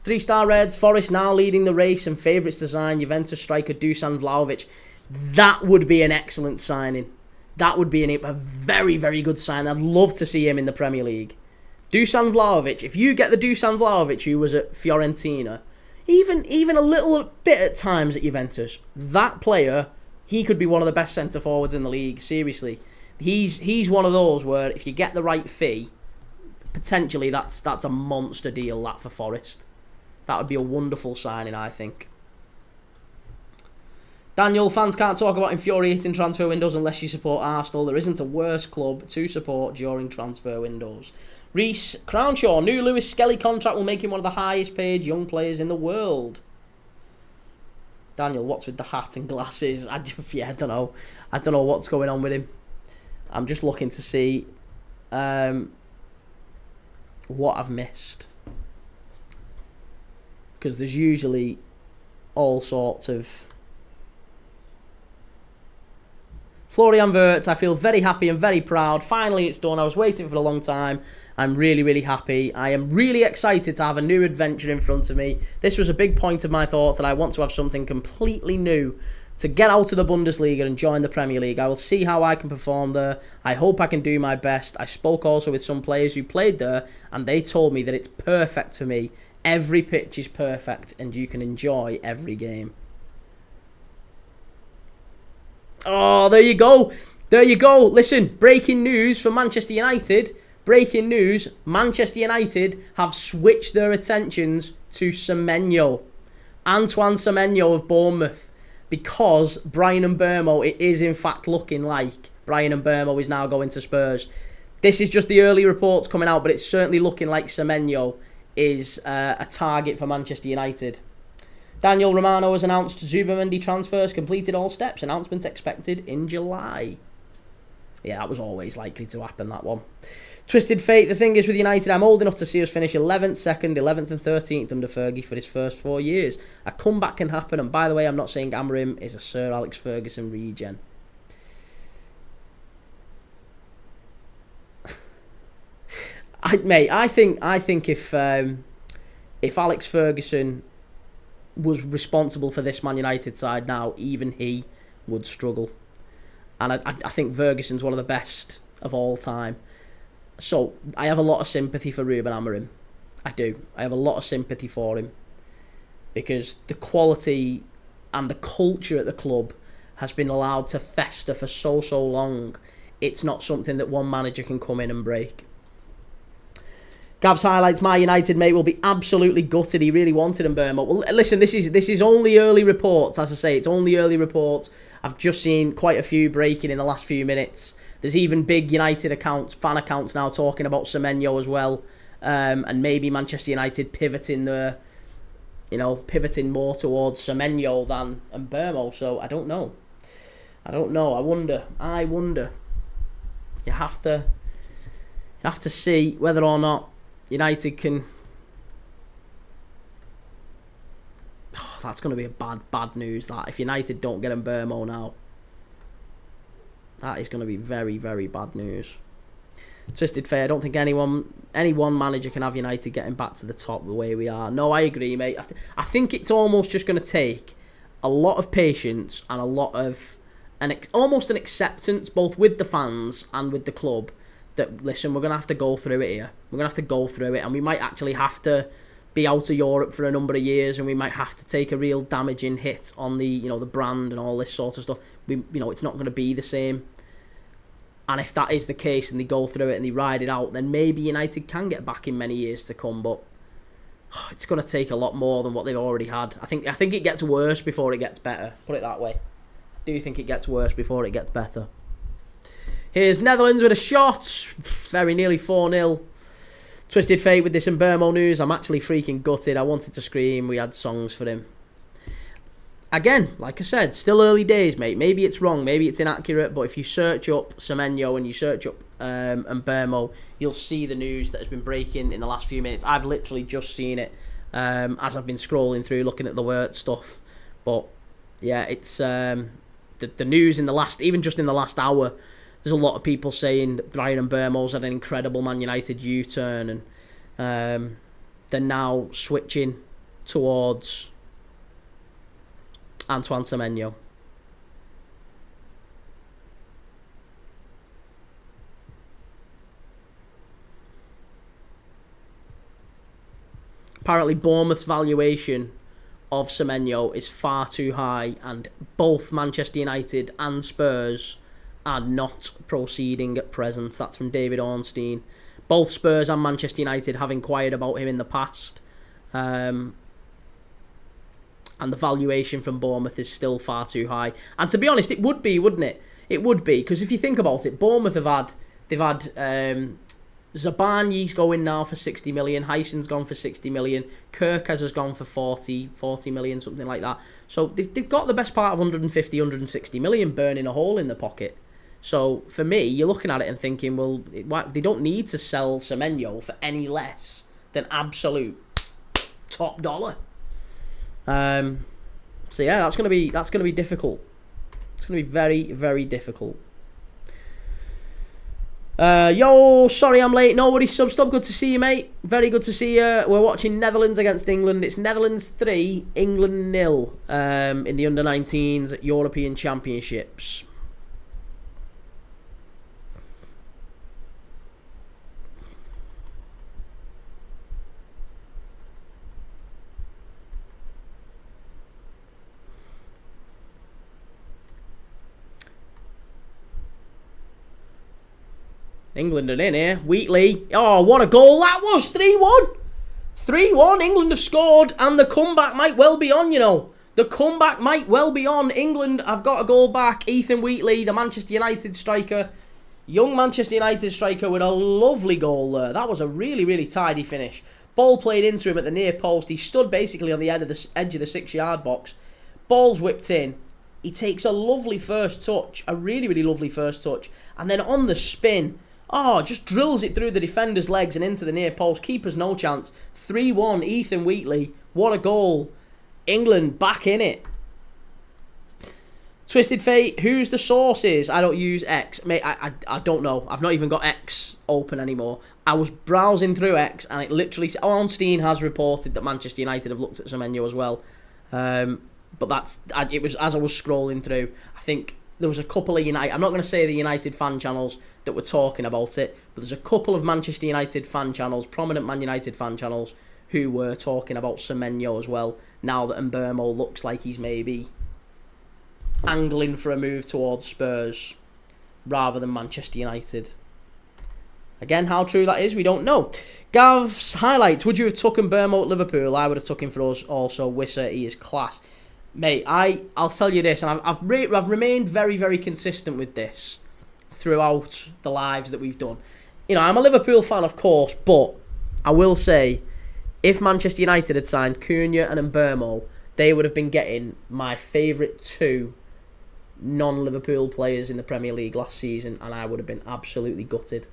3-star Reds, Forest now leading the race and favourites to sign Juventus striker Dusan Vlahovic. That would be an excellent signing. That would be a very, very good sign. I'd love to see him in the Premier League. Dusan Vlahovic, if you get the Dusan Vlahovic who was at Fiorentina, even a little bit at times at Juventus, that player, he could be one of the best centre-forwards in the league, seriously. He's one of those where if you get the right fee, potentially that's a monster deal, that, for Forest. That would be a wonderful signing, I think. Daniel, fans can't talk about infuriating transfer windows unless you support Arsenal. There isn't a worse club to support during transfer windows. Reese Crownshaw, new Lewis Skelly contract will make him one of the highest paid young players in the world. Daniel, what's with the hat and glasses? I don't know. I don't know what's going on with him. I'm just looking to see what I've missed. Because there's usually all sorts of... Florian Wirtz, I feel very happy and very proud. Finally, it's done. I was waiting for a long time. I'm really, really happy. I am really excited to have a new adventure in front of me. This was a big point of my thought, that I want to have something completely new to get out of the Bundesliga and join the Premier League. I will see how I can perform there. I hope I can do my best. I spoke also with some players who played there, and they told me that it's perfect for me. Every pitch is perfect, and you can enjoy every game. Oh, there you go. There you go. Listen, breaking news for Manchester United. Breaking news. Manchester United have switched their attentions to Semenyo. Antoine Semenyo of Bournemouth. Because Bryan Mbeumo, it is in fact looking like Bryan Mbeumo is now going to Spurs. This is just the early reports coming out, but it's certainly looking like Semenyo is a target for Manchester United. Daniel Romano has announced Zubimendi transfers completed all steps. Announcement expected in July. Yeah, that was always likely to happen, that one. Twisted Fate, the thing is with United, I'm old enough to see us finish 11th, 2nd, 11th and 13th under Fergie for his first 4 years. A comeback can happen, and by the way, I'm not saying Amorim is a Sir Alex Ferguson regen. I think if Alex Ferguson was responsible for this Man United side now, even he would struggle. And I think Ferguson's one of the best of all time. So I have a lot of sympathy for Ruben Amorim. I do. I have a lot of sympathy for him. Because the quality and the culture at the club has been allowed to fester for so long. It's not something that one manager can come in and break. Gav's highlights, my United mate will be absolutely gutted. He really wanted Mbeumo. Well, listen, this is only early reports. As I say, it's only early reports. I've just seen quite a few breaking in the last few minutes. There's even big United accounts, fan accounts now talking about Semenyo as well. And maybe Manchester United pivoting more towards Semenyo than Mbeumo. So I don't know. I wonder. You have to see whether or not United can... Oh, that's going to be a bad news, that. If United don't get Mbeumo now, that is going to be very, very bad news. Twisted Fair, I don't think any one manager can have United getting back to the top the way we are. No, I agree, mate. I think it's almost just going to take a lot of patience and a lot of almost an acceptance, both with the fans and with the club, that, listen, we're going to have to go through it here. We're going to have to go through it, and we might actually have to be out of Europe for a number of years, and we might have to take a real damaging hit on the the brand and all this sort of stuff. It's not going to be the same. And if that is the case and they go through it and they ride it out, then maybe United can get back in many years to come. But it's going to take a lot more than what they've already had. I think it gets worse before it gets better. Put it that way. I do think it gets worse before it gets better. Here's Netherlands with a shot. Very nearly 4-0. Twisted Fate with this Mbeumo news. I'm actually freaking gutted. I wanted to scream. We had songs for him. Again, like I said, still early days, mate. Maybe it's wrong, maybe it's inaccurate, but if you search up Semenyo and you search up Mbeumo, you'll see the news that has been breaking in the last few minutes. I've literally just seen it as I've been scrolling through, looking at the word stuff. But yeah, it's the news in the last, even just in the last hour, there's a lot of people saying that Brian Mbeumo's had an incredible Man United U-turn, and they're now switching towards Antoine Semenyo. Apparently Bournemouth's valuation of Semenyo is far too high, and both Manchester United and Spurs are not proceeding at present. That's from David Ornstein. Both Spurs and Manchester United have inquired about him in the past. And the valuation from Bournemouth is still far too high. And to be honest, it would be, wouldn't it? It would be, because if you think about it, Bournemouth they've had Zabarnyi's going now for 60 million, Hyson's gone for 60 million, Kirkes has gone for 40 million, something like that. So they've got the best part of 150, 160 million burning a hole in the pocket. So for me, you're looking at it and thinking, well, they don't need to sell Semenyo for any less than absolute top dollar. So yeah, that's gonna be difficult. It's gonna be very, very difficult. Yo, sorry I'm late. Nobody subbed up. Good to see you, mate. Very good to see you. We're watching Netherlands against England. It's Netherlands 3, England 0 in the Under 19s European Championships. England are in here. Wheatley. Oh, what a goal that was. 3-1. 3-1. England have scored, and the comeback might well be on, The comeback might well be on. England have got a goal back. Ethan Wheatley, the Manchester United striker. Young Manchester United striker with a lovely goal there. That was a really, really tidy finish. Ball played into him at the near post. He stood basically on the edge of the 6-yard box. Ball's whipped in. He takes a lovely first touch. A really, really lovely first touch. And then on the spin, just drills it through the defender's legs and into the near post. Keeper's no chance. 3-1, Ethan Wheatley. What a goal. England back in it. Twisted Fate, who's the sources? I don't use X. Mate, I don't know. I've not even got X open anymore. I was browsing through X, and it literally... Ornstein has reported that Manchester United have looked at Semenyo as well. But it was as I was scrolling through. I think there was a couple of United... I'm not going to say the United fan channels that were talking about it, but there's a couple of Manchester United fan channels, prominent Man United fan channels, who were talking about Semenyo as well, now that Mbeumo looks like he's maybe angling for a move towards Spurs rather than Manchester United. Again, how true that is, we don't know. Gav's highlights. Would you have took Mbeumo at Liverpool? I would have took him for us also. Wisser, he is class. Mate, I'll tell you this, and I've remained very, very consistent with this throughout the lives that we've done. I'm a Liverpool fan, of course, but I will say, if Manchester United had signed Cunha and Mbeumo, they would have been getting my favourite 2 non-Liverpool players in the Premier League last season, and I would have been absolutely gutted.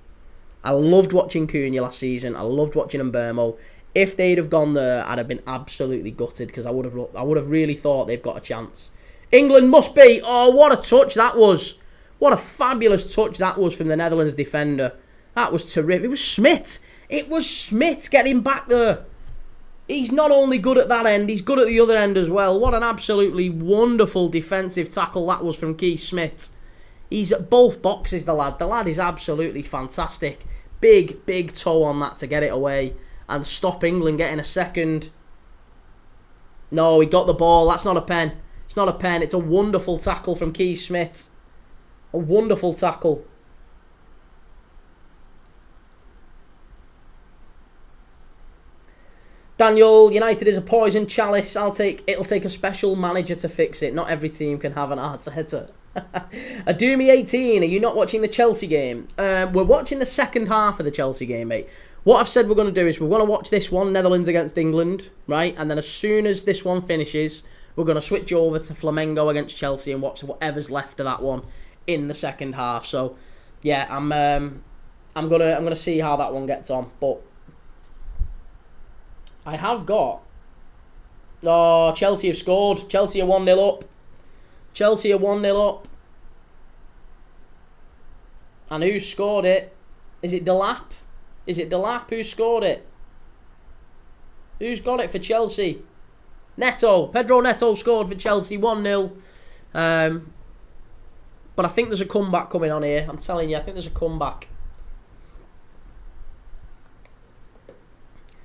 I loved watching Cunha last season. I loved watching Mbeumo. If they'd have gone there, I'd have been absolutely gutted, because I would have really thought they've got a chance. England must be. Oh, what a touch that was. What a fabulous touch that was from the Netherlands defender. That was terrific. It was Smith. It was Smith getting back there. He's not only good at that end, he's good at the other end as well. What an absolutely wonderful defensive tackle that was from Kee Smith. He's at both boxes, the lad. The lad is absolutely fantastic. Big, big toe on that to get it away and stop England getting a second. No, he got the ball. That's not a pen. It's not a pen. It's a wonderful tackle from Kee Smith. A wonderful tackle. Daniel, United is a poison chalice. It'll take a special manager to fix it. Not every team can have an Arteta. Adumi18, are you not watching the Chelsea game? We're watching the second half of the Chelsea game, mate. What I've said we're going to do is we're going to watch this one, Netherlands against England, right? And then as soon as this one finishes, we're going to switch over to Flamengo against Chelsea and watch whatever's left of that one in the second half. So, yeah, I'm gonna see how that one gets on, but I have got... Oh, Chelsea have scored. Chelsea are 1-0 up. Chelsea are 1-0 up. And who scored it? Is it Delap? Is it Delap who scored it? Who's got it for Chelsea? Neto. Pedro Neto scored for Chelsea 1-0. But I think there's a comeback coming on here. I'm telling you, I think there's a comeback.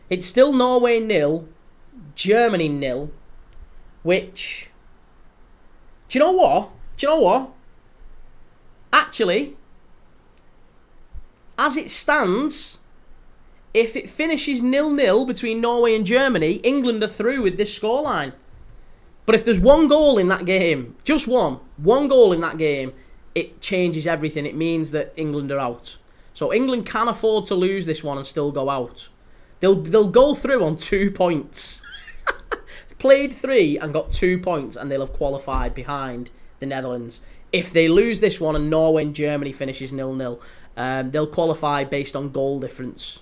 It's still Norway 0, Germany 0, which... Do you know what? Actually, as it stands, if it finishes 0-0 between Norway and Germany, England are through with this scoreline. But if there's one goal in that game, just one goal in that game, it changes everything. It means that England are out. So England can afford to lose this one and still go out. They'll go through on 2 points. Played 3 and got 2 points, and they'll have qualified behind the Netherlands. If they lose this one and Norway and Germany finishes 0-0, they'll qualify based on goal difference,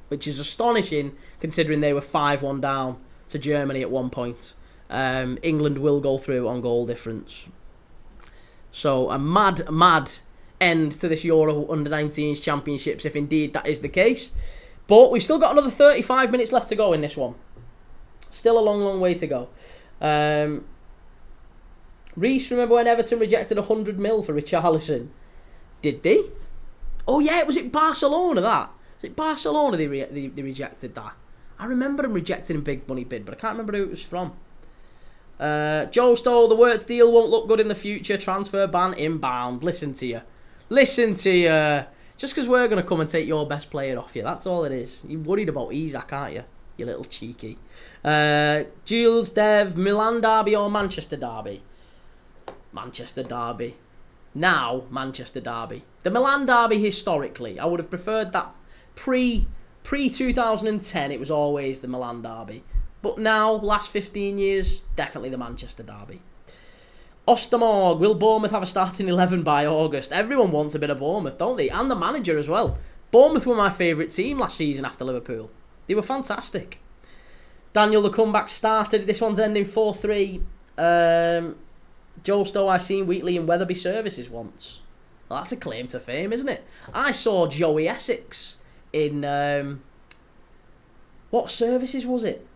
which is astonishing considering they were 5-1 down to Germany at one point. England will go through on goal difference. So a mad end to this Euro Under-19s Championships, if indeed that is the case. But we've still got another 35 minutes left to go in this one. Still a long way to go. Reece, remember when Everton rejected 100 mil for Richarlison? Did they? Oh yeah, was it Barcelona that? Was it Barcelona they rejected that? I remember them rejecting a big money bid, but I can't remember who it was from. Joe Stoll, the Wirtz deal won't look good in the future. Transfer ban inbound. Listen to you. Just because we're going to come and take your best player off you. That's all it is. You're worried about Isak, aren't you? You little cheeky. Jules, Dev, Milan derby or Manchester derby? Manchester derby. Now, Manchester derby. The Milan derby historically, I would have preferred that pre-2010, it was always the Milan derby. But now, last 15 years, definitely the Manchester derby. Ostermorg, will Bournemouth have a starting 11 by August? Everyone wants a bit of Bournemouth, don't they? And the manager as well. Bournemouth were my favourite team last season after Liverpool. They were fantastic. Daniel, the comeback started. This one's ending 4-3. Joe Stowe, I seen Wheatley in Weatherby Services once. Well, that's a claim to fame, isn't it? I saw Joey Essex in... What services was it?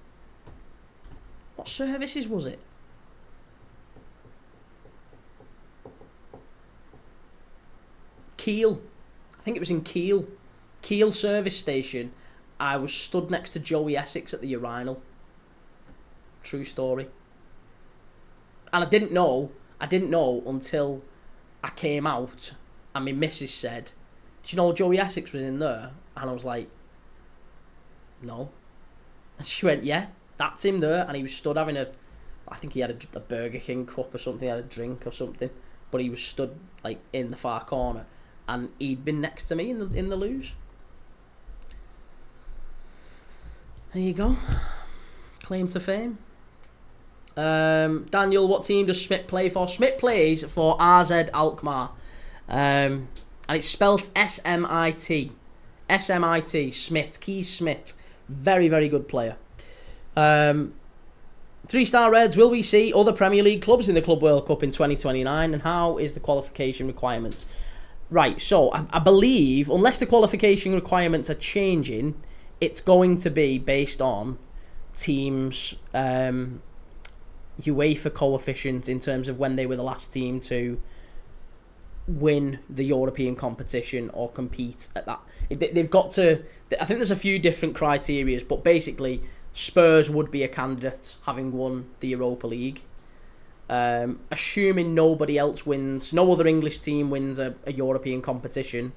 Kiel. I think it was in Kiel. Kiel service station. I was stood next to Joey Essex at the urinal. True story. And I didn't know until I came out and my missus said, "Do you know Joey Essex was in there?" And I was like, "No." And she went, "Yeah, that's him there." And he was stood having I think he had a Burger King cup or something, he had a drink or something. But he was stood like in the far corner. And he'd been next to me in the loos. There you go. Claim to fame. Daniel, what team does Schmidt play for? Schmidt plays for RZ Alkmaar. And it's spelt S-M-I-T. S-M-I-T. Schmidt. Kees Schmidt. Very, very good player. 3-star Reds, will we see other Premier League clubs in the Club World Cup in 2029? And how is the qualification requirements? Right, so I believe, unless the qualification requirements are changing, it's going to be based on teams' UEFA coefficient in terms of when they were the last team to win the European competition or compete at that. They've got to... I think there's a few different criteria, but basically Spurs would be a candidate having won the Europa League. Assuming nobody else wins, no other English team wins a European competition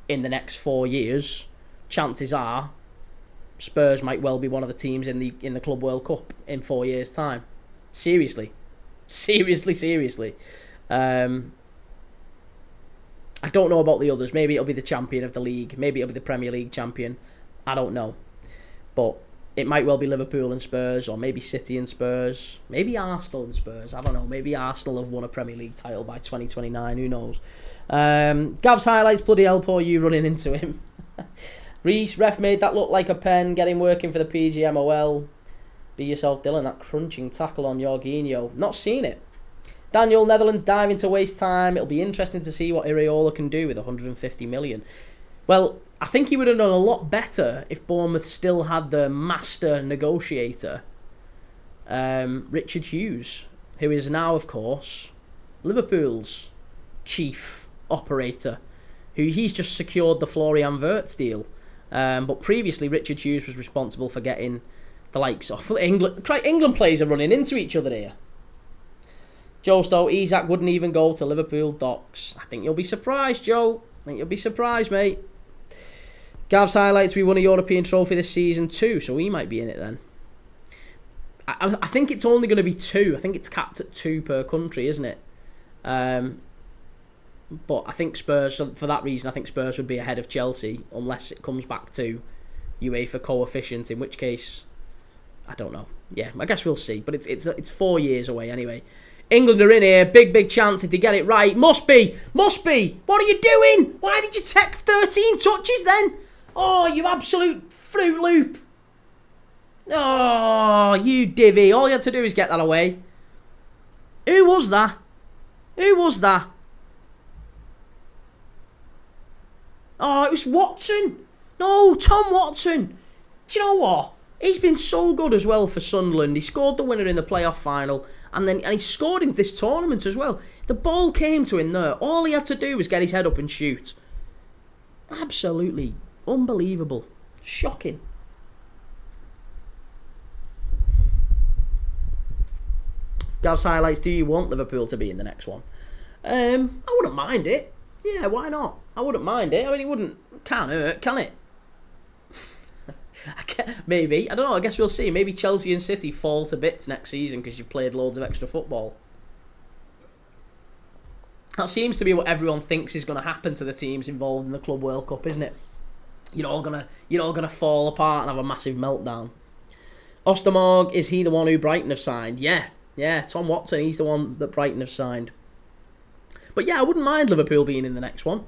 in the next 4 years, chances are Spurs might well be one of the teams in the Club World Cup in 4 years' time. Seriously. I don't know about the others. Maybe it'll be the champion of the league. Maybe it'll be the Premier League champion. I don't know. But it might well be Liverpool and Spurs, or maybe City and Spurs. Maybe Arsenal and Spurs. I don't know. Maybe Arsenal have won a Premier League title by 2029. Who knows? Gav's highlights, bloody hell, poor you running into him. Reese, ref made that look like a pen. Get him working for the PGMOL. Be yourself, Dylan. That crunching tackle on Jorginho. Not seen it. Daniel, Netherlands diving to waste time. It'll be interesting to see what Iraola can do with 150 million. Well, I think he would have done a lot better if Bournemouth still had the master negotiator, Richard Hughes, who is now, of course, Liverpool's chief operator, who he's just secured the Florian Wirtz deal. But previously, Richard Hughes was responsible for getting the likes of England. England players are running into each other here. Joe Stowe, Isak wouldn't even go to Liverpool docks. I think you'll be surprised, Joe. I think you'll be surprised, mate. Gav's highlights, we won a European trophy this season too, so he might be in it then. I think it's only going to be 2. I think it's capped at 2 per country, isn't it? But I think Spurs, so for that reason, I think Spurs would be ahead of Chelsea, unless it comes back to UEFA coefficient, in which case, I don't know. Yeah, I guess we'll see. But it's 4 years away anyway. England are in here. Big chance if they get it right. Must be. What are you doing? Why did you take 13 touches then? Oh, you absolute Fruit Loop. Oh, you divvy. All you had to do is get that away. Who was that? Oh, it was Watson. No, Tom Watson. Do you know what? He's been so good as well for Sunderland. He scored the winner in the playoff final. And he scored in this tournament as well. The ball came to him there. All he had to do was get his head up and shoot. Absolutely unbelievable. Shocking. Gav's highlights, do you want Liverpool to be in the next one? I wouldn't mind it. Yeah, why not? I wouldn't mind it. I mean, can't hurt, can it? Maybe. I don't know. I guess we'll see. Maybe Chelsea and City fall to bits next season because you've played loads of extra football. That seems to be what everyone thinks is going to happen to the teams involved in the Club World Cup, isn't it? You're all gonna fall apart and have a massive meltdown. Ostermorg, is he the one who Brighton have signed? Yeah. Tom Watson, he's the one that Brighton have signed. But yeah, I wouldn't mind Liverpool being in the next one.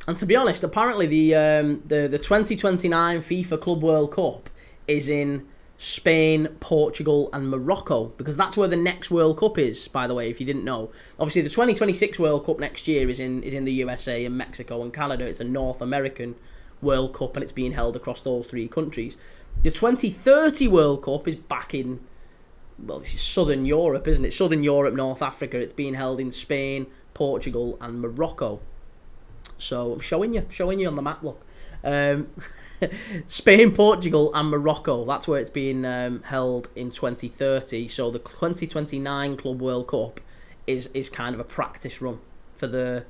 And to be honest, apparently the 2029 FIFA Club World Cup is in Spain, Portugal and Morocco, because that's where the next World Cup is, by the way, if you didn't know. Obviously, the 2026 World Cup next year is in the USA and Mexico and Canada. It's a North American World Cup, and it's being held across those 3 countries. The 2030 World Cup is back in, well, this is Southern Europe, isn't it? Southern Europe, North Africa. It's being held in Spain, Portugal and Morocco. So I'm showing you on the map, look. Spain, Portugal and Morocco. That's where it's being held in 2030. So the 2029 Club World Cup is kind of a practice run for the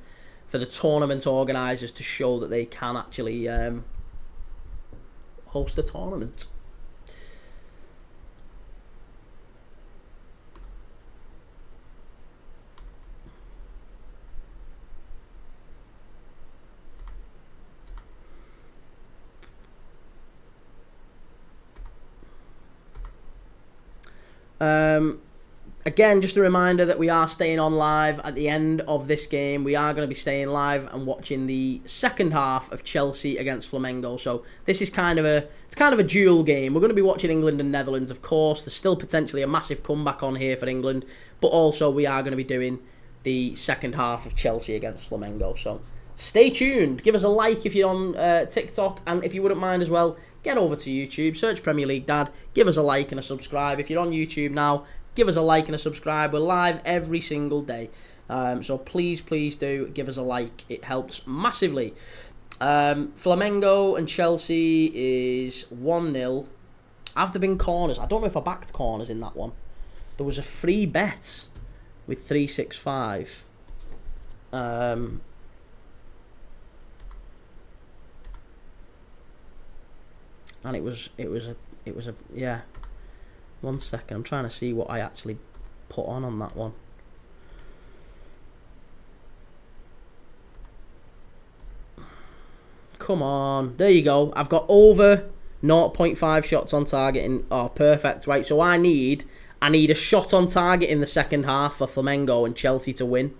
tournament organisers to show that they can actually host a tournament. Again, just a reminder that we are staying on live at the end of this game. We are going to be staying live and watching the second half of Chelsea against Flamengo. So this is kind of a dual game. We're going to be watching England and Netherlands, of course. There's still potentially a massive comeback on here for England, but also we are going to be doing the second half of Chelsea against Flamengo. So stay tuned. Give us a like if you're on TikTok, and if you wouldn't mind as well, get over to YouTube, search Premier League Dad, give us a like and a subscribe. If you're on YouTube now, give us a like and a subscribe. We're live every single day. So please do give us a like. It helps massively. Flamengo and Chelsea is 1-0. Have there been corners? I don't know if I backed corners in that one. There was a free bet with 365. And it was a yeah. 1 second, I'm trying to see what I actually put on that one. Come on, there you go. I've got over 0.5 shots on target. Oh, perfect. Right, so I need a shot on target in the second half for Flamengo and Chelsea to win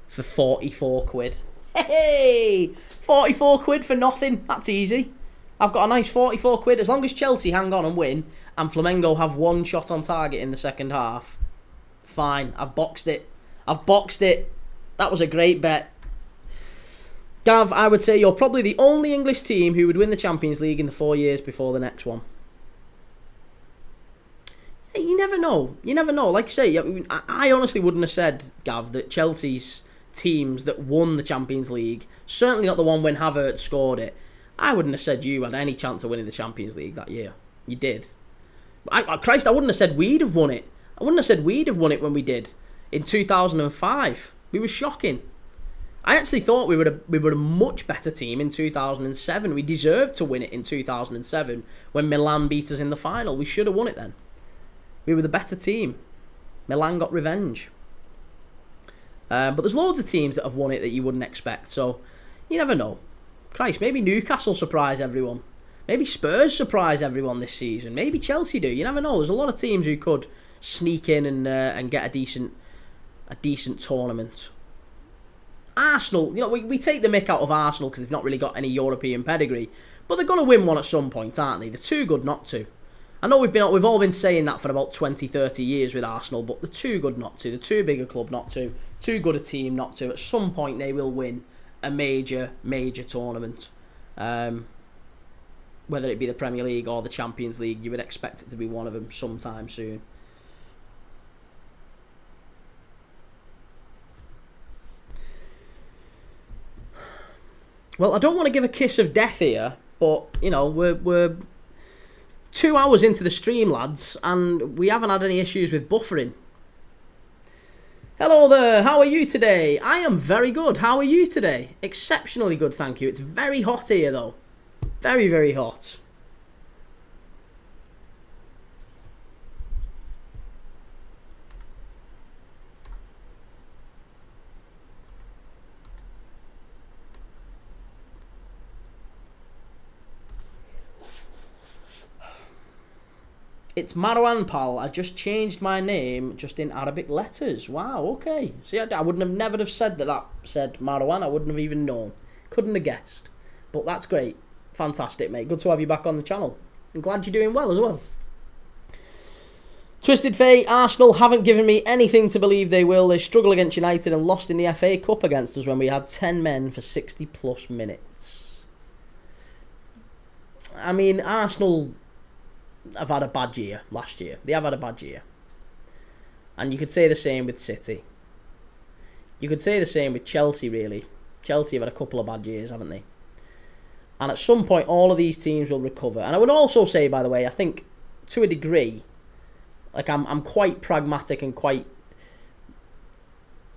for 44 quid. Hey, 44 quid for nothing. That's easy. I've got a nice 44 quid. As long as Chelsea hang on and win and Flamengo have one shot on target in the second half, fine. I've boxed it. That was a great bet. Gav, I would say you're probably the only English team who would win the Champions League in the 4 years before the next one. You never know. Like I say, I honestly wouldn't have said, Gav, that Chelsea's teams that won the Champions League, certainly not the one when Havertz scored it, I wouldn't have said you had any chance of winning the Champions League that year. You did. Christ, I wouldn't have said we'd have won it. I wouldn't have said we'd have won it when we did in 2005. We were shocking. I actually thought we were a much better team in 2007. We deserved to win it in 2007 when Milan beat us in the final. We should have won it then. We were the better team. Milan got revenge. But there's loads of teams that have won it that you wouldn't expect. So you never know. Christ, maybe Newcastle surprise everyone. Maybe Spurs surprise everyone this season. Maybe Chelsea do. You never know. There's a lot of teams who could sneak in and get a decent tournament. Arsenal, we take the mick out of Arsenal because they've not really got any European pedigree, but they're going to win one at some point, aren't they? They're too good not to. I know we've all been saying that for about 20, 30 years with Arsenal, but they're too good not to. They're too big a club not to. Too good a team not to. At some point they will win a major tournament. Whether it be the Premier League or the Champions League, you would expect it to be one of them sometime soon. Well, I don't want to give a kiss of death here, but, we're 2 hours into the stream, lads, and we haven't had any issues with buffering. Hello there, how are you today? I am very good. How are you today? Exceptionally good, thank you. It's very hot here, though. Very, very hot. It's Marwan, pal. I just changed my name just in Arabic letters. Wow, okay. See, I wouldn't have never have said that said Marwan. I wouldn't have even known. Couldn't have guessed. But that's great. Fantastic, mate. Good to have you back on the channel. I'm glad you're doing well as well. Twisted Fate, Arsenal haven't given me anything to believe they will. They struggle against United and lost in the FA Cup against us when we had 10 men for 60 plus minutes. I mean, Arsenal have had a bad year last year. They have had a bad year. And you could say the same with City. You could say the same with Chelsea, really. Chelsea have had a couple of bad years, haven't they? And at some point, all of these teams will recover. And I would also say, by the way, I think, to a degree, like I'm quite pragmatic and quite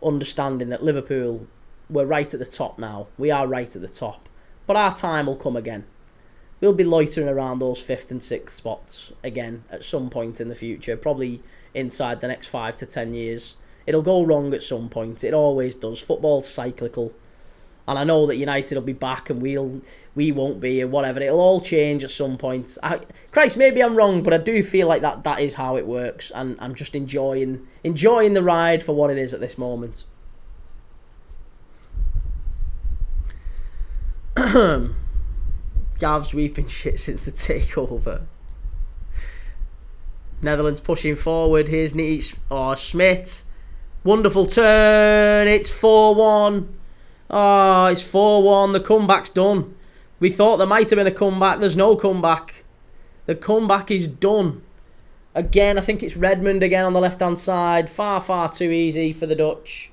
understanding that Liverpool, we're right at the top now. We are right at the top. But our time will come again. We'll be loitering around those 5th and 6th spots again at some point in the future, probably inside the next 5 to 10 years. It'll go wrong at some point. It always does. Football's cyclical. And I know that United will be back and we won't be, and whatever. It'll all change at some point. Christ, maybe I'm wrong, but I do feel like that is how it works. And I'm just enjoying the ride for what it is at this moment. Gavs, we've been shit since the takeover. Netherlands pushing forward. Here's Schmidt. Wonderful turn. It's 4-1. Oh, it's 4-1. The comeback's done. We thought there might have been a comeback. There's no comeback. The comeback is done. Again, I think it's Redmond again on the left-hand side. Far, far too easy for the Dutch.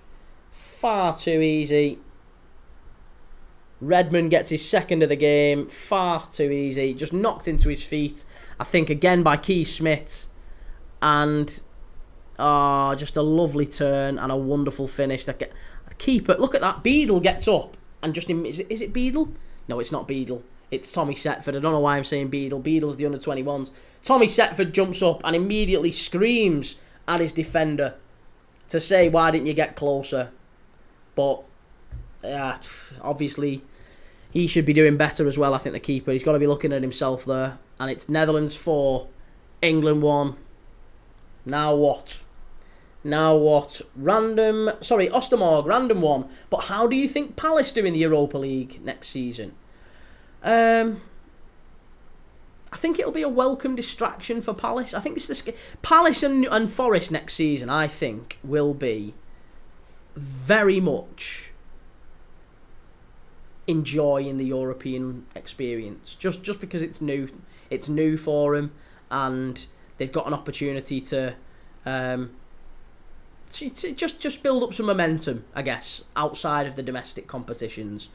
Far too easy. Redmond gets his second of the game. Far too easy. Just knocked into his feet. I think again by Kee Schmidt. And just a lovely turn and a wonderful finish. The keeper, look at that. Beadle gets up and just... Is it Beadle? No, it's not Beadle. It's Tommy Setford. I don't know why I'm saying Beadle. Beadle's the under-21s. Tommy Setford jumps up and immediately screams at his defender to say, why didn't you get closer? But obviously he should be doing better as well, I think, the keeper. He's got to be looking at himself there. And it's Netherlands 4, England 1. Now what? Ostermorg, random one. But how do you think Palace do in the Europa League next season? I think it'll be a welcome distraction for Palace. I think it's Palace and Forest next season, I think, will be very much enjoying the European experience. Just because it's new. It's new for them, and they've got an opportunity to just build up some momentum, I guess, outside of the domestic competitions.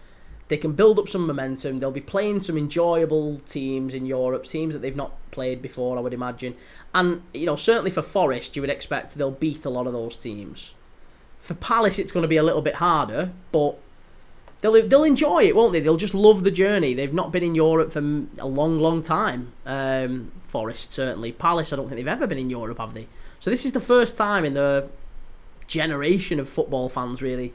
They can build up some momentum. They'll be playing some enjoyable teams in Europe, teams that they've not played before, I would imagine. And, certainly for Forest, you would expect they'll beat a lot of those teams. For Palace, it's going to be a little bit harder, but they'll enjoy it, won't they? They'll just love the journey. They've not been in Europe for a long, long time. Forest, certainly. Palace, I don't think they've ever been in Europe, have they? So this is the first time in the generation of football fans, really.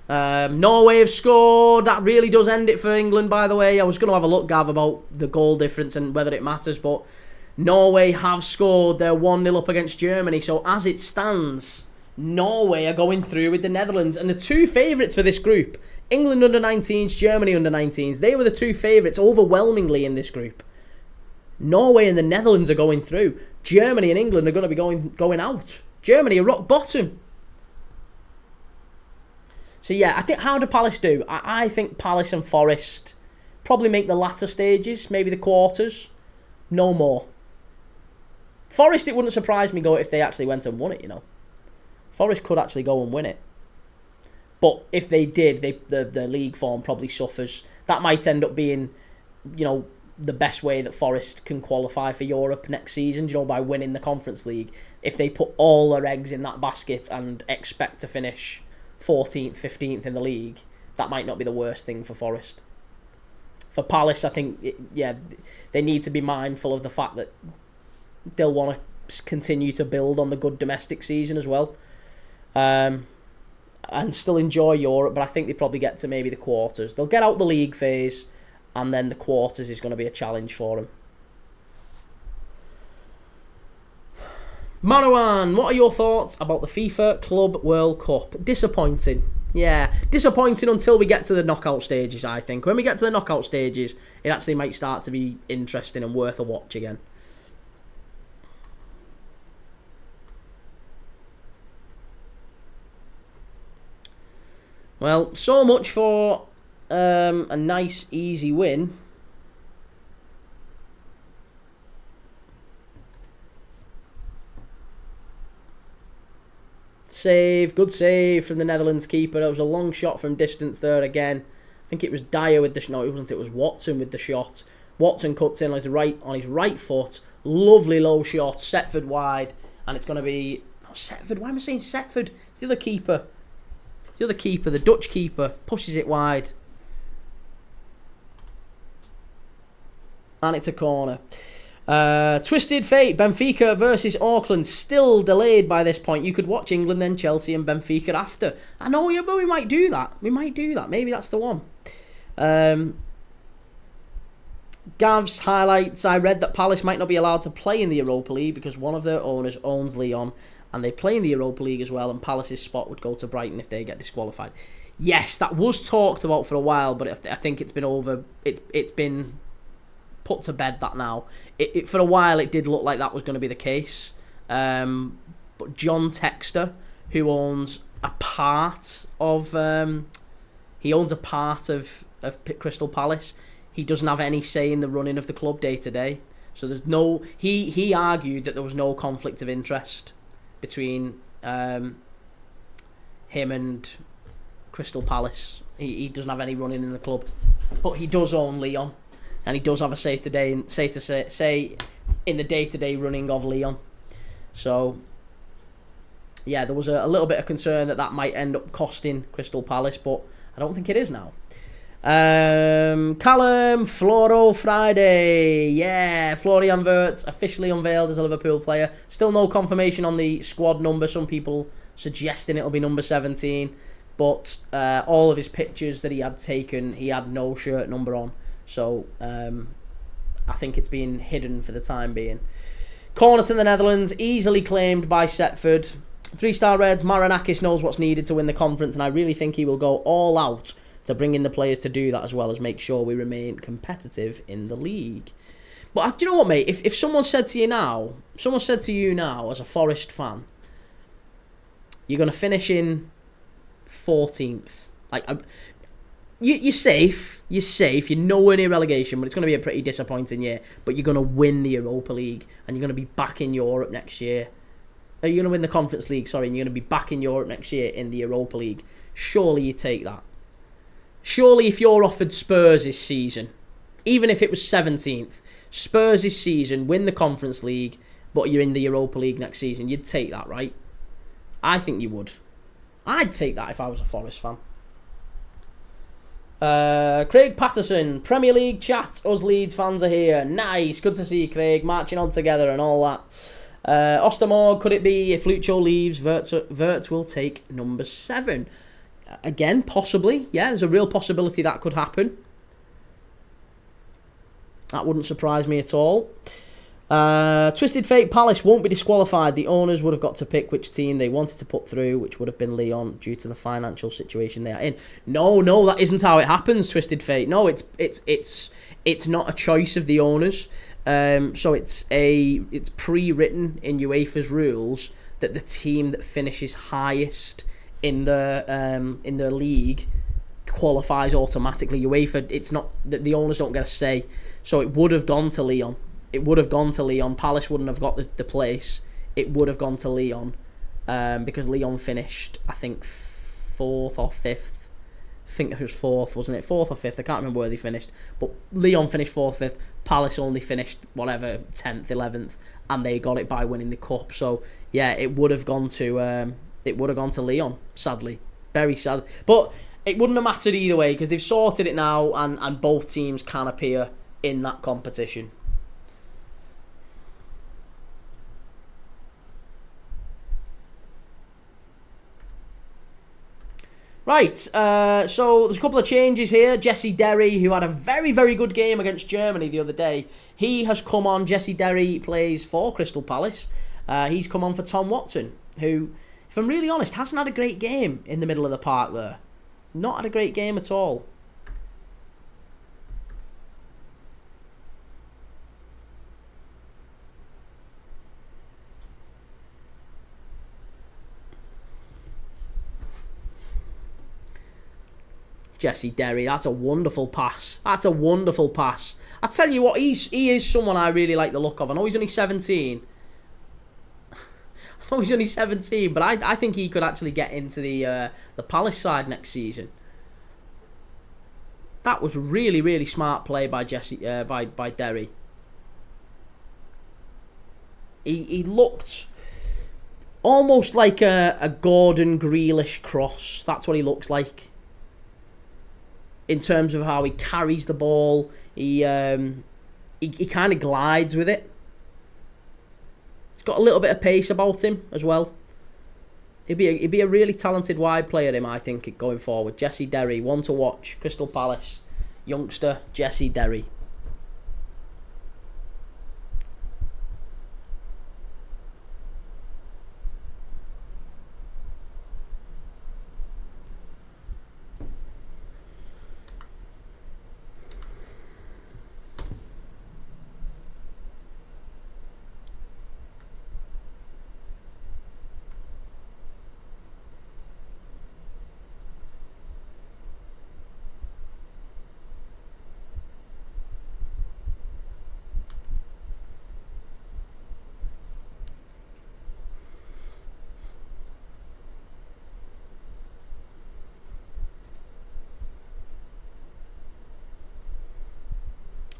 Norway have scored. That really does end it for England, by the way. I was going to have a look, Gav, about the goal difference and whether it matters, but Norway have scored. They're 1-0 up against Germany. So as it stands, Norway are going through with the Netherlands. And the two favourites for this group, England under-19s, Germany under-19s, they were the two favourites overwhelmingly in this group. Norway and the Netherlands are going through. Germany and England are going to be going out. Germany are rock bottom. So yeah, I think, how do Palace do? I think Palace and Forest probably make the latter stages, maybe the quarters. No more. Forest, it wouldn't surprise me if they actually went and won it, Forest could actually go and win it. But if they did, the league form probably suffers. That might end up being, the best way that Forest can qualify for Europe next season, by winning the Conference League. If they put all their eggs in that basket and expect to finish 14th, 15th in the league, that might not be the worst thing for Forest. For Palace, I think, they need to be mindful of the fact that they'll want to continue to build on the good domestic season as well. And still enjoy Europe, but I think they probably get to maybe the quarters. They'll get out the league phase, and then the quarters is going to be a challenge for them. Marwan, what are your thoughts about the FIFA Club World Cup? Disappointing. Yeah, disappointing until we get to the knockout stages, I think. When we get to the knockout stages, it actually might start to be interesting and worth a watch again. Well, so much for a nice, easy win. Save, good save from the Netherlands keeper. That was a long shot from distance there again. I think it was Dyer with the shot. No, it wasn't. It was Watson with the shot. Watson cuts in on his right foot. Lovely low shot. Setford wide. And it's going to be... Oh, Setford. Why am I saying Setford? It's the other keeper. The Dutch keeper, pushes it wide. And it's a corner. Twisted Fate, Benfica versus Auckland, still delayed by this point. You could watch England, then Chelsea and Benfica after. I know, yeah, but we might do that. Maybe that's the one. Gav's highlights, I read that Palace might not be allowed to play in the Europa League because one of their owners owns Lyon and they play in the Europa League as well, and Palace's spot would go to Brighton if they get disqualified. Yes, that was talked about for a while, but I think it's been over. It's been put to bed that now. For a while, it did look like that was going to be the case. But John Textor, who owns a part of, Crystal Palace, he doesn't have any say in the running of the club day to day. So there's no. He argued that there was no conflict of interest between him and Crystal Palace. He doesn't have any running in the club, but he does own Lyon, and he does have a say in the day-to-day running of Lyon. So yeah, there was a little bit of concern that might end up costing Crystal Palace, but I don't think it is now. Callum Floro Friday. Yeah, Florian Wirtz officially unveiled as a Liverpool player. Still no confirmation on the squad number. Some people suggesting it'll be number 17. But all of his pictures that he had taken, he had no shirt number on. So I think it's been hidden for the time being. Corner to the Netherlands, easily claimed by Setford. 3-star Reds, Marinakis knows what's needed to win the conference, and I really think he will go all out to bring in the players to do that, as well as make sure we remain competitive in the league. But do you know what, mate? If someone said to you now, as a Forest fan, you're going to finish in 14th. You're safe. You're nowhere near relegation, but it's going to be a pretty disappointing year. But you're going to win the Europa League, and you're going to be back in Europe next year. You're going to win the Conference League, and you're going to be back in Europe next year in the Europa League. Surely you take that. Surely if you're offered Spurs this season, even if it was 17th, Spurs this season, win the Conference League, but you're in the Europa League next season, you'd take that, right? I think you would. I'd take that if I was a Forest fan. Craig Patterson, Premier League chat. Us Leeds fans are here. Nice. Good to see you, Craig. Marching on together and all that. Ostermore, could it be if Lucho leaves, Wirtz will take number 7? Again, possibly. Yeah, there's a real possibility that could happen. That wouldn't surprise me at all. Twisted Fate, Palace won't be disqualified. The owners would have got to pick which team they wanted to put through, which would have been Lyon due to the financial situation they are in. No, that isn't how it happens, Twisted Fate. No, it's not a choice of the owners. So it's pre-written in UEFA's rules that the team that finishes highest in the league qualifies automatically. UEFA, it's not that the owners don't get a say. So it would have gone to Lyon. Palace wouldn't have got the place. It would have gone to Lyon because Lyon finished, I think, 4th or 5th. I think it was 4th, wasn't it? 4th or 5th. I can't remember where they finished. But Lyon finished 4th, 5th. Palace only finished, 10th, 11th. And they got it by winning the cup. So, yeah, it would have gone to Lyon, sadly. Very sad. But it wouldn't have mattered either way because they've sorted it now and both teams can appear in that competition. Right, so there's a couple of changes here. Jesse Derry, who had a very, very good game against Germany the other day, he has come on. Jesse Derry plays for Crystal Palace. He's come on for Tom Watson, who, if I'm really honest, hasn't had a great game in the middle of the park there. Not had a great game at all. Jesse Derry, that's a wonderful pass. I tell you what, he is someone I really like the look of. I know he's only 17. But I think he could actually get into the Palace side next season. That was really, really smart play by by Derry. He looked almost like a Gordon Grealish cross. That's what he looks like. In terms of how he carries the ball, he kind of glides with it. got a little bit of pace about him as well. He'd be a really talented wide player, him, I think, going forward. Jesse Derry, one to watch. Crystal Palace, youngster Jesse Derry.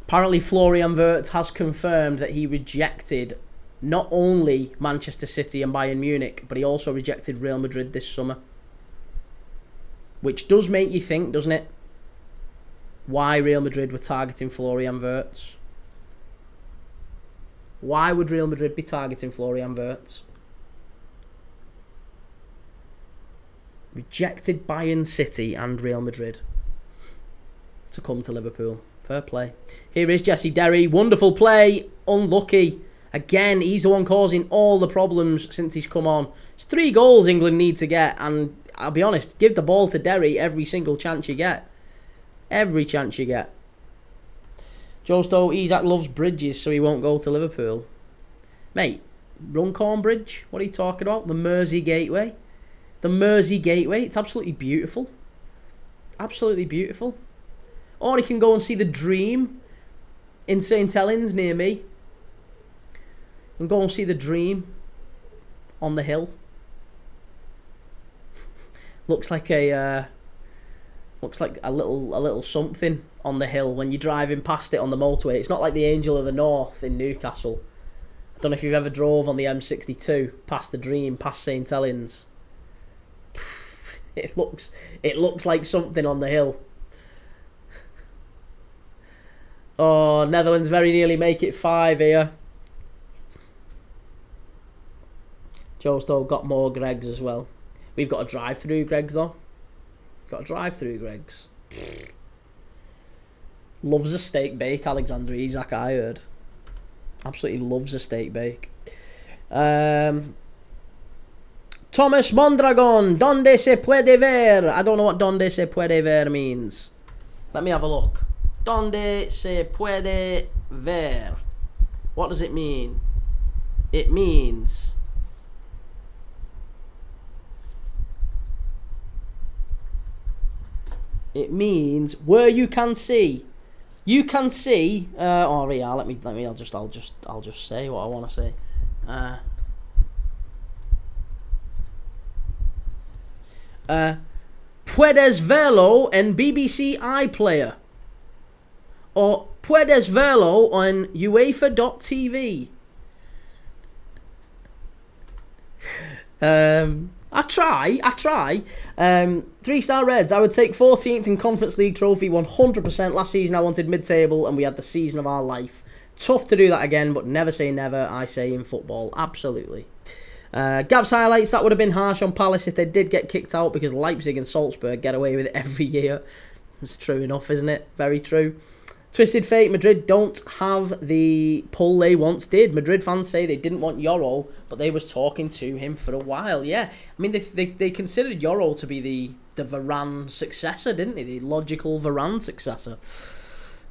Apparently, Florian Wirtz has confirmed that he rejected not only Manchester City and Bayern Munich, but he also rejected Real Madrid this summer. Which does make you think, doesn't it? Why Real Madrid were targeting Florian Wirtz. Why would Real Madrid be targeting Florian Wirtz? Rejected Bayern, City and Real Madrid to come to Liverpool. Fair play. Here is Jesse Derry. Wonderful play. Unlucky. Again, he's the one causing all the problems since he's come on. It's 3 goals England need to get. And I'll be honest, give the ball to Derry every single chance you get. Every chance you get. Josto, Isaac loves bridges, so he won't go to Liverpool. Mate, Runcorn Bridge? What are you talking about? The Mersey Gateway? The Mersey Gateway. It's absolutely beautiful. Absolutely beautiful. Or he can go and see the Dream in St Helens near me. And go and see the Dream on the hill. looks like a little something on the hill when you're driving past it on the motorway. It's not like the Angel of the North in Newcastle. I don't know if you've ever drove on the M62 past the Dream, past St Helens. It looks like something on the hill. Oh, Netherlands very nearly make it 5 here. Joe's got more Gregs as well. We've got a drive-through Gregs though. Got a drive-through Gregs. Loves a steak bake, Alexander Isak, I heard. Absolutely loves a steak bake. Thomas Mondragon, donde se puede ver? I don't know what donde se puede ver means. Let me have a look. Donde se puede ver? What does it mean? It means... It means where you can see. You can see. Oh yeah. Let me. I'll just say what I want to say. Puedes verlo en BBC iPlayer, or puedes verlo on UEFA.tv. I try. 3-star Reds. I would take 14th in Conference League trophy 100%. Last season I wanted mid-table and we had the season of our life. Tough to do that again, but never say never, I say in football. Absolutely. Gav's highlights, that would have been harsh on Palace if they did get kicked out because Leipzig and Salzburg get away with it every year. It's true enough, isn't it? Very true. Twisted Fate, Madrid don't have the pull they once did. Madrid fans say they didn't want Euro, but they was talking to him for a while. Yeah, I mean, they considered Euro to be the Varane successor, didn't they? The logical Varane successor.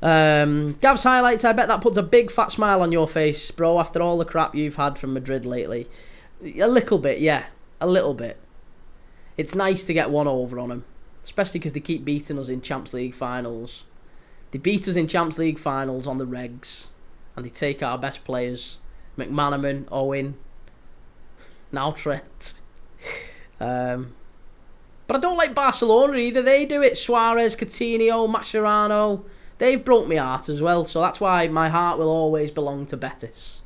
Gav's highlights, I bet that puts a big fat smile on your face, bro, after all the crap you've had from Madrid lately. A little bit, yeah. A little bit. It's nice to get one over on them, especially because they keep beating us in Champions League finals. They beat us in Champions League finals on the regs, and they take our best players. McManaman, Owen, now Trent. But I don't like Barcelona either. They do it. Suarez, Coutinho, Mascherano. They've broke my heart as well, so that's why my heart will always belong to Betis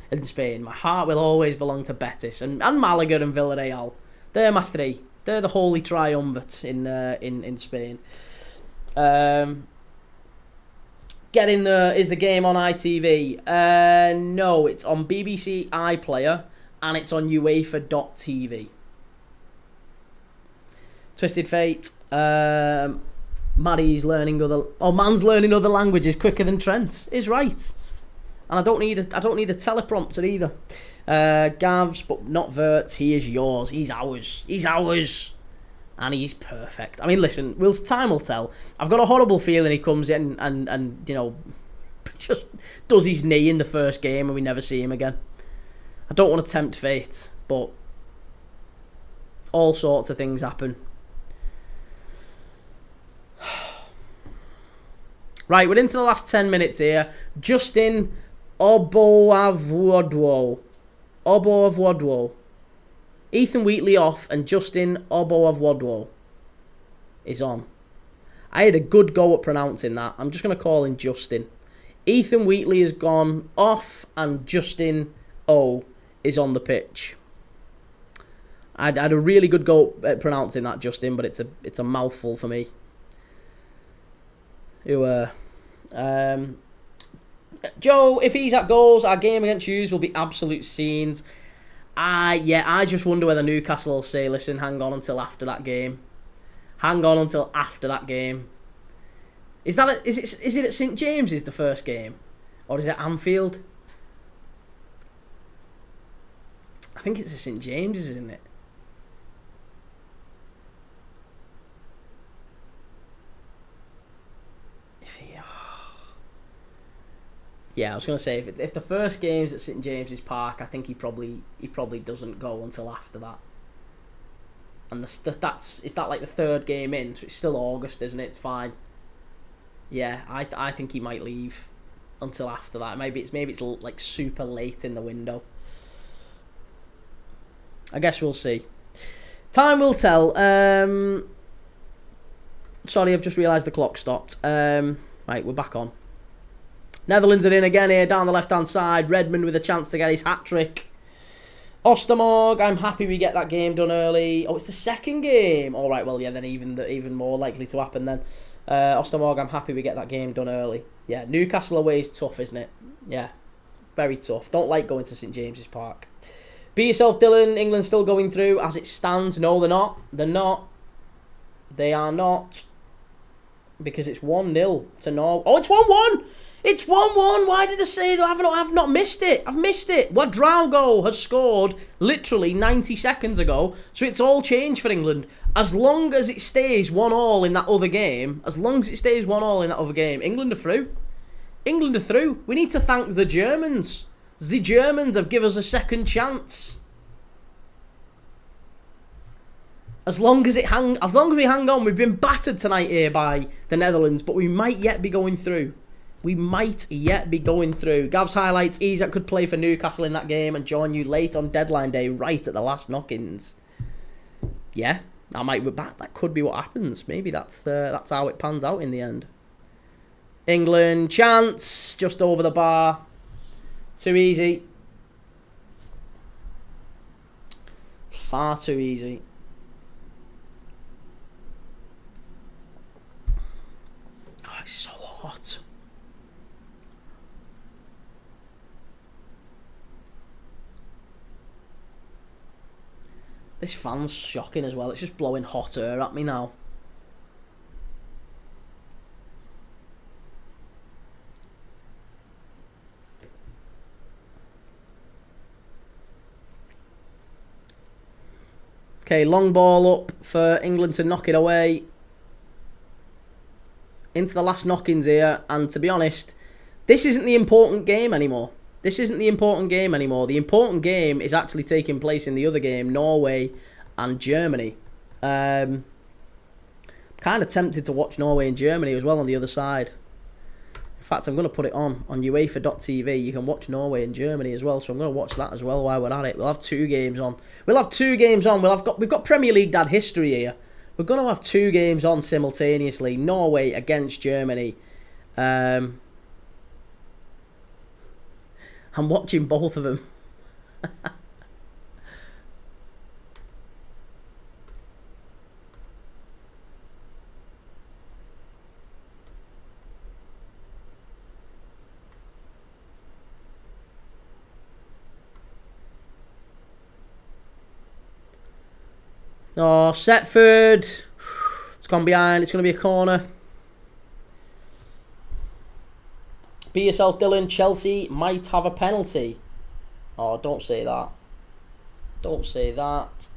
in Spain. My heart will always belong to Betis and Malaga and Villarreal. They're my three. They're the holy triumvirate in Spain. Get in the... Is the game on ITV? No, it's on BBC iPlayer and it's on UEFA.tv. Twisted Fate. Maddie's learning other... Oh, man's learning other languages quicker than Trent. Is right. And I don't need a teleprompter either. Gavs, but not Verts. He is yours. He's ours. He's ours. And he's perfect. I mean, listen, time will tell. I've got a horrible feeling he comes in and you know, just does his knee in the first game and we never see him again. I don't want to tempt fate, but all sorts of things happen. Right, we're into the last 10 minutes here. Justin Oboavwodwo. Ethan Wheatley off and Justin Oboavwodwo is on. I had a good go at pronouncing that. I'm just going to call him Justin. Ethan Wheatley has gone off and Justin O is on the pitch. I had a really good go at pronouncing that, Justin, but it's a mouthful for me. Joe, if he's at goals, our game against yous will be absolute scenes. I just wonder whether Newcastle will say, listen, hang on until after that game. Hang on until after that game. Is it at St James's the first game? Or is it Anfield? I think it's at St James's, isn't it? Yeah, I was going to say, if the first game's at St James's Park, I think he probably doesn't go until after that. And is that like the third game in? So it's still August, isn't it? It's fine. Yeah, I think he might leave until after that. Maybe it's like super late in the window. I guess we'll see. Time will tell. Sorry, I've just realised the clock stopped. Right, we're back on. Netherlands are in again here, down the left-hand side. Redmond with a chance to get his hat-trick. Ostermorg, I'm happy we get that game done early. Oh, it's the second game. All right, well, yeah, then even more likely to happen then. Ostermorg, I'm happy we get that game done early. Yeah, Newcastle away is tough, isn't it? Yeah, very tough. Don't like going to St James's Park. Be yourself, Dylan. England still going through as it stands. No, they're not. They're not. They are not. Because it's 1-0 to Norway. Oh, it's 1-1! It's 1-1. Why did I say that? I've not missed it. I've missed it. Wadrago has scored literally 90 seconds ago. So it's all changed for England. As long as it stays 1-1 in that other game, England are through. England are through. We need to thank the Germans. The Germans have given us a second chance. As long as we hang on, we've been battered tonight here by the Netherlands, but we might yet be going through. Gav's highlights, Isak could play for Newcastle in that game and join you late on deadline day right at the last knock-ins. Yeah, that could be what happens. Maybe that's how it pans out in the end. England, chance, just over the bar. Too easy. Far too easy. Oh, it's so hot. This fan's shocking as well. It's just blowing hot air at me now. Okay, long ball up for England to knock it away. Into the last knock-ins here. And to be honest, this isn't the important game anymore. The important game is actually taking place in the other game, Norway and Germany. Kind of tempted to watch Norway and Germany as well on the other side. In fact, I'm going to put it on UEFA.tv. You can watch Norway and Germany as well, so I'm going to watch that as well while we're at it. We'll have 2 games on. We've got Premier League dad history here. We're going to have 2 games on simultaneously. Norway against Germany. I'm watching both of them. Oh, Setford. It's gone behind. It's going to be a corner. Be yourself, Dylan. Chelsea might have a penalty. Oh, don't say that. Don't say that.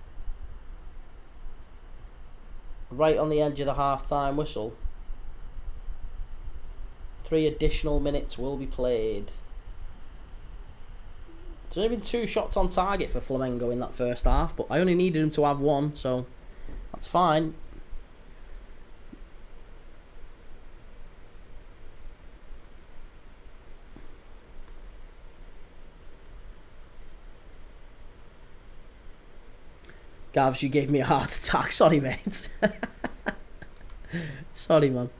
Right on the edge of the half-time whistle. 3 additional minutes will be played. There's only been 2 shots on target for Flamengo in that first half, but I only needed them to have 1, so that's fine. Gavs, you gave me a heart attack. Sorry, mate. Sorry, man.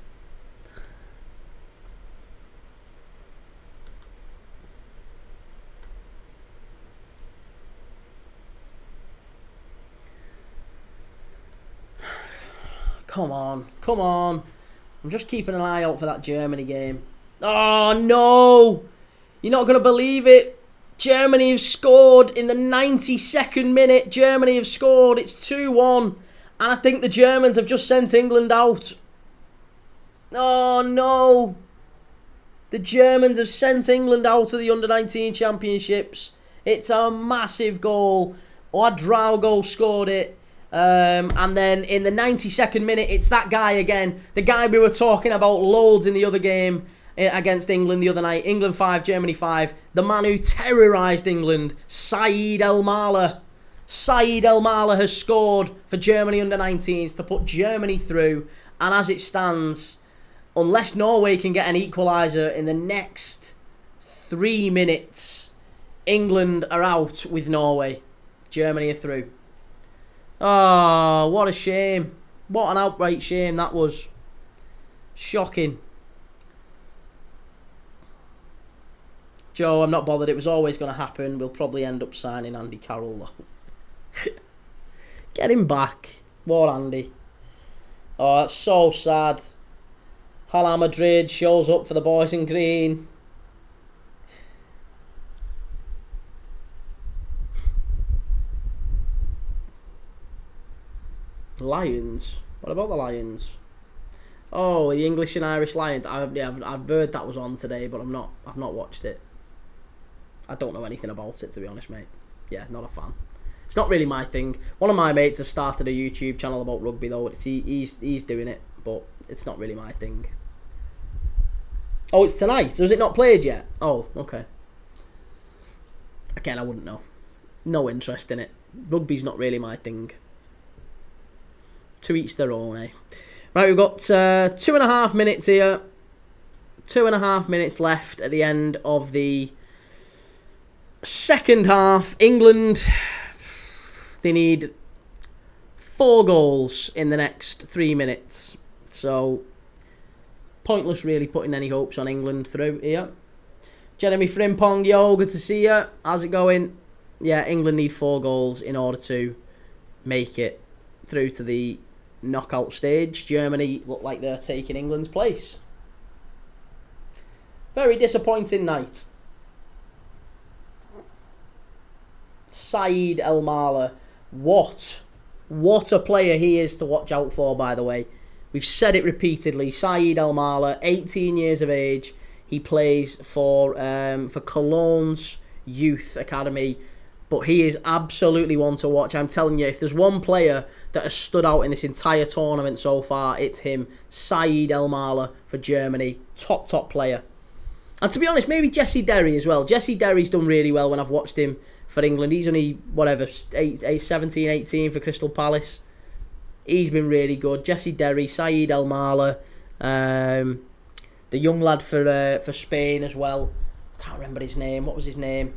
Come on. Come on. I'm just keeping an eye out for that Germany game. Oh, no. You're not going to believe it. Germany have scored in the 92nd minute. Germany have scored. It's 2-1. And I think the Germans have just sent England out. Oh, no. The Germans have sent England out of the Under-19 Championships. It's a massive goal. Ouedraogo scored it. And then in the 92nd minute, it's that guy again. The guy we were talking about loads in the other game against England the other night. England 5, Germany 5. The man who terrorised England, Saeed El Mala. Saeed El Mala has scored for Germany under-19s to put Germany through. And as it stands, unless Norway can get an equaliser in the next 3 minutes, England are out with Norway. Germany are through. Oh, what a shame. What an outright shame that was. Shocking. Joe, I'm not bothered. It was always going to happen. We'll probably end up signing Andy Carroll, though. Get him back. What, Andy? Oh, that's so sad. Hala Madrid shows up for the boys in green. Lions? What about the Lions? Oh, the English and Irish Lions. I've heard that was on today, but I've not watched it. I don't know anything about it, to be honest, mate. Yeah, not a fan. It's not really my thing. One of my mates has started a YouTube channel about rugby, though. He's doing it, but it's not really my thing. Oh, it's tonight. Was it not played yet? Oh, okay. Again, I wouldn't know. No interest in it. Rugby's not really my thing. To each their own, eh? Right, we've got 2.5 minutes here. 2.5 minutes left at the end of the second half. England, they need 4 goals in the next 3 minutes. So, pointless really putting any hopes on England through here. Jeremy Frimpong, yo, good to see you. How's it going? Yeah, England need 4 goals in order to make it through to the knockout stage. Germany look like they're taking England's place. Very disappointing night. Saeed El Mala. What a player he is to watch out for, by the way. We've said it repeatedly. Saeed El Mala, 18 years of age. He plays for Cologne's youth academy. But he is absolutely one to watch. I'm telling you, if there's one player that has stood out in this entire tournament so far, it's him. Saeed El Mala for Germany. Top player. And to be honest, maybe Jesse Derry as well. Jesse Derry's done really well when I've watched him for England. He's only, 17, 18 for Crystal Palace. He's been really good. Jesse Derry, Saeed El Mala. The young lad for Spain as well. I can't remember his name. What was his name?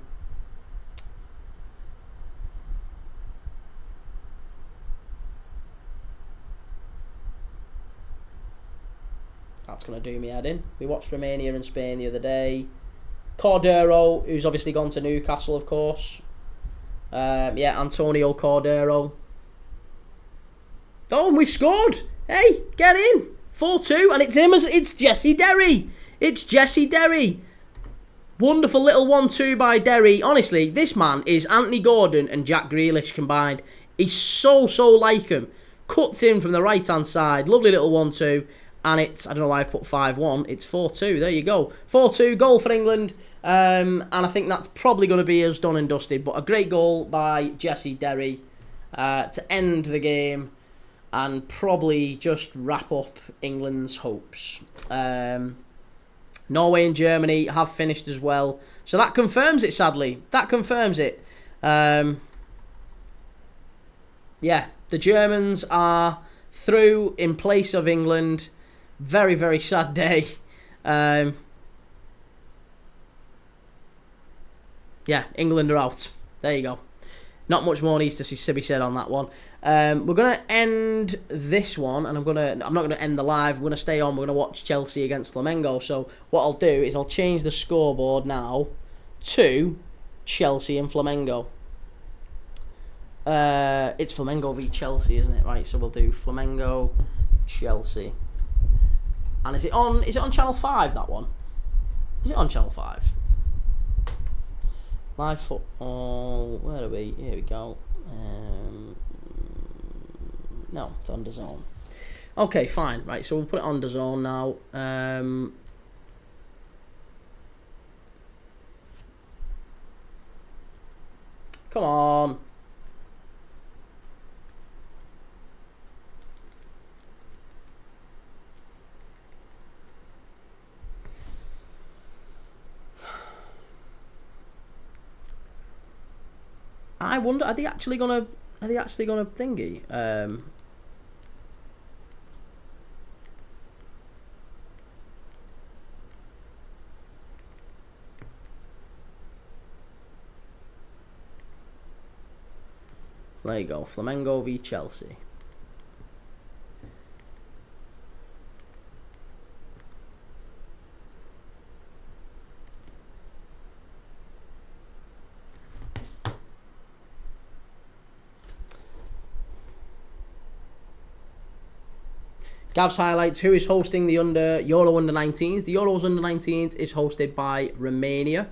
That's going to do me head in. We watched Romania and Spain the other day. Cordero, who's obviously gone to Newcastle, of course. Yeah, Antonio Cordero. Oh, and we've scored. Hey, get in. 4-2, and it's him. It's Jesse Derry. It's Jesse Derry. Wonderful little 1-2 by Derry. Honestly, this man is Anthony Gordon and Jack Grealish combined. He's so like him. Cuts in from the right-hand side. Lovely little 1-2. And it's, I don't know why I've put 5-1. It's 4-2. There you go. 4-2, goal for England. And I think that's probably going to be us done and dusted. But a great goal by Jesse Derry to end the game and probably just wrap up England's hopes. Norway and Germany have finished as well. So that confirms it, sadly. That confirms it. Yeah, the Germans are through in place of England. Very, very sad day. Yeah, England are out. There you go. Not much more needs to be said on that one. We're going to end this one, and I'm not going to end the live. We're going to stay on. We're going to watch Chelsea against Flamengo. So what I'll do is I'll change the scoreboard now to Chelsea and Flamengo. It's Flamengo v Chelsea, isn't it? Right, so we'll do Flamengo, Chelsea. And is it on Channel 5, that one? Is it on Channel 5? Live football, where are we? Here we go. No, it's on DAZN. Okay, fine. Right, so we'll put it on DAZN now. Come on. I wonder, are they actually gonna thingy? There you go, Flamengo v Chelsea. Gav's highlights, who is hosting the Euro Under 19s? The Euros Under 19s is hosted by Romania.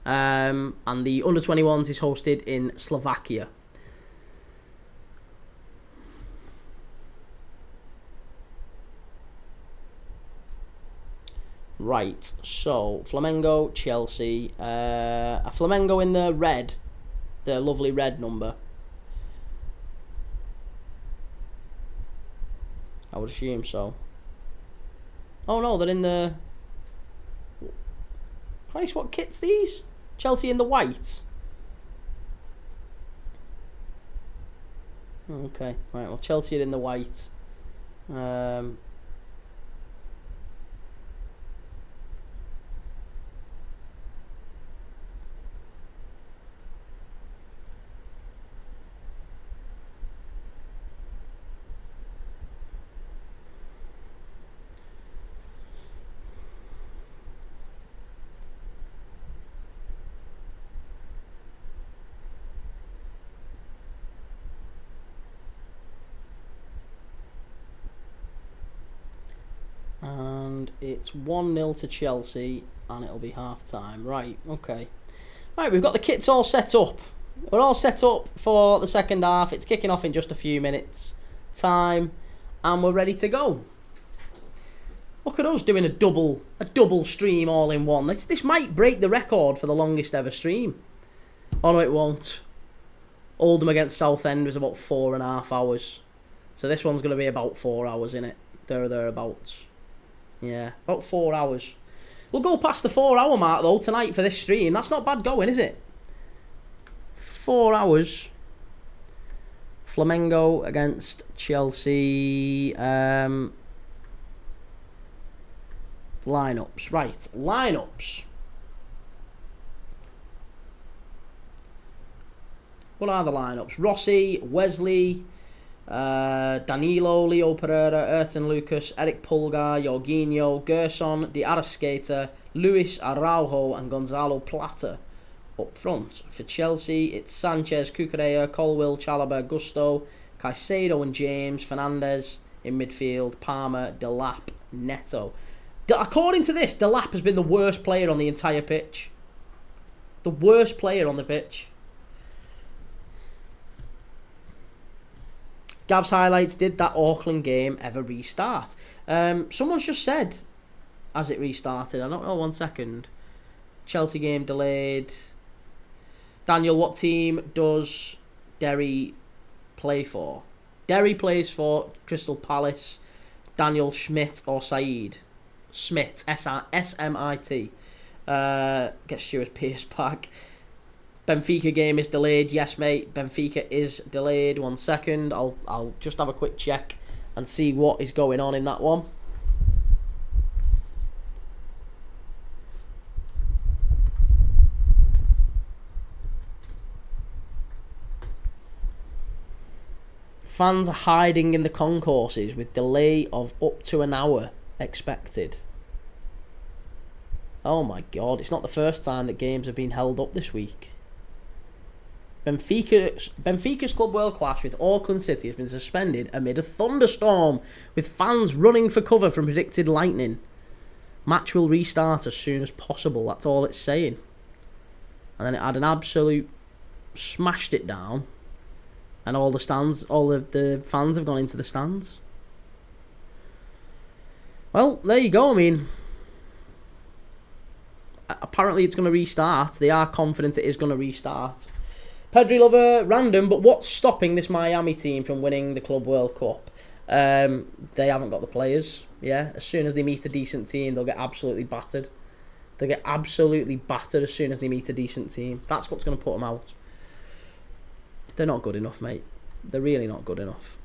And the Under 21s is hosted in Slovakia. Right, so Flamengo, Chelsea. A Flamengo in the red. The lovely red number. I would assume so. Oh no, they're in the... Christ, what kit's these? Chelsea in the white. Okay, right, well Chelsea are in the white. And it's 1-0 to Chelsea, and it'll be half-time. Right, okay. Right, we've got the kits all set up. We're all set up for the second half. It's kicking off in just a few minutes' time, and we're ready to go. Look at us doing a double stream all in one. This might break the record for the longest ever stream. Oh no, it won't. Oldham against Southend was about 4.5 hours. So this one's going to be about 4 hours, innit? Thereabouts. Yeah, about 4 hours. We'll go past the 4 hour mark though tonight for this stream. That's not bad going, is it? 4 hours. Flamengo against Chelsea. Lineups. Right, lineups. What are the lineups? Rossi, Wesley, Danilo, Leo Pereira, Ayrton Lucas, Eric Pulgar, Jorginho, Gerson, De Arrascaeta, Luis Araujo and Gonzalo Plata up front. For Chelsea, it's Sanchez, Cucurella, Colwill, Chalobah, Gusto, Caicedo and James, Fernandes in midfield, Palmer, Delap, Neto. According to this, Delap has been the worst player on the entire pitch. The worst player on the pitch. Gav's highlights, did that Auckland game ever restart? Someone's just said, has it restarted? I don't know, 1 second. Chelsea game delayed. Daniel, what team does Derry play for? Derry plays for Crystal Palace. Daniel, Schmidt or Saeed? Smith, S-M-I-T. Get Stuart Pearce back. Benfica game is delayed. Yes, mate. Benfica is delayed. 1 second. I'll just have a quick check and see what is going on in that one. Fans are hiding in the concourses with delay of up to an hour expected. Oh my God, it's not the first time that games have been held up this week. Benfica's Club World Clash with Auckland City has been suspended amid a thunderstorm, with fans running for cover from predicted lightning. Match will restart as soon as possible, that's all it's saying. And then it had an absolute smashed it down. And all of the fans have gone into the stands. Well, there you go. I mean, apparently it's going to restart. They are confident it is going to restart. Pedri Lover, random, but what's stopping this Miami team from winning the Club World Cup? They haven't got the players. Yeah, as soon as they meet a decent team, they'll get absolutely battered. They'll get absolutely battered as soon as they meet a decent team. That's what's going to put them out. They're not good enough, mate. They're really not good enough.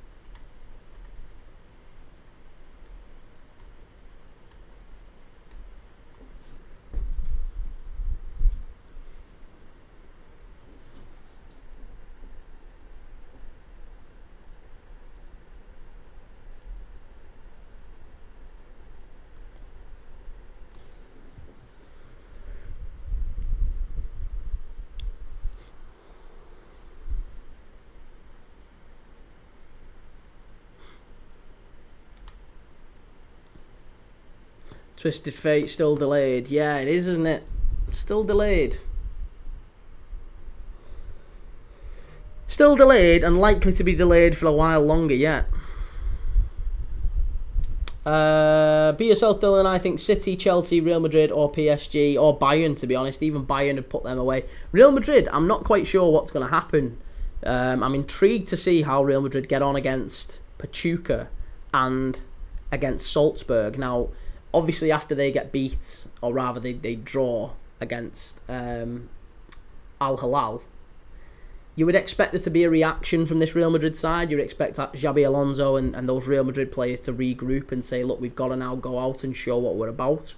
Twisted Fate still delayed. Yeah, it is, isn't it? Still delayed. Still delayed and likely to be delayed for a while longer yet. Be yourself, Dylan. I think City, Chelsea, Real Madrid or PSG or Bayern, to be honest. Even Bayern had put them away. Real Madrid, I'm not quite sure what's going to happen. I'm intrigued to see how Real Madrid get on against Pachuca and against Salzburg. Now, obviously, after they get beat, or rather they draw against Al Hilal, you would expect there to be a reaction from this Real Madrid side. You would expect Xabi Alonso and those Real Madrid players to regroup and say, look, we've got to now go out and show what we're about.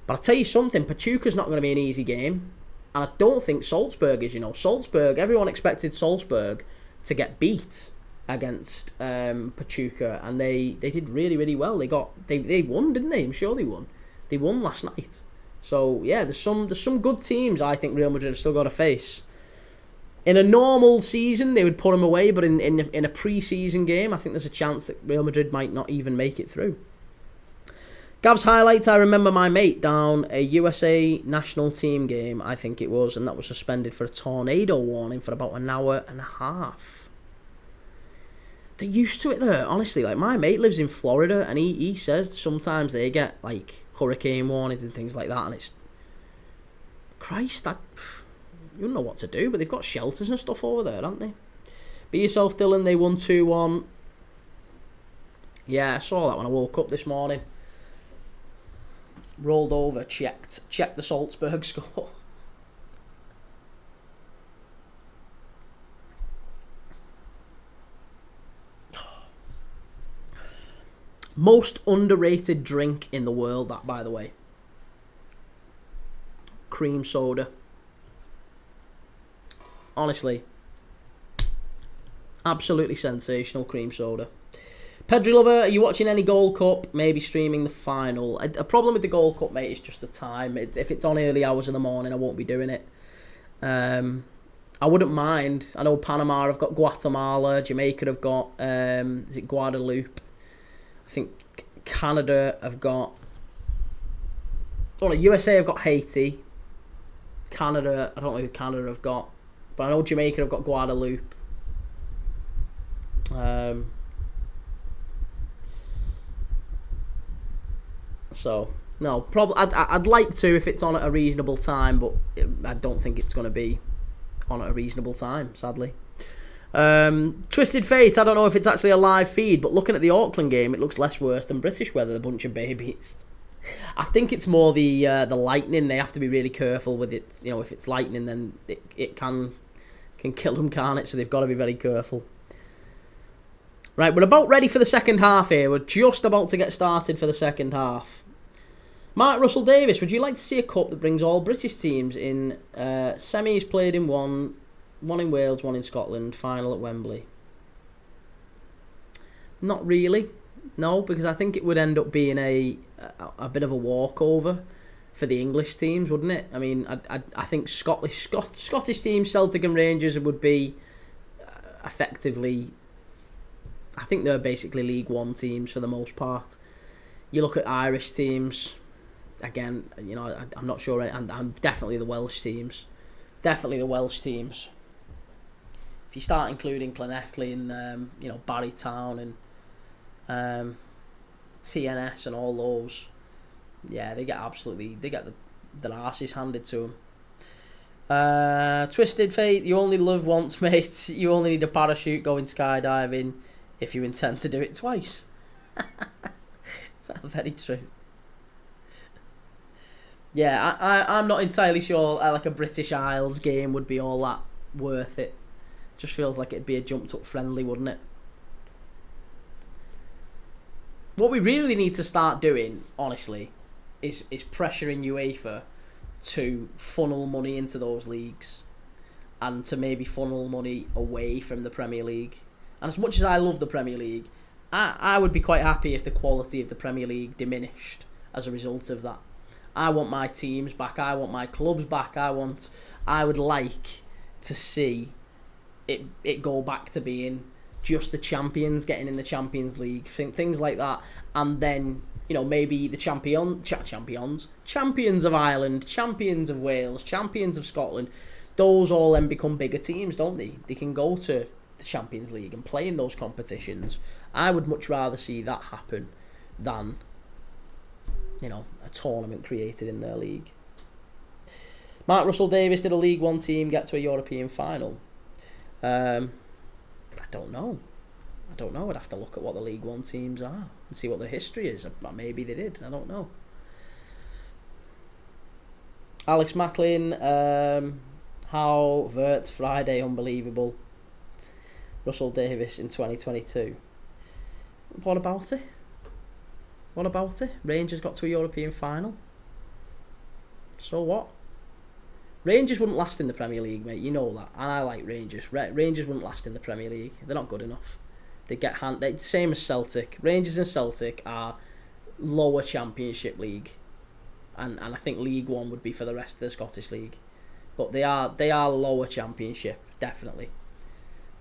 But I'll tell you something, Pachuca's not going to be an easy game. And I don't think Salzburg is, Salzburg, everyone expected Salzburg to get beat against Pachuca, and they did really, really well. They won, didn't they? I'm sure they won. They won last night. So yeah, there's some good teams I think Real Madrid have still got to face. In a normal season, they would put them away, but in a pre-season game, I think there's a chance that Real Madrid might not even make it through. Gav's highlights, I remember my mate down a USA national team game, I think it was, and that was suspended for a tornado warning for about an hour and a half. They're used to it there, honestly. Like, my mate lives in Florida, and he says sometimes they get, like, hurricane warnings and things like that, and it's... Christ, you don't know what to do, but they've got shelters and stuff over there, haven't they? Be yourself, Dylan. They won 2-1. Yeah, I saw that when I woke up this morning. Rolled over, checked the Salzburg score. Most underrated drink in the world, that, by the way. Cream soda. Honestly, absolutely sensational cream soda. Pedri Lover, are you watching any Gold Cup? Maybe streaming the final. A problem with the Gold Cup, mate, is just the time. If it's on early hours in the morning, I won't be doing it. I wouldn't mind. I know Panama have got Guatemala. Jamaica have got, is it Guadeloupe? I think Canada have got... Oh, no, USA have got Haiti. Canada, I don't know who Canada have got. But I know Jamaica have got Guadeloupe. So no, probably I'd like to if it's on at a reasonable time, but I don't think it's going to be on at a reasonable time, sadly. Twisted Fate, I don't know if it's actually a live feed, but looking at the Auckland game, it looks less worse than British weather, a bunch of babies. I think it's more the lightning. They have to be really careful with it. You know, if it's lightning, then it can kill them, can't it? So they've got to be very careful. Right, we're about ready for the second half here. We're just about to get started for the second half. Mark Russell Davis, would you like to see a cup that brings all British teams in? Semis played in one in Wales, one in Scotland, final at Wembley. Not really, no, because I think it would end up being a bit of a walkover for the English teams, wouldn't it? I mean, I think Scottish teams, Celtic and Rangers, would be effectively, I think they're basically League One teams for the most part. You look at Irish teams, again, you know, I'm not sure, I'm definitely the Welsh teams. Definitely the Welsh teams. If you start including Llanelli and you know, Barrytown and TNS and all those, yeah, they get their arses handed to them. Twisted Fate, you only live once, mate. You only need a parachute going skydiving if you intend to do it twice. Is that very true? Yeah, I'm not entirely sure like a British Isles game would be all that worth it. Just feels like it'd be a jumped up friendly, wouldn't it? What we really need to start doing, honestly, is pressuring UEFA to funnel money into those leagues and to maybe funnel money away from the Premier League. And as much as I love the Premier League, I would be quite happy if the quality of the Premier League diminished as a result of that. I want my teams back. I want my clubs back. I would like to see it go back to being just the champions getting in the Champions League, things like that, and then, you know, maybe the champions of Ireland, champions of Wales, champions of Scotland, those all then become bigger teams, don't they? They can go to the Champions League and play in those competitions. I would much rather see that happen than, you know, a tournament created in their league. Mark Russell Davis, did a League One team get to a European final? I don't know. I'd have to look at what the League One teams are and see what the history is. Maybe they did. I don't know. Alex Macklin, how Verts Friday, unbelievable. Russell Davis in 2022. What about it? Rangers got to a European final. So what? Rangers wouldn't last in the Premier League, mate. You know that. And I like Rangers. Rangers wouldn't last in the Premier League. They're not good enough. They're same as Celtic. Rangers and Celtic are lower Championship League. And I think League One would be for the rest of the Scottish League. But they are lower Championship, definitely.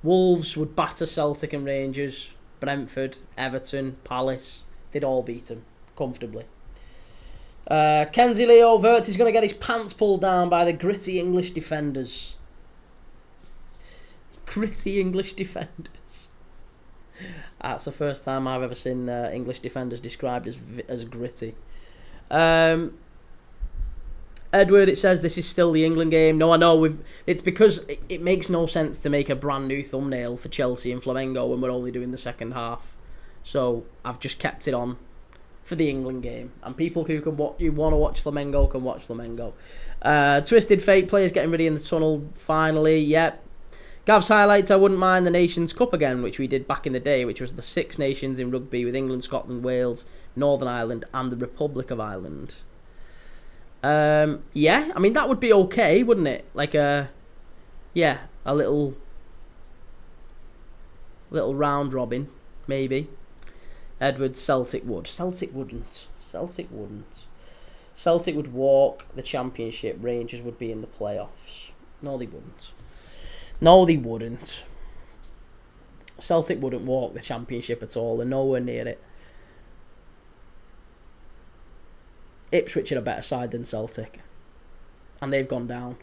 Wolves would batter Celtic and Rangers. Brentford, Everton, Palace. They'd all beat them comfortably. Kenzie Leo, Vert is going to get his pants pulled down by the gritty English defenders. Gritty English defenders. That's the first time I've ever seen English defenders described as gritty. Edward, it says this is still the England game. No, I know. It's because it makes no sense to make a brand new thumbnail for Chelsea and Flamengo when we're only doing the second half. So I've just kept it on for the England game, and people who want to watch Flamengo can watch Flamengo. Twisted Fate players getting ready in the tunnel finally. Yep. Gav's highlights, I wouldn't mind the Nations Cup again, which we did back in the day, which was the 6 nations in rugby with England, Scotland, Wales, Northern Ireland and the Republic of Ireland. Yeah, I mean that would be okay, wouldn't it? Like a little round robin, maybe. Edward, Celtic would. Celtic wouldn't. Celtic would walk the Championship. Rangers would be in the playoffs. No, they wouldn't. Celtic wouldn't walk the Championship at all. They're nowhere near it. Ipswich are a better side than Celtic. And they've gone down.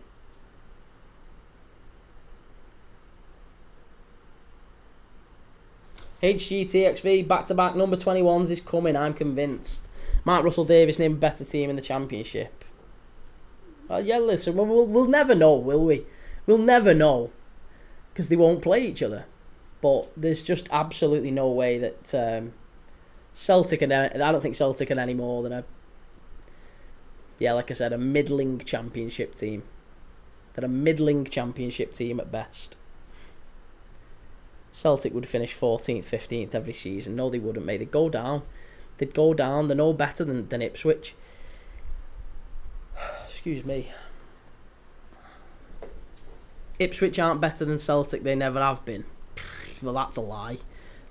HGTXV, back-to-back number 21s is coming, I'm convinced. Mark Russell Davies named better team in the Championship. Yeah, listen, we'll never know, will we? We'll never know. Because they won't play each other. But there's just absolutely no way that Celtic, I don't think Celtic are any more than like I said, a middling Championship team. They're a middling Championship team at best. Celtic would finish 14th, 15th every season. No, they wouldn't, mate. They'd go down. They're no better than Ipswich. Excuse me. Ipswich aren't better than Celtic. They never have been. Well, that's a lie.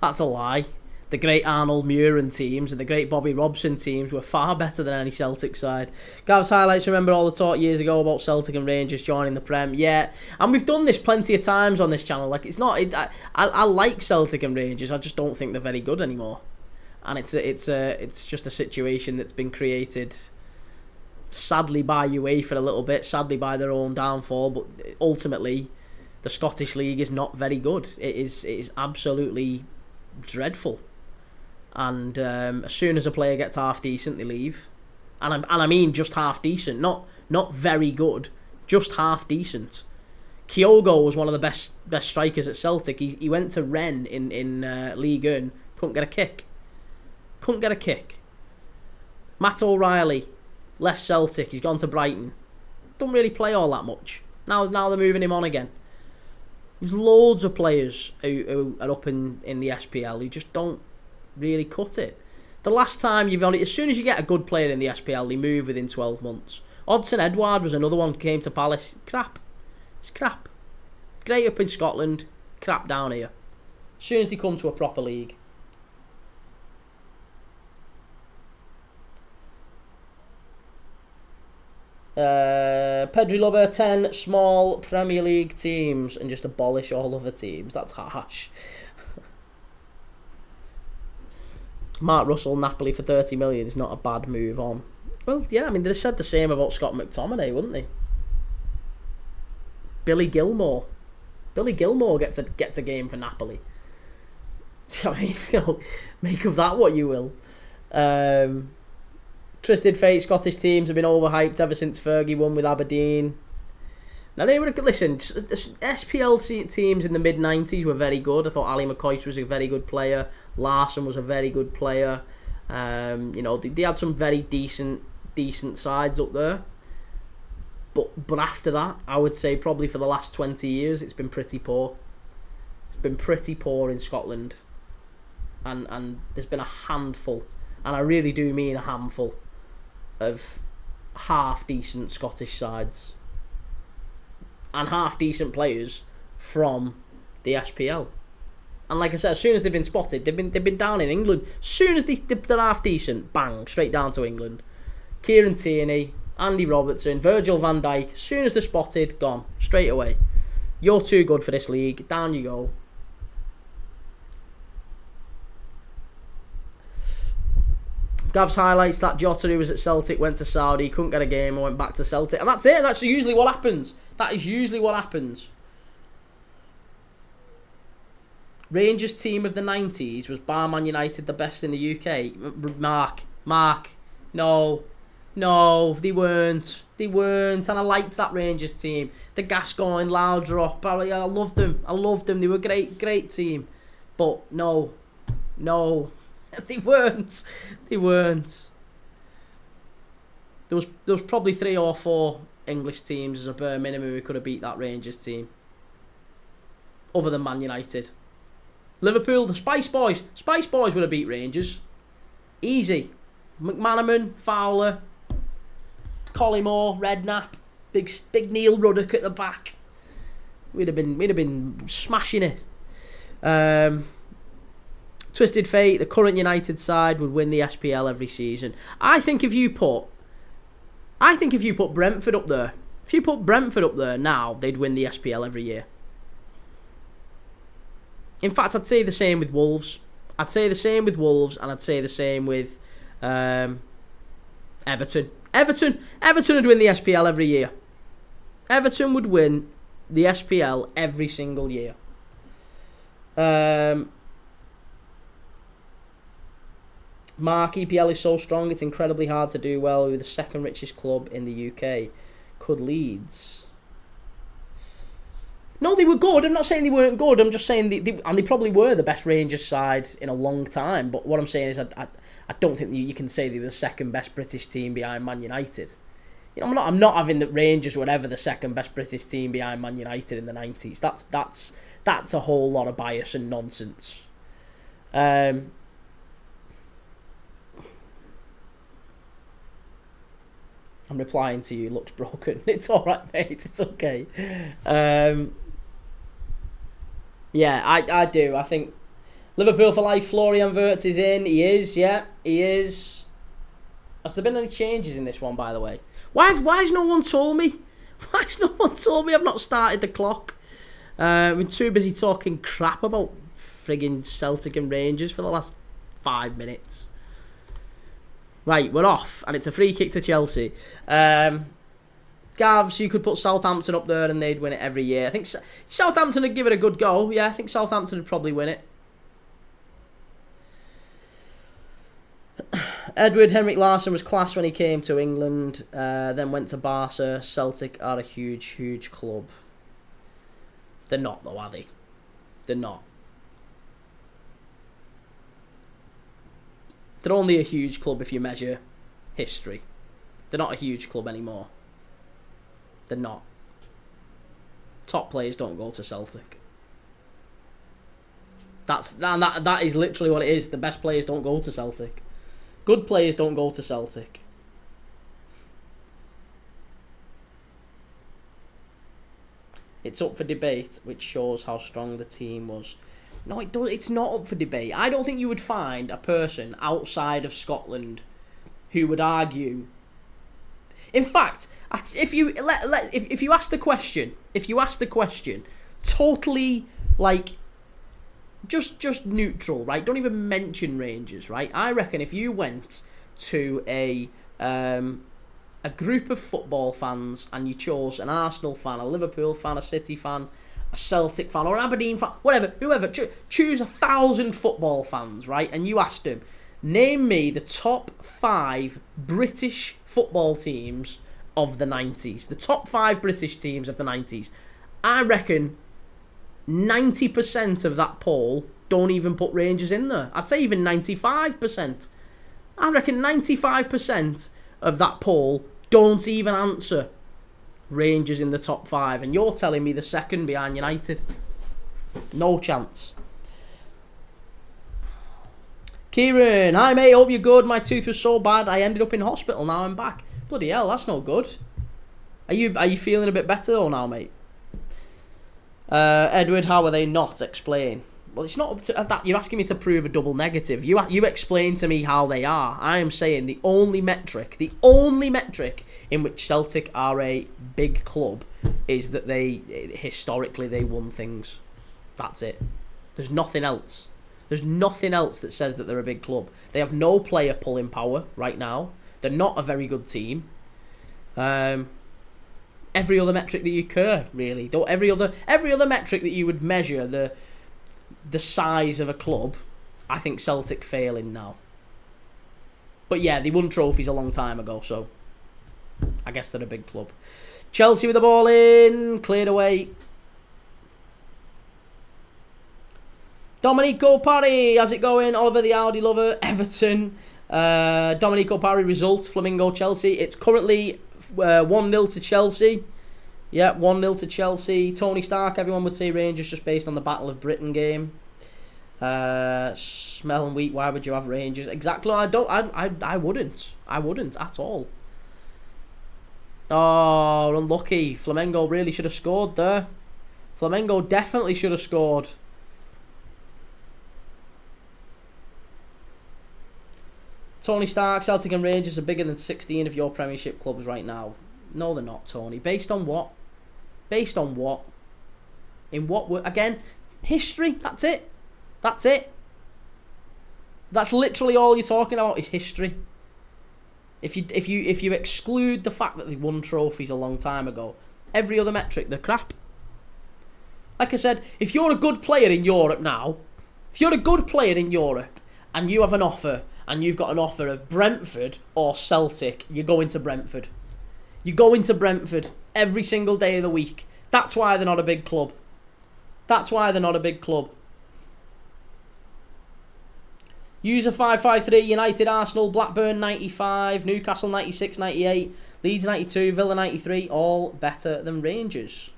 That's a lie. The great Arnold Muren teams and the great Bobby Robson teams were far better than any Celtic side. Gav's highlights, remember all the talk years ago about Celtic and Rangers joining the Prem? Yeah, and we've done this plenty of times on this channel. Like, it's not... I like Celtic and Rangers, I just don't think they're very good anymore. And it's just a situation that's been created, sadly by UEFA a little bit, sadly by their own downfall, but ultimately the Scottish League is not very good. It is absolutely dreadful. And as soon as a player gets half decent, they leave. And I mean just half decent, not very good, just half decent. Kyogo was one of the best strikers at Celtic. He went to Rennes in Ligue 1, couldn't get a kick. Matt O'Reilly left Celtic, he's gone to Brighton. Don't really play all that much. Now they're moving him on again. There's loads of players who are up in the SPL who just don't really cut it. The last time as soon as you get a good player in the SPL, they move within 12 months. Odsonne Edouard was another one, came to Palace. Crap. It's crap. Great up in Scotland, crap down here. As soon as they come to a proper league. Pedri Lover, 10 small Premier League teams and just abolish all other teams. That's harsh. Mark Russell, Napoli for 30 million is not a bad move on. Well, yeah, I mean, they'd said the same about Scott McTominay, wouldn't they? Billy Gilmore gets a game for Napoli. I mean, make of that what you will. Twisted Fate, Scottish teams have been overhyped ever since Fergie won with Aberdeen. Now, listen, SPL teams in the mid-90s were very good. I thought Ali McCoist was a very good player. Larson was a very good player. They had some very decent sides up there. But after that, I would say probably for the last 20 years, it's been pretty poor. It's been pretty poor in Scotland. And there's been a handful, and I really do mean a handful, of half-decent Scottish sides. And half-decent players from the SPL. And like I said, as soon as they've been spotted, they've been down in England. As soon as they're half-decent, bang, straight down to England. Kieran Tierney, Andy Robertson, Virgil van Dijk, as soon as they're spotted, gone, straight away. You're too good for this league, down you go. Gav's highlights that Jota, who was at Celtic, went to Saudi, couldn't get a game, and went back to Celtic. And that's it, that's usually what happens. That is usually what happens. Rangers team of the 90s was bar Man United the best in the UK. Mark, no, they weren't. And I liked that Rangers team. The Gascoigne, Laudrup, I loved them. They were a great team. But no, they weren't. There was probably 3 or 4 English teams as a bare minimum who could have beat that Rangers team. Other than Man United. Liverpool, the Spice Boys would have beat Rangers. Easy. McManaman, Fowler, Collymore, Redknapp, big Neil Ruddock at the back. We'd have been smashing it. Twisted Fate, the current United side would win the SPL every season. I think if you put Brentford up there, now, they'd win the SPL every year. In fact, I'd say the same with Wolves. And I'd say the same with Everton. Everton would win the SPL every year. Everton would win the SPL every single year. Mark, EPL is so strong, it's incredibly hard to do well. We're the second richest club in the UK. Could Leeds? No, they were good. I'm not saying they weren't good. I'm just saying they probably were the best Rangers side in a long time. But what I'm saying is I don't think you can say they were the second best British team behind Man United. You know, I'm not having that Rangers were ever the second best British team behind Man United in the 90s. That's a whole lot of bias and nonsense. I'm replying to you. Looked broken. It's all right, mate. It's okay. Yeah, I do. I think Liverpool for life. Florian Wirtz is in. He is. Yeah, he is. Has there been any changes in this one, by the way? Why has no one told me? Why has no one told me I've not started the clock? I've been too busy talking crap about frigging Celtic and Rangers for the last 5 minutes. Right, we're off, and it's a free kick to Chelsea. Gavs, you could put Southampton up there and they'd win it every year. I think Southampton would give it a good go. Yeah, I think Southampton would probably win it. Edward Henrik Larsson was class when he came to England, then went to Barca. Celtic are a huge, huge club. They're not, though, are they? They're not. They're only a huge club if you measure history. They're not a huge club anymore. They're not. Top players don't go to Celtic. That is literally what it is. The best players don't go to Celtic. Good players don't go to Celtic. It's up for debate, which shows how strong the team was. No, it's not up for debate. I don't think you would find a person outside of Scotland who would argue. In fact, if you ask the question, totally like just neutral, right? Don't even mention Rangers, right? I reckon if you went to a group of football fans and you chose an Arsenal fan, a Liverpool fan, a City fan, a Celtic fan, or an Aberdeen fan, whoever, choose 1,000 football fans, right? And you asked them, name me the top 5 British football teams of the 90s. The top 5 British teams of the 90s. I reckon 90% of that poll don't even put Rangers in there. I'd say even 95%. I reckon 95% of that poll don't even answer Rangers in the top 5. And you're telling me the second behind United? No chance. Kieran, hi mate, hope you're good. My tooth was so bad I ended up in hospital. Now I'm back. Bloody hell, that's no good. Are you feeling a bit better though now, mate? Edward, how are they not? Explain. Well, it's not up to that. You're asking me to prove a double negative. You explain to me how they are. I am saying the only metric in which Celtic are a big club is that historically they won things. That's it. There's nothing else. There's nothing else that says that they're a big club. They have no player pulling power right now. They're not a very good team. Every other metric that you care, really. Every other metric that you would measure the size of a club, I think Celtic fail in now. But yeah, they won trophies a long time ago, so I guess they're a big club. Chelsea with the ball in, cleared away. Domenico Parry, how's it going? Oliver the Audi lover, Everton. Domenico Parry results, Flamengo Chelsea. It's currently 1-0 to Chelsea. Yeah, 1-0 to Chelsea. Tony Stark, everyone would say Rangers just based on the Battle of Britain game. Smell and wheat, why would you have Rangers? Exactly, I wouldn't at all. Oh, unlucky. Flamengo really should have scored there. Flamengo definitely should have scored. Tony Stark, Celtic and Rangers are bigger than 16 of your Premiership clubs right now. No, they're not, Tony. Based on what? Based on what? In what? Again, history. That's it. That's it. That's literally all you're talking about is history. If you exclude the fact that they won trophies a long time ago, every other metric, they're crap. Like I said, if you're a good player in Europe now, and you have an offer and you've got an offer of Brentford or Celtic, you're going to Brentford. You're going to Brentford every single day of the week. That's why they're not a big club. That's why they're not a big club. User 553, United, Arsenal, Blackburn 95, Newcastle 96, 98, Leeds 92, Villa 93, all better than Rangers.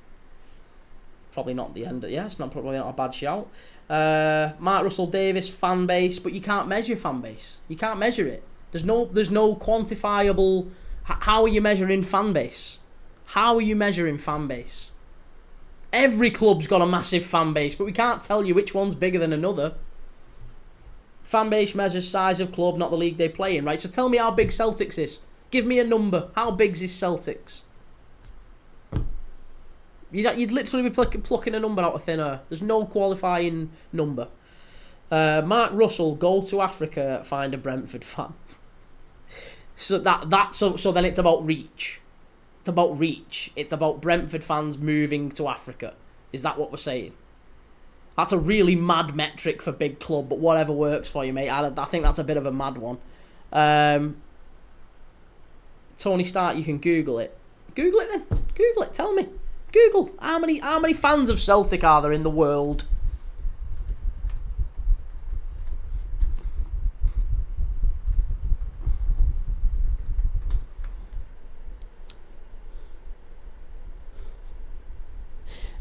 Probably not the end. Yeah, it's probably not a bad shout. Mark Russell Davis, fan base, but you can't measure fan base. You can't measure it. There's no quantifiable. How are you measuring fan base? How are you measuring fan base? Every club's got a massive fan base, but we can't tell you which one's bigger than another. Fan base measures size of club, not the league they play in, right? So tell me how big Celtics is. Give me a number. How big's is Celtics? You'd literally be plucking a number out of thin air. There's no qualifying number. Mark Russell, go to Africa, find a Brentford fan. So so then it's about reach. It's about reach. It's about Brentford fans moving to Africa. Is that what we're saying? That's a really mad metric for big club, but whatever works for you, mate. I think that's a bit of a mad one. Tony Stark, you can Google it. Google it then. Google it. Tell me. Google. How many fans of Celtic are there in the world?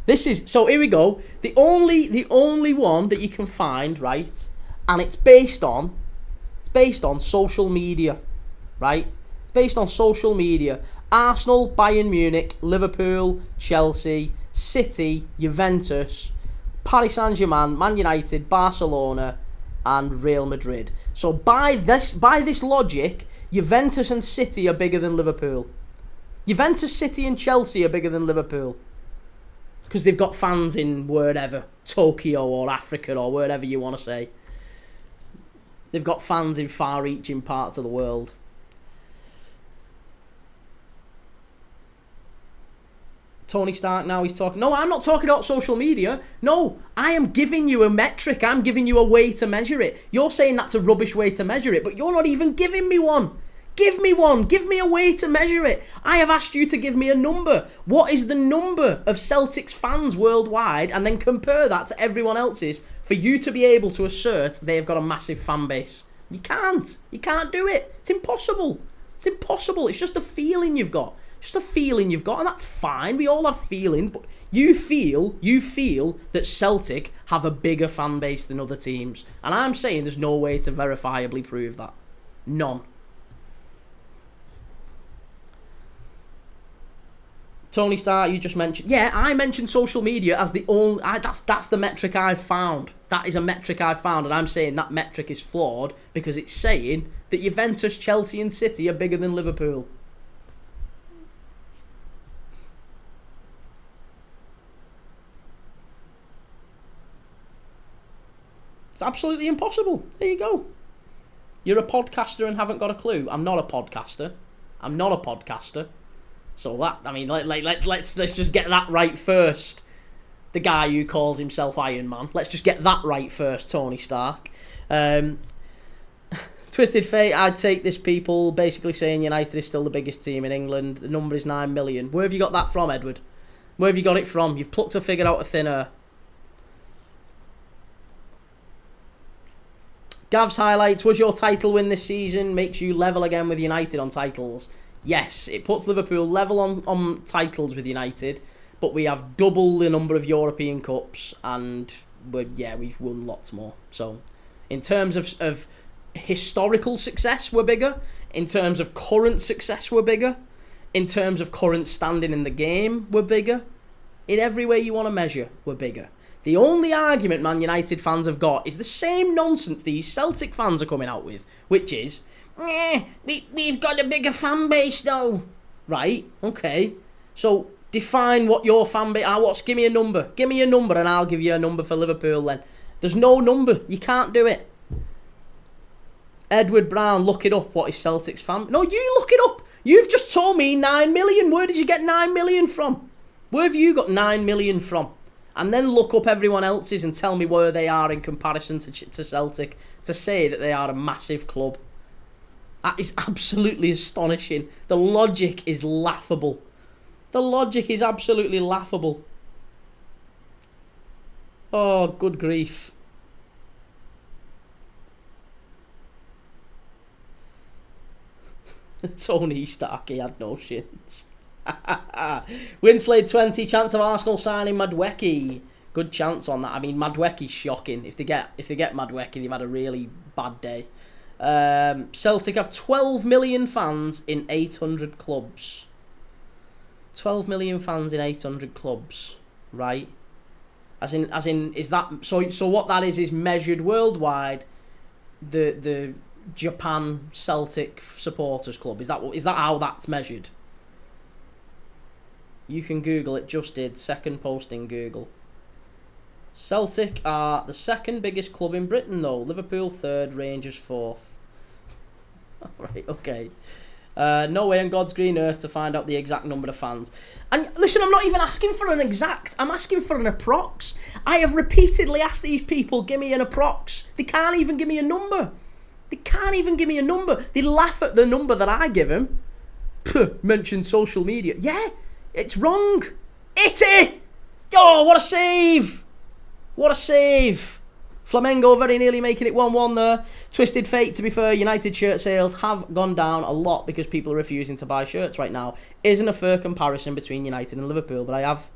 This is, so here we go. The only one that you can find, right? And it's based on social media, right? It's based on social media. Arsenal, Bayern Munich, Liverpool, Chelsea, City, Juventus, Paris Saint-Germain, Man United, Barcelona, and Real Madrid. So by this logic, Juventus and City are bigger than Liverpool. Juventus, City, and Chelsea are bigger than Liverpool. Because they've got fans in wherever, Tokyo or Africa or wherever you want to say. They've got fans in far-reaching parts of the world. Tony Stark now he's talking. No, I'm not talking about social media. No, I am giving you a metric. I'm giving you a way to measure it. You're saying that's a rubbish way to measure it, but you're not even giving me one. Give me one. Give me a way to measure it. I have asked you to give me a number. What is the number of Celtics fans worldwide? And then compare that to everyone else's for you to be able to assert they've got a massive fan base. You can't. You can't do it. It's impossible. It's impossible. It's just a feeling you've got. Just a feeling you've got, and that's fine. We all have feelings, but you feel that Celtic have a bigger fan base than other teams. And I'm saying there's no way to verifiably prove that. None. Tony Starr, you just mentioned... Yeah, I mentioned social media as the only... That's the metric I've found. That is a metric I've found, and I'm saying that metric is flawed because it's saying that Juventus, Chelsea and City are bigger than Liverpool. It's absolutely impossible. There you go. You're a podcaster and haven't got a clue. I'm not a podcaster. So that, I mean, let's just get that right first. The guy who calls himself Iron Man. Let's just get that right first, Tony Stark. Twisted Fate, I'd take this, people basically saying United is still the biggest team in England. The number is 9 million. Where have you got that from, Edward? Where have you got it from? You've plucked a figure out of thin air. Gav's highlights, was your title win this season makes you level again with United on titles? Yes, it puts Liverpool level on titles with United, but we have double the number of European Cups, and we've won lots more. So, in terms of historical success, we're bigger. In terms of current success, we're bigger. In terms of current standing in the game, we're bigger. In every way you want to measure, we're bigger. The only argument Man United fans have got is the same nonsense these Celtic fans are coming out with, which is, we've got a bigger fan base though. Right, okay. So define what your fan base are. Give me a number. Give me a number and I'll give you a number for Liverpool then. There's no number. You can't do it. Edward Brown, look it up. What is Celtic's fan? No, you look it up. You've just told me 9 million. Where did you get 9 million from? Where have you got 9 million from? and then look up everyone else's and tell me where they are in comparison to Celtic to say that they are a massive club. That is absolutely astonishing. The logic is laughable. The logic is absolutely laughable. Oh, good grief. Tony Starkey had no shins. Winslade 20, chance of Arsenal signing Madueke. Good chance on that. I mean, Madueke's shocking. If they get Madueke, they've had a really bad day. Celtic have 12 million fans in 800 clubs. 12 million fans in 800 clubs, right? As in, is that so? What that is measured worldwide. The Japan Celtic Supporters Club, is that how that's measured? You can Google it. Just did. Second post in Google. Celtic are the second biggest club in Britain, though. Liverpool third, Rangers fourth. Right, okay. No way on God's green earth to find out the exact number of fans. And listen, I'm not even asking for an exact. I'm asking for an approx. I have repeatedly asked these people, give me an approx. They can't even give me a number. They can't even give me a number. They laugh at the number that I give them. Mention social media. Yeah, it's wrong. Itty! Oh, what a save! What a save! Flamengo very nearly making it 1-1 there. Twisted fate, to be fair. United shirt sales have gone down a lot because people are refusing to buy shirts right now. Isn't a fair comparison between United and Liverpool, but I have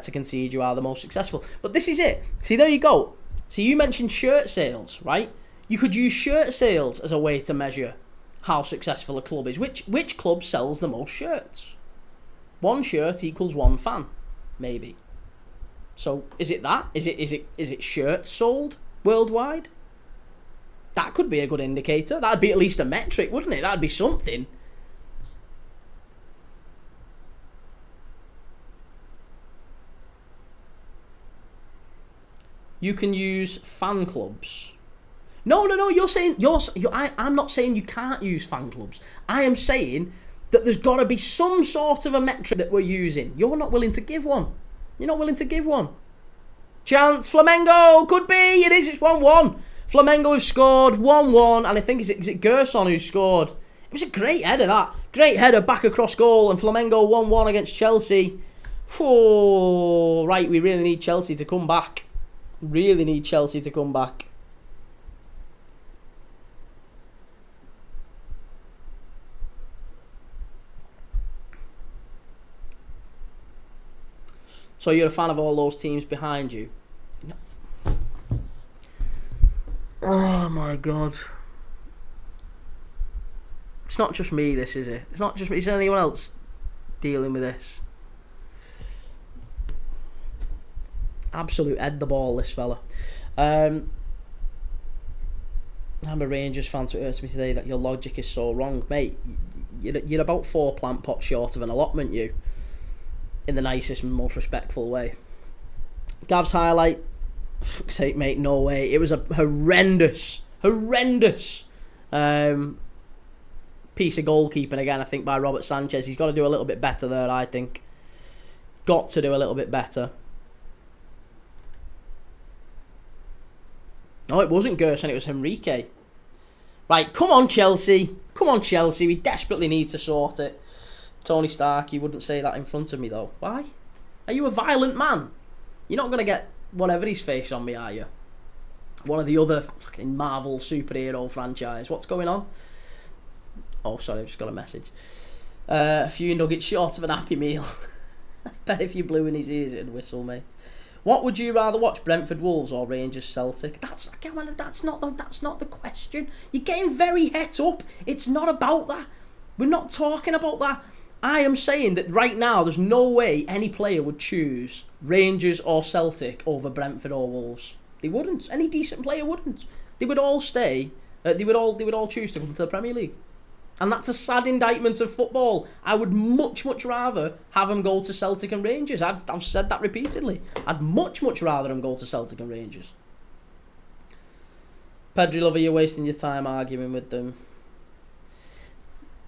to concede you are the most successful. But this is it. See, there you go. So you mentioned shirt sales, right? You could use shirt sales as a way to measure how successful a club is. Which club sells the most shirts? One shirt equals one fan, maybe. So is it that? Is it shirts sold worldwide? That could be a good indicator. That'd be at least a metric, wouldn't it? That'd be something. You can use fan clubs. No. I'm not saying you can't use fan clubs. I am saying that there's got to be some sort of a metric that we're using. You're not willing to give one. You're not willing to give one. Chance, Flamengo, could be. It is, it's 1-1. Flamengo have scored 1-1, and I think is it Gerson who scored. It was a great header, that. Great header back across goal, and Flamengo 1-1 against Chelsea. Oh, right, we really need Chelsea to come back. Really need Chelsea to come back. So you're a fan of all those teams behind you? No. Oh my God. It's not just me, this, is it? It's not just me. Is anyone else dealing with this? Absolute head the ball, this fella. I'm a Rangers fan, so it hurts me today that your logic is so wrong. Mate, you're about 4 plant pots short of an allotment, you. In the nicest and most respectful way. Gav's highlight. Fuck's sake, mate, no way. It was a horrendous piece of goalkeeping again, I think, by Robert Sanchez. He's got to do a little bit better there, I think. Got to do a little bit better. No, it wasn't Gerson, it was Henrique. Right, come on, Chelsea. Come on, Chelsea. We desperately need to sort it. Tony Stark, you wouldn't say that in front of me, though. Why? Are you a violent man? You're not going to get whatever his face on me, are you? One of the other fucking Marvel superhero franchise. What's going on? Oh, sorry, I've just got a message. A few nuggets short of an Happy Meal. I bet if you blew in his ears, it'd whistle, mate. What would you rather watch, Brentford Wolves or Rangers Celtic? That's not the question. You're getting very het up. It's not about that. We're not talking about that. I am saying that right now there's no way any player would choose Rangers or Celtic over Brentford or Wolves. They wouldn't. Any decent player wouldn't. They would all stay. They would all choose to come to the Premier League. And that's a sad indictment of football. I would much rather have them go to Celtic and Rangers. I've said that repeatedly. I'd much rather them go to Celtic and Rangers. Pedri Lover, you're wasting your time arguing with them.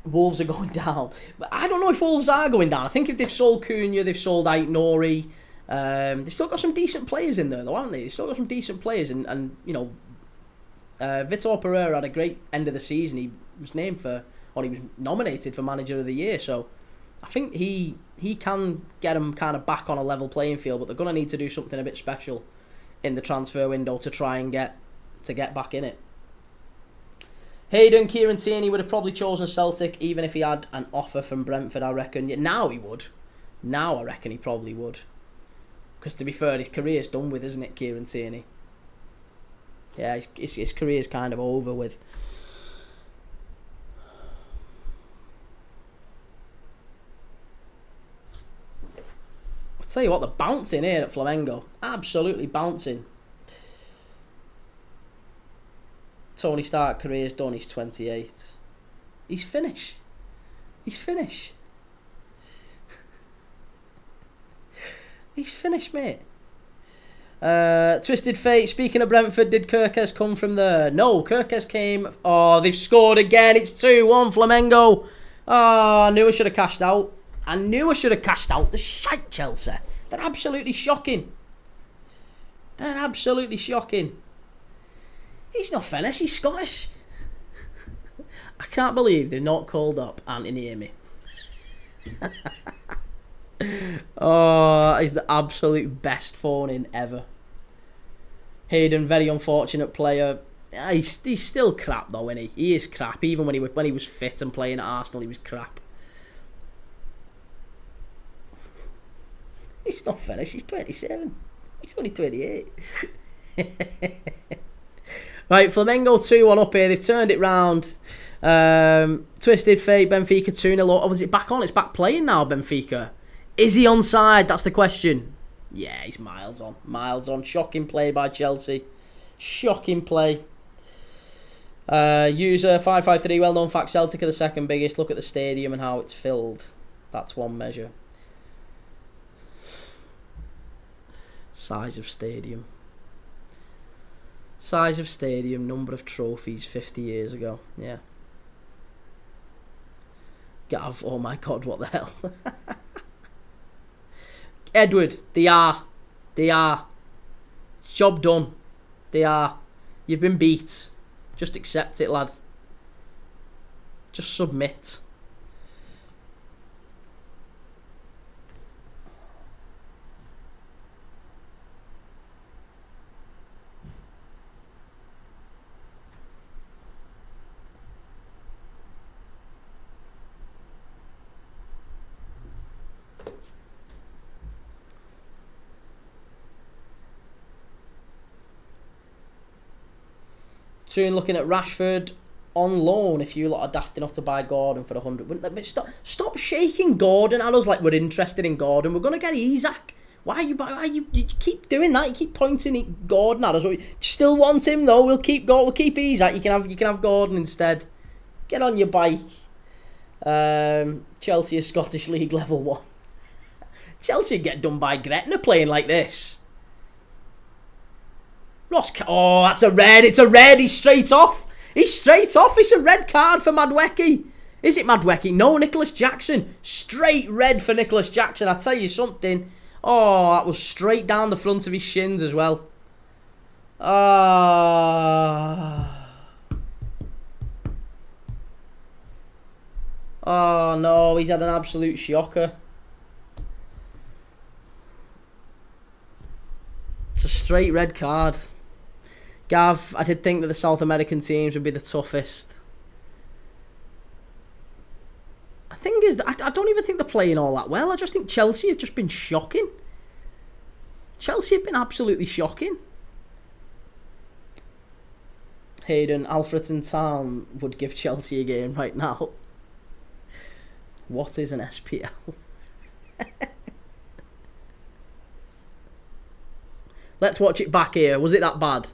Wolves are going down. But I don't know if Wolves are going down. I think if they've sold Cunha, they've sold Ait Nori, They've still got some decent players in there, though, haven't they? They've still got some decent players, and you know, Vitor Pereira had a great end of the season. He was he was nominated for Manager of the Year. So I think he can get them kind of back on a level playing field, but they're going to need to do something a bit special in the transfer window to try and get back in it. Hayden, Kieran Tierney would have probably chosen Celtic even if he had an offer from Brentford, I reckon. Yeah, now he would. Now I reckon he probably would. Because to be fair, his career's done with, isn't it, Kieran Tierney? Yeah, his career's kind of over with. I'll tell you what, they're bouncing here at Flamengo. Absolutely bouncing. Tony Stark career's done, he's 28. He's finished. He's finished. He's finished, mate. Twisted Fate, speaking of Brentford, did Kirkes come from there? No, Kirkes came... Oh, they've scored again. It's 2-1, Flamengo. Oh, I knew I should have cashed out. I knew I should have cashed out. The shite Chelsea. They're absolutely shocking. They're absolutely shocking. He's not Finnish, he's Scottish. I can't believe they've not called up Anthony Amy. Oh, he's the absolute best phone-in ever. Hayden, very unfortunate player. He's still crap though, isn't he? He is crap. Even when he was fit and playing at Arsenal, he was crap. He's not Finnish, he's 27. He's only 28. Right, Flamengo 2-1 up here. They've turned it round. Twisted Fate, Benfica 2-0. Oh, was it back on? It's back playing now, Benfica. Is he onside? That's the question. Yeah, he's miles on. Miles on. Shocking play by Chelsea. Shocking play. User 553. Well-known fact, Celtic are the second biggest. Look at the stadium and how it's filled. That's one measure. Size of stadium. Size of stadium, number of trophies 50 years ago. Yeah. Gav, oh my god, what the hell? Edward, they are. They are. Job done. They are. You've been beat. Just accept it, lad. Just submit. Soon looking at Rashford on loan if you lot are daft enough to buy Gordon for 100. Stop shaking Gordon at us like we're interested in Gordon. We're going to get Isak. Why you keep doing that? You keep pointing at Gordon at us. You still want him though. We'll keep Isak. You can have Gordon instead. Get on your bike. Chelsea is Scottish League level 1. Chelsea get done by Gretna playing like this. Oh, that's a red. It's a red. He's straight off. He's straight off. It's a red card for Madueke. Is it Madueke? No, Nicholas Jackson. Straight red for Nicholas Jackson. I'll tell you something. Oh, that was straight down the front of his shins as well. Oh, no. He's had an absolute shocker. It's a straight red card. Gav, I did think that the South American teams would be the toughest. The thing is, I don't even think they're playing all that well. I just think Chelsea have just been shocking. Chelsea have been absolutely shocking. Hayden, Alfreton Town would give Chelsea a game right now. What is an SPL? Let's watch it back here. Was it that bad?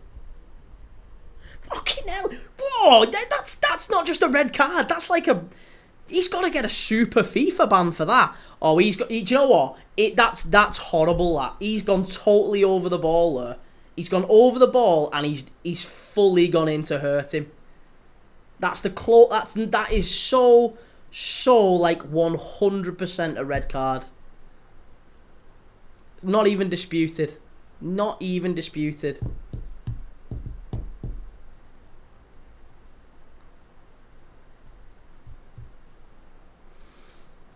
Fucking hell. Whoa, that's not just a red card. That's like a... He's got to get a super FIFA ban for that. Oh, do you know what? That's horrible, that. He's gone totally over the ball there. He's gone over the ball and he's fully gone in to hurt him. That is so like 100% a red card. Not even disputed. Not even disputed.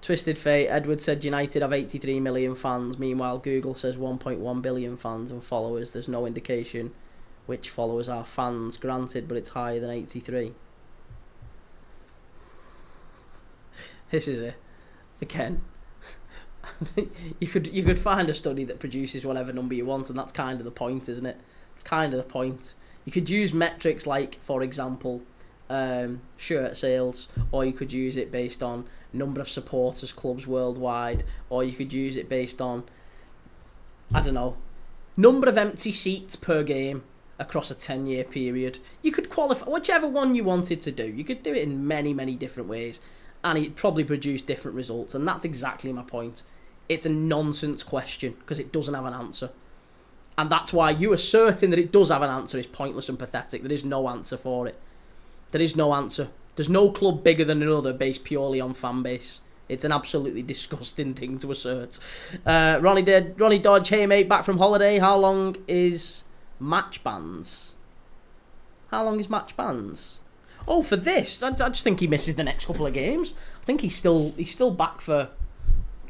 Twisted Fate. Edward said United have 83 million fans. Meanwhile, Google says 1.1 billion fans and followers. There's no indication which followers are fans. Granted, but it's higher than 83. This is it. Again, you could find a study that produces whatever number you want, and that's kind of the point, isn't it? It's kind of the point. You could use metrics like, for example, shirt sales, or you could use it based on number of supporters clubs worldwide, or you could use it based on, I don't know, number of empty seats per game across a 10-year period. You could qualify whichever one you wanted to do. You could do it in many, many different ways, and it'd probably produce different results, and that's exactly my point. It's a nonsense question because it doesn't have an answer. And that's why you asserting that it does have an answer is pointless and pathetic. There is no answer for it. There is no answer. There's no club bigger than another based purely on fan base. It's an absolutely disgusting thing to assert. Ronnie Dodge, hey mate, back from holiday. How long is match bans? How long is match bans? Oh, for this, I just think he misses the next couple of games. I think he's still back for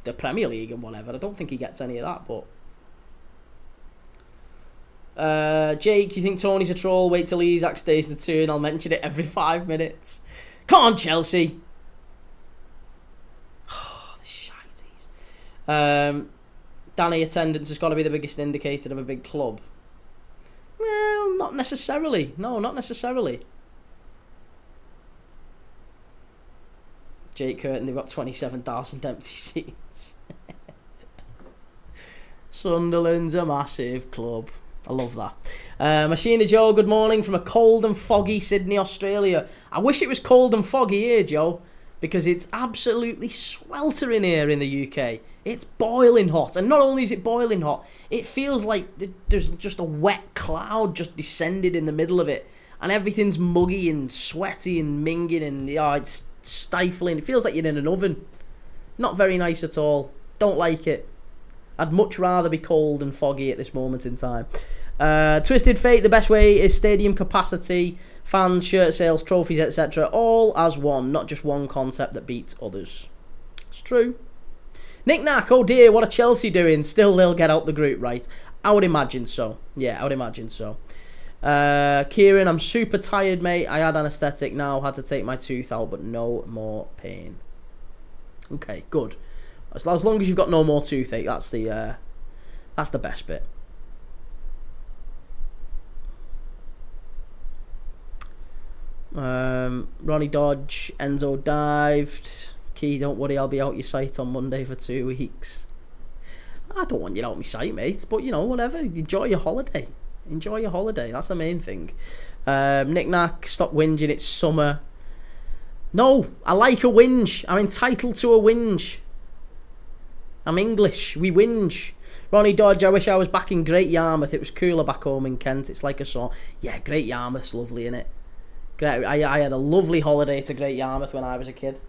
the Premier League and whatever. I don't think he gets any of that, but... Jake, you think Tony's a troll? Wait till Isaac stays the turn. I'll mention it every 5 minutes. Come on, Chelsea. Oh, the shities. Danny, attendance has got to be the biggest indicator of a big club. Well, not necessarily. No, not necessarily. Jake Curtin, they've got 27,000 empty seats. Sunderland's a massive club. I love that. Machina Joe, good morning from a cold and foggy Sydney, Australia. I wish it was cold and foggy here, Joe, because it's absolutely sweltering here in the UK. It's boiling hot. And not only is it boiling hot, it feels like there's just a wet cloud just descended in the middle of it. And everything's muggy and sweaty and minging and it's stifling. It feels like you're in an oven. Not very nice at all. Don't like it. I'd much rather be cold and foggy at this moment in time. Twisted Fate, the best way is stadium capacity, fans, shirt sales, trophies, etc. All as one, not just one concept that beats others. It's true. Nick Nack, oh dear, what are Chelsea doing? Still they'll get out the group, right? I would imagine so. Yeah, I would imagine so. Kieran, I'm super tired, mate. I had anaesthetic now, had to take my tooth out, but no more pain. Okay, good. As long as you've got no more toothache, that's the best bit. Ronnie Dodge, Enzo dived. Key, don't worry, I'll be out your site on Monday for 2 weeks. I don't want you out my site, mate, but you know, whatever. Enjoy your holiday. Enjoy your holiday. That's the main thing. Nick Nack, stop whinging. It's summer. No, I like a whinge. I'm entitled to a whinge. I'm English. We whinge. Ronnie Dodge, I wish I was back in Great Yarmouth. It was cooler back home in Kent. It's like a song. Yeah, Great Yarmouth's lovely, innit? I had a lovely holiday to Great Yarmouth when I was a kid.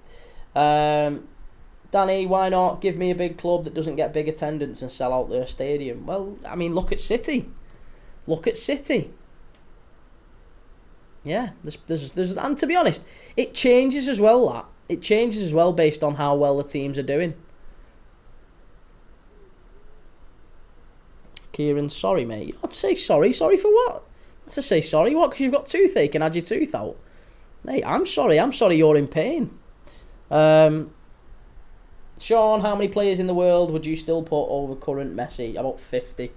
Danny, why not give me a big club that doesn't get big attendance and sell out their stadium? Well, I mean, look at City. Look at City. Yeah, there's, and to be honest, it changes as well. That it changes as well based on how well the teams are doing. Kieran, sorry, mate. You don't have to say sorry. Sorry for what? To say sorry, what? Because you've got toothache and had your tooth out. Mate, I'm sorry. I'm sorry you're in pain. Sean, how many players in the world would you still put over current Messi? About 50.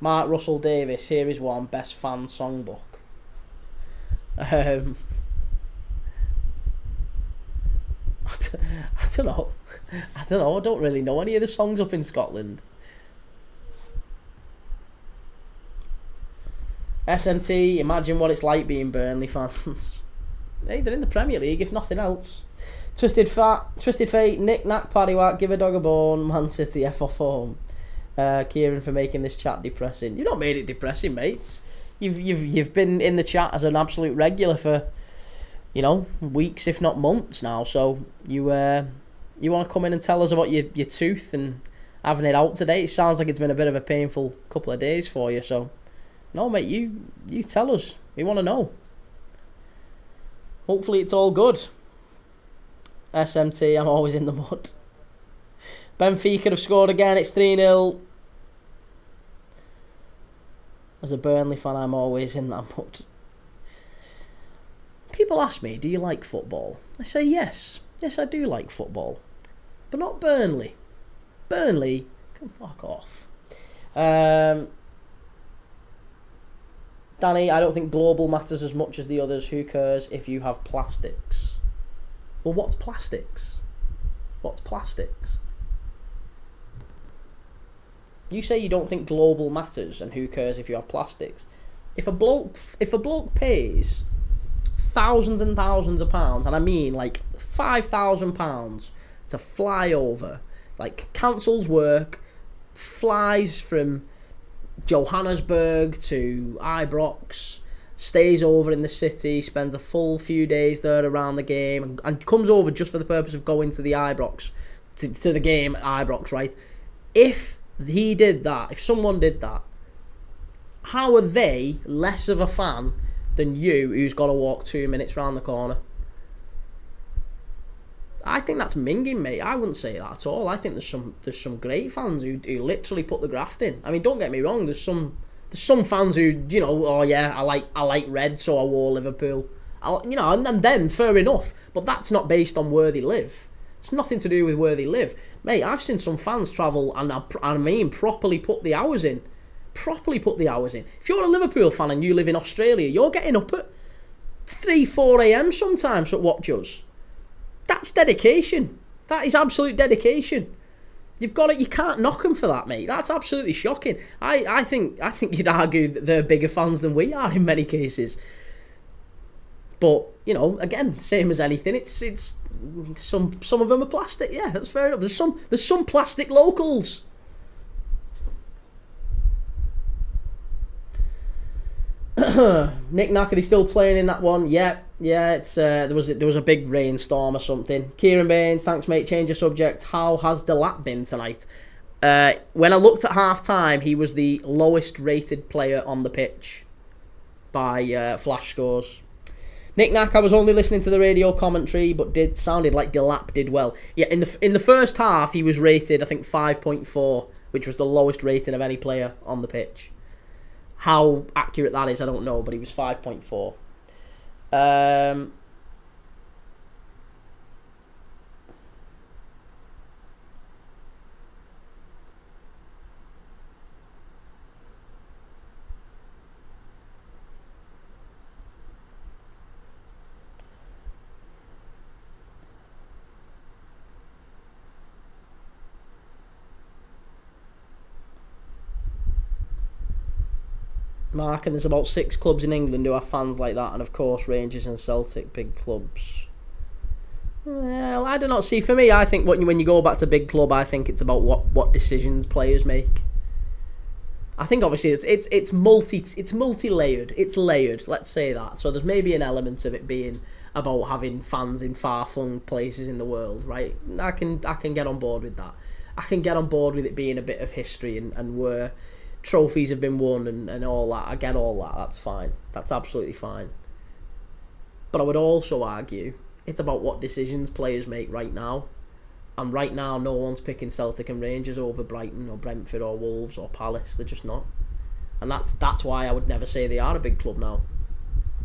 Mark Russell Davis, here is one. Best fan songbook. I don't know. I don't really know any of the songs up in Scotland. SMT, imagine what it's like being Burnley fans. Hey, they're in the Premier League, if nothing else. Twisted Fate, Nick Nack, Paddy Wack, give a dog a bone, Man City, F off home. Kieran for making this chat depressing. You've not made it depressing, mates. You've been in the chat as an absolute regular for, you know, weeks if not months now. So you You want to come in and tell us about your tooth and having it out today? It sounds like it's been a bit of a painful couple of days for you. So, no, mate, you tell us. We want to know. Hopefully it's all good. SMT, I'm always in the mud. Benfica have scored again. It's 3-0. As a Burnley fan, I'm always in that mud. People ask me, do you like football? I say yes. Yes, I do like football. But not Burnley. Burnley can fuck off. Danny, I don't think global matters as much as the others. Who cares if you have plastics? Well, what's plastics? What's plastics? You say you don't think global matters, and who cares if you have plastics? If a bloke pays thousands and thousands of pounds, and I mean like £5,000 to fly over, like cancels work, flies from Johannesburg to Ibrox, stays over in the city, spends a full few days there around the game, and comes over just for the purpose of going to the Ibrox, to the game at Ibrox, right? If he did that, if someone did that, how are they less of a fan than you, who's got to walk 2 minutes round the corner? I think that's minging, mate. I wouldn't say that at all. I think there's some great fans who literally put the graft in. I mean, don't get me wrong. There's some fans who, you know, oh yeah, I like red, so I wore Liverpool. And then fair enough. But that's not based on where they live. It's nothing to do with where they live, mate. I've seen some fans travel and I mean properly put the hours in. If you're a Liverpool fan and you live in Australia, you're getting up at 3-4 a.m. sometimes to watch us. That's dedication. That is absolute dedication. You've got it. You can't knock them for that, mate. That's absolutely shocking. I think you'd argue that they're bigger fans than we are in many cases. But you know, again, same as anything. It's some of them are plastic. Yeah, that's fair enough. There's some plastic locals. Nick Nack, are they still playing in that one? Yeah. It's there was a big rainstorm or something. Kieran Baines, thanks mate. Change of subject. How has Delap been tonight? When I looked at half time, he was the lowest rated player on the pitch by flash scores. Nick Nack, I was only listening to the radio commentary, but sounded like Delap did well. Yeah, in the first half, he was rated I think 5.4, which was the lowest rating of any player on the pitch. How accurate that is, I don't know, but he was 5.4. Mark, and there's about 6 clubs in England who have fans like that, and of course Rangers and Celtic, big clubs. Well, I do not see. For me, I think when you go back to big club, I think it's about what decisions players make. I think obviously it's multi-layered. It's layered, let's say that. So there's maybe an element of it being about having fans in far-flung places in the world, right? I can get on board with that. I can get on board with it being a bit of history and where trophies have been won and all that. I get all that. That's fine. That's absolutely fine. But I would also argue it's about what decisions players make right now. And right now, no one's picking Celtic and Rangers over Brighton or Brentford or Wolves or Palace. They're just not. And that's why I would never say they are a big club now.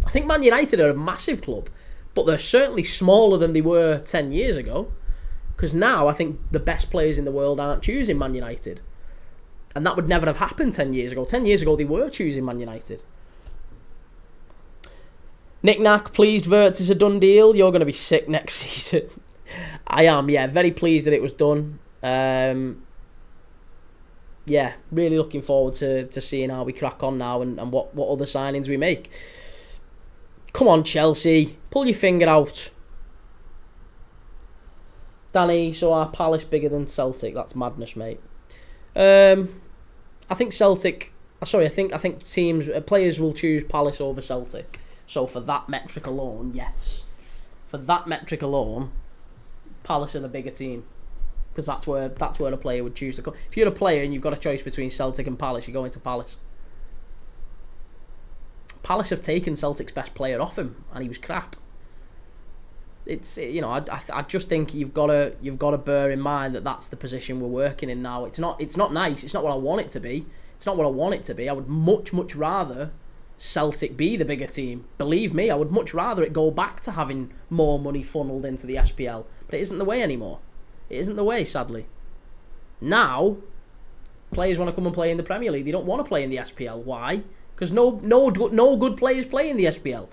I think Man United are a massive club, but they're certainly smaller than they were 10 years ago. Because now I think the best players in the world aren't choosing Man United. And that would never have happened 10 years ago. 10 years ago, they were choosing Man United. Nick Nack, pleased Wirtz is a done deal. You're going to be sick next season. I am, yeah. Very pleased that it was done. Yeah, really looking forward to seeing how we crack on now and what other signings we make. Come on, Chelsea. Pull your finger out. Danny, so are Palace bigger than Celtic? That's madness, mate. I think Celtic. Sorry, I think players will choose Palace over Celtic. So for that metric alone, yes. For that metric alone, Palace are the bigger team. Because that's where a player would choose to go. If you're a player and you've got a choice between Celtic and Palace, you go into Palace. Palace have taken Celtic's best player off him, and he was crap. It's, you know, I just think you've got to bear in mind that that's the position we're working in now. It's not nice. It's not what I want it to be. It's not what I want it to be. I would much rather Celtic be the bigger team. Believe me, I would much rather it go back to having more money funneled into the SPL. But it isn't the way anymore. It isn't the way, sadly. Now, players want to come and play in the Premier League. They don't want to play in the SPL. Why? Because no good players play in the SPL.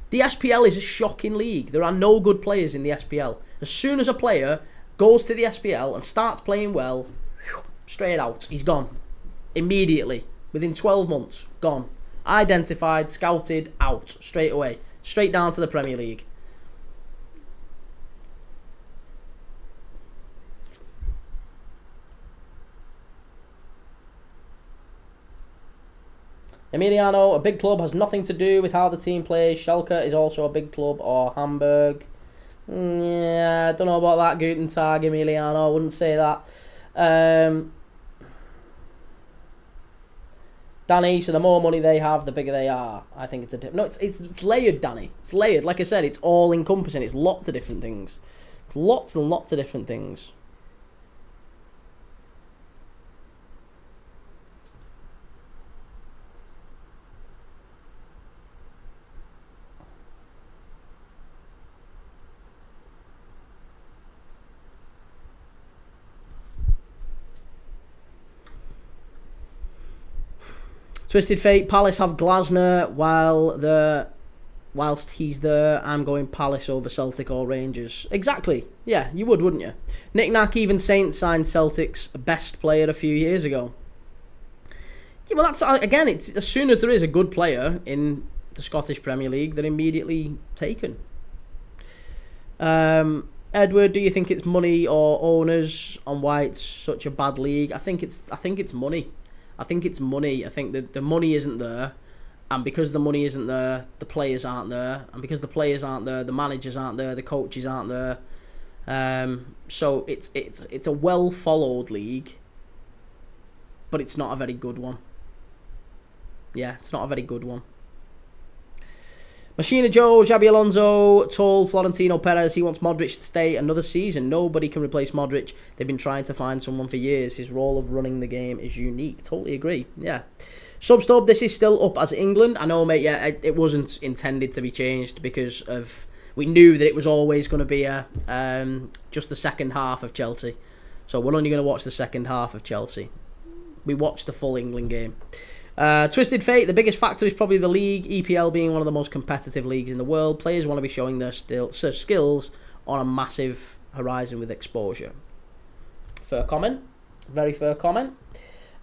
The SPL is a shocking league. There are no good players in the SPL. As soon as a player goes to the SPL and starts playing well, straight out. He's gone. Immediately. Within 12 months. Gone. Identified, scouted, out. Straight away. Straight down to the Premier League. Emiliano, a big club has nothing to do with how the team plays. Schalke is also a big club, or Hamburg. Yeah, I don't know about that, Guten Tag, Emiliano. I wouldn't say that. Danny, so the more money they have, the bigger they are. I think it's no, it's layered, Danny. It's layered. Like I said, it's all encompassing. It's lots of different things. It's lots and lots of different things. Twisted Fate, Palace have Glasner whilst he's there. I'm going Palace over Celtic or Rangers. Exactly. Yeah, you would, wouldn't you? Nick Nack, even Saints signed Celtic's best player a few years ago. Yeah, well, that's, again, it's as soon as there is a good player in the Scottish Premier League, they're immediately taken. Edward, do you think it's money or owners on why it's such a bad league? I think it's money. I think it's money. I think that the money isn't there, and because the money isn't there, the players aren't there, and because the players aren't there, the managers aren't there, the coaches aren't there. So it's a well followed league, but it's not a very good one. Yeah, it's not a very good one. Machina Joe, Xabi Alonso told Florentino Perez he wants Modric to stay another season. Nobody can replace Modric. They've been trying to find someone for years. His role of running the game is unique. Totally agree. Yeah. Substub, this is still up as England. I know, mate, yeah, it wasn't intended to be changed because of... We knew that it was always going to be just the second half of Chelsea. So we're only going to watch the second half of Chelsea. We watched the full England game. Twisted Fate, the biggest factor is probably the league, EPL being one of the most competitive leagues in the world. Players want to be showing their skills on a massive horizon with exposure. Fair comment. Very fair comment.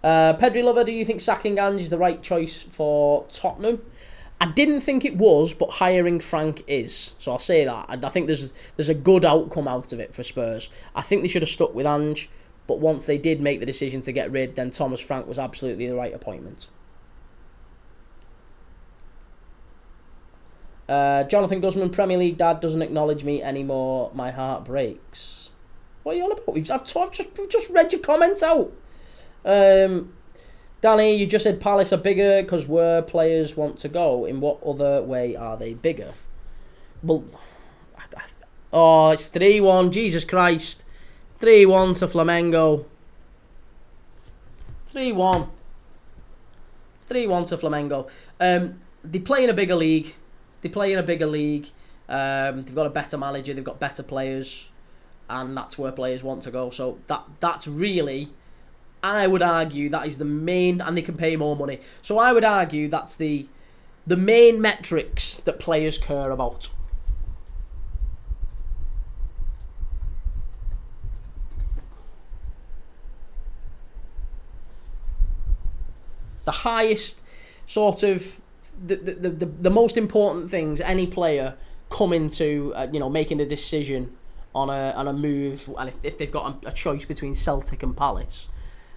Pedri Lover, do you think sacking Ange is the right choice for Tottenham? I didn't think it was, but hiring Frank is. So I'll say that. I think there's a good outcome out of it for Spurs. I think they should have stuck with Ange, but once they did make the decision to get rid, then Thomas Frank was absolutely the right appointment. Jonathan Guzman, Premier League dad doesn't acknowledge me anymore. My heart breaks. What are you on about? We've just read your comment out. Danny, you just said Palace are bigger because where players want to go. In what other way are they bigger? Well, it's 3-1. Jesus Christ. 3-1 to Flamengo. 3-1. 3-1 to Flamengo. They play in a bigger league. They've got a better manager. They've got better players. And that's where players want to go. So that's really... I would argue that is the main... And they can pay more money. So I would argue that's the main metrics that players care about. The highest sort of... The most important things any player coming to making a decision on a move, and if they've got a choice between Celtic and Palace,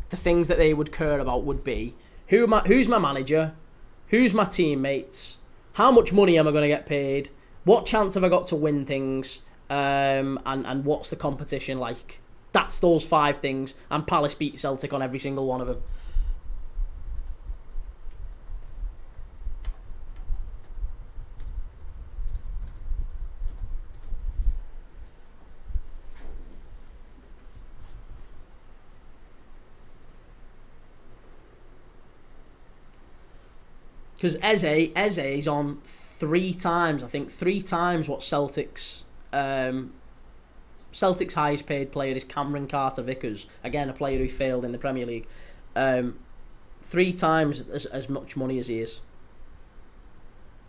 the things that they would care about would be who's my manager, who's my teammates, how much money am I going to get paid, what chance have I got to win things, and what's the competition like. That's those 5 things, and Palace beat Celtic on every single one of them. Because Eze is on 3 times, I think, 3 times what Celtic's highest paid player is Cameron Carter-Vickers. Again, a player who failed in the Premier League. 3 times as much money as he is.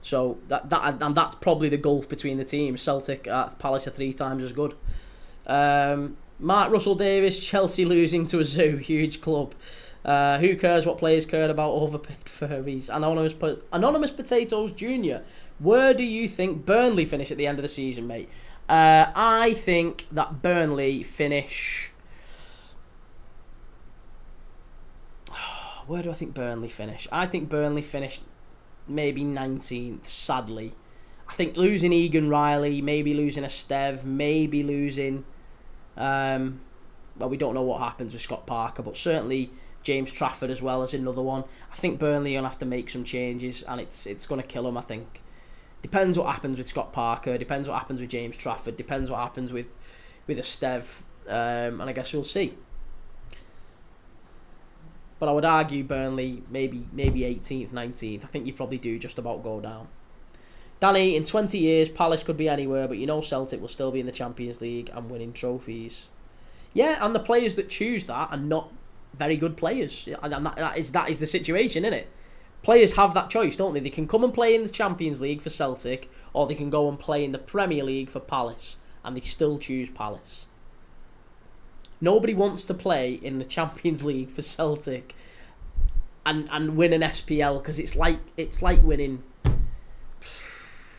So that's probably the gulf between the teams. Celtic, Palace are 3 times as good. Mark Russell Davis, Chelsea losing to a zoo, huge club. Who cares what players cared about overpaid furries? Anonymous Potatoes Jr. Where do you think Burnley finish at the end of the season, mate? I think that Burnley finish... Where do I think Burnley finish? I think Burnley finished maybe 19th, sadly. I think losing Egan Riley, maybe losing Esteve, maybe losing... well, we don't know what happens with Scott Parker, but certainly James Trafford as well as another one. I think Burnley are going to have to make some changes, and it's going to kill them, I think. Depends what happens with Scott Parker, depends what happens with James Trafford, depends what happens with Esteve, and I guess we'll see. But I would argue Burnley maybe 18th, 19th. I think you probably do just about go down. Danny, in 20 years, Palace could be anywhere, but you know Celtic will still be in the Champions League and winning trophies. Yeah, and the players that choose that are not very good players. And that is the situation, isn't it? Players have that choice, don't they? They can come and play in the Champions League for Celtic, or they can go and play in the Premier League for Palace, and they still choose Palace. Nobody wants to play in the Champions League for Celtic and win an SPL, because it's like winning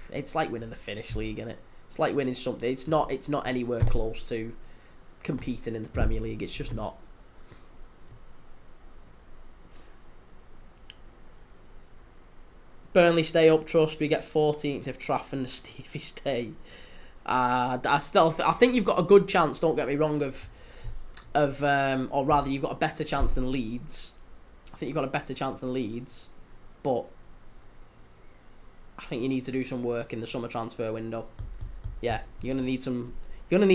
the Finnish league, isn't it? It's like winning something. It's not anywhere close to competing in the Premier League. It's just not. Burnley stay up, trust. We get 14th if Trafford and Stevie stay. I think you've got a good chance, don't get me wrong, or rather you've got a better chance than Leeds. I think you've got a better chance than Leeds, but I think you need to do some work in the summer transfer window. Yeah, you're gonna need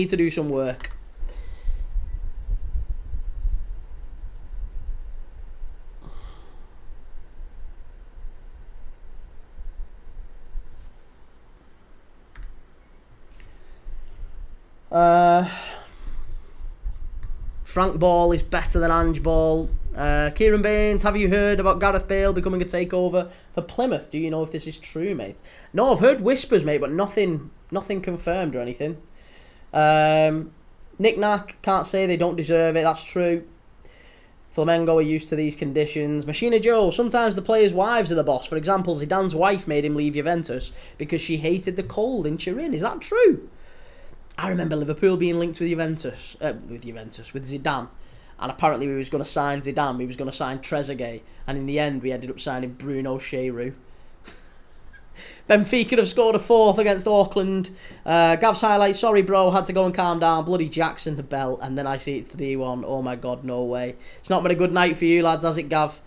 to do some work. Frank Ball is better than Ange Ball. Kieran Baines, have you heard about Gareth Bale becoming a takeover for Plymouth? Do you know if this is true, mate? No, I've heard whispers, mate, but nothing confirmed or anything. Nick Nack, can't say they don't deserve it. That's true. Flamengo are used to these conditions. Machina Joe, sometimes the players' wives are the boss. For example, Zidane's wife made him leave Juventus because she hated the cold in Turin. Is that true? I remember Liverpool being linked with Zidane, and apparently we was going to sign Zidane, we was going to sign Trezeguet, and in the end we ended up signing Bruno Cheyrou. Benfica have scored a 4th against Auckland. Gav's highlight, sorry bro, had to go and calm down. Bloody Jackson the belt, and then I see it's 3-1. Oh my god, no way. It's not been a good night for you lads, has it, Gav?